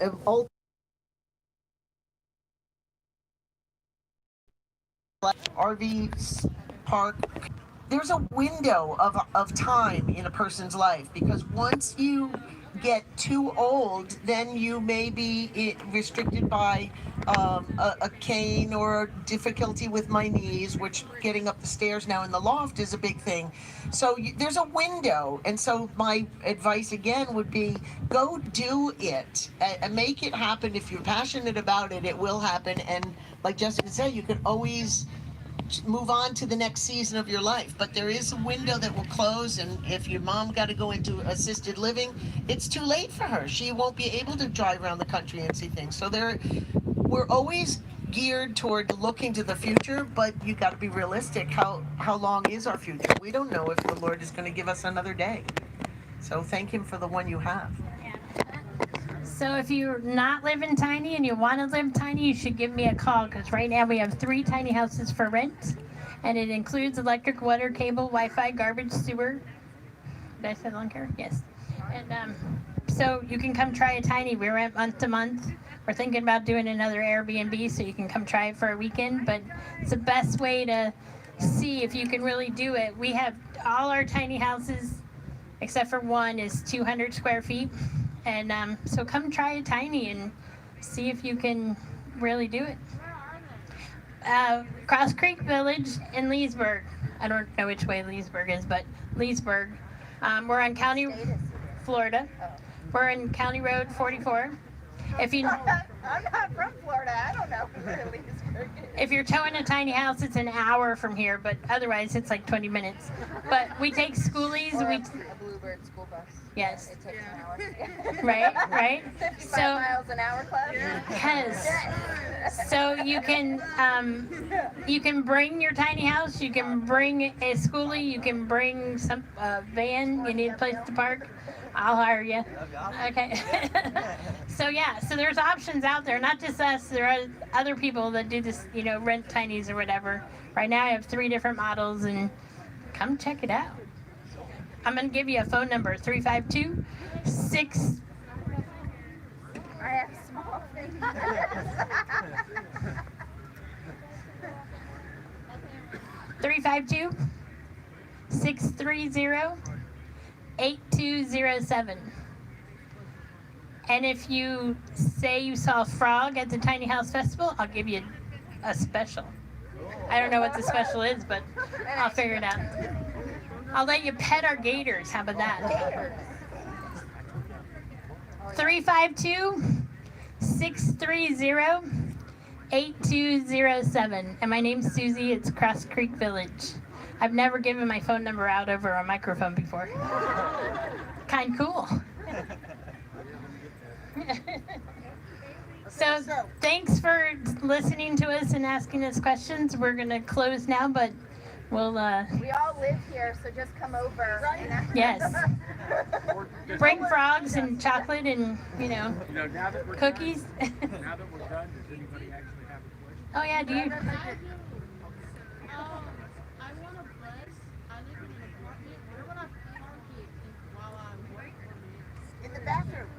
RV park. There's a window of time in a person's life, because once you get too old, then you may be restricted by a cane or difficulty with my knees, which getting up the stairs now in the loft is a big thing. So there's a window. And so my advice again would be, go do it and make it happen. If you're passionate about it, it will happen. And like Jessica said, you can always move on to the next season of your life, but there is a window that will close, and if your mom got to go into assisted living, it's too late for her. She won't be able to drive around the country and see things. So we're always geared toward looking to the future, but you got to be realistic. How long is our future? We don't know if the Lord is going to give us another day. So thank Him for the one you have. So if you're not living tiny and you want to live tiny, you should give me a call, because right now we have 3 tiny houses for rent, and it includes electric, water, cable, Wi-Fi, garbage, sewer. Did I say lawn care? Yes. And so you can come try a tiny. We rent month to month. We're thinking about doing another Airbnb, so you can come try it for a weekend, but it's the best way to see if you can really do it. We have all our tiny houses, except for one, is 200 square feet. And so come try a tiny and see if you can really do it. Cross Creek Village in Leesburg. I don't know which way Leesburg is, but Leesburg. We're on Florida. We're in County Road 44. If you, I'm not from Florida. I don't know where Leesburg is. If you're towing a tiny house, it's an hour from here, but otherwise it's like 20 minutes. But we take schoolies. Or a Bluebird school bus. Yes. It takes an hour. Right. 55 miles an hour club. Yes. So you can bring your tiny house. You can bring a schoolie. You can bring some van. You need a place to park. I'll hire you. Okay. So yeah, so there's options out there. Not just us. There are other people that do this. Rent tinies or whatever. Right now I have 3 different models, and come check it out. I'm gonna give you a phone number: 352-6. I have small fingers. 352-630-8207. And if you say you saw a frog at the Tiny House Festival, I'll give you a special. I don't know what the special is, but I'll figure it out. I'll let you pet our gators. How about that? 352-630-8207. And my name's Susie. It's Cross Creek Village. I've never given my phone number out over a microphone before. Kind cool. So thanks for listening to us and asking us questions. We're going to close now, but we'll... We all live here, so just come over. Yes. Bring frogs and chocolate and, now that we're cookies. Now that we're done, does anybody actually have a question? Oh, yeah, do you? I want a bus. I live in an apartment. Where would I park it while I'm waiting? In the bathroom.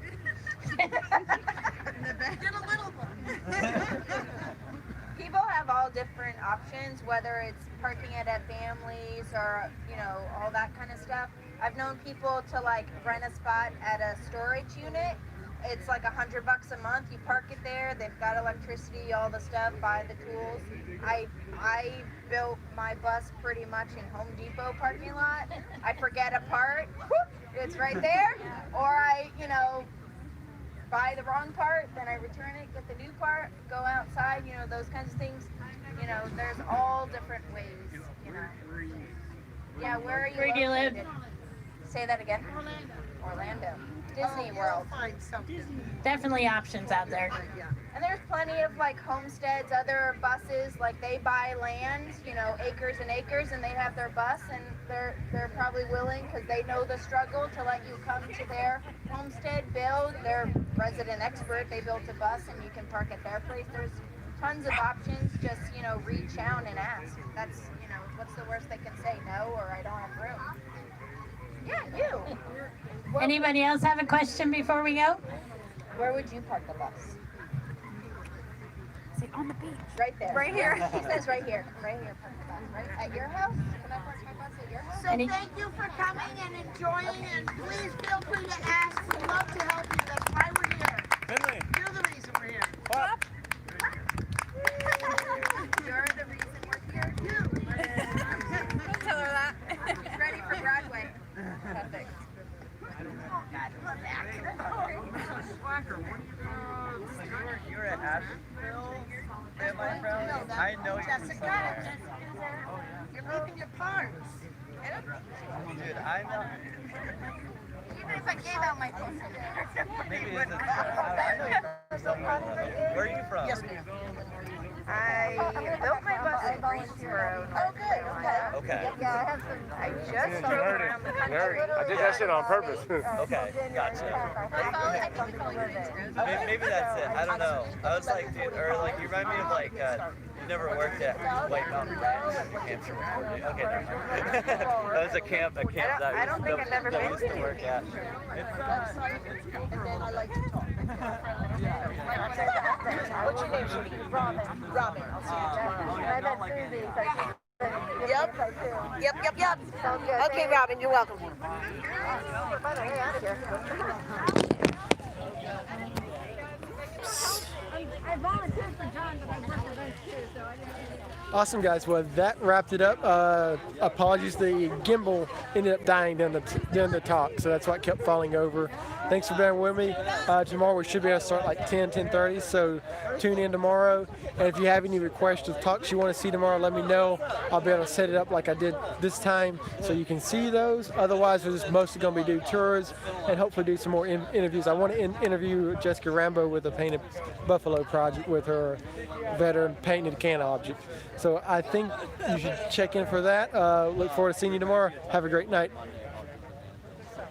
Get a little one. People have all different options, whether it's parking it at families or, all that kind of stuff. I've known people to rent a spot at a storage unit. It's like $100 a month. You park it there. They've got electricity, all the stuff, buy the tools. I built my bus pretty much in Home Depot parking lot. I forget a part. It's right there. Or I, buy the wrong part, then I return it, get the new part, go outside, those kinds of things. There's all different ways, Yeah, where are you Where do you live? located? Say that again. Orlando. Disney World. Definitely options out there. And there's plenty of homesteads, other buses, they buy land, acres and acres, and they have their bus, and they're probably willing, because they know the struggle, to let you come to their homestead, build. They're resident expert. They built a bus, and you can park at their place. There's tons of options. Just reach out and ask. That's what's the worst they can say? No, or I don't have room. Yeah, you. Anybody else have a question before we go? Where would you park the bus? On the beach. Right there. Right here. He says right here. Right here. Park the bus. Right at your house? Can I park my bus at your house? So thank you for coming and enjoying, and please feel free to ask. We'd love to help you. That's why we're here. Finley. You're the reason we're here. You're the reason we're here. Don't tell her that. She's ready for Broadway. Perfect. You're at Asheville, my friend. I know you from somewhere. You're leaving your parts. Dude, I know. Even if I gave out my phone number. Maybe it's I know you from somewhere. Where are you from? Yes, ma'am. I built my bus in Greensboro. Oh, good. Okay. Yeah, I have some. I just drove around the country. I did that shit on purpose. Okay, gotcha. Maybe that's it. I don't know. I was like, dude, or you remind me of you never worked at White Mountain Ranch, New Hampshire before, did you? Okay, never mind. That was a camp that I don't think I've ever that been used to work at. And then I like to talk. What's your name, sweetie? Robin. Robin. I'll see you. I met Susie. Yep. Okay, Robin, you're welcome. I volunteered for John, but I worked with those too, so I didn't. Awesome, guys. Well, that wrapped it up. Apologies, the gimbal ended up dying during the talk, so that's what kept falling over. Thanks for bearing with me. Tomorrow we should be able to start like 10:30, so tune in tomorrow. And if you have any requests of talks you want to see tomorrow, let me know. I'll be able to set it up like I did this time so you can see those. Otherwise, we're just mostly going to be doing tours and hopefully do some more interviews. I want to interview Jessica Rambo with the Painted Buffalo project with her veteran painted can object. So I think you should check in for that. Look forward to seeing you tomorrow. Have a great night.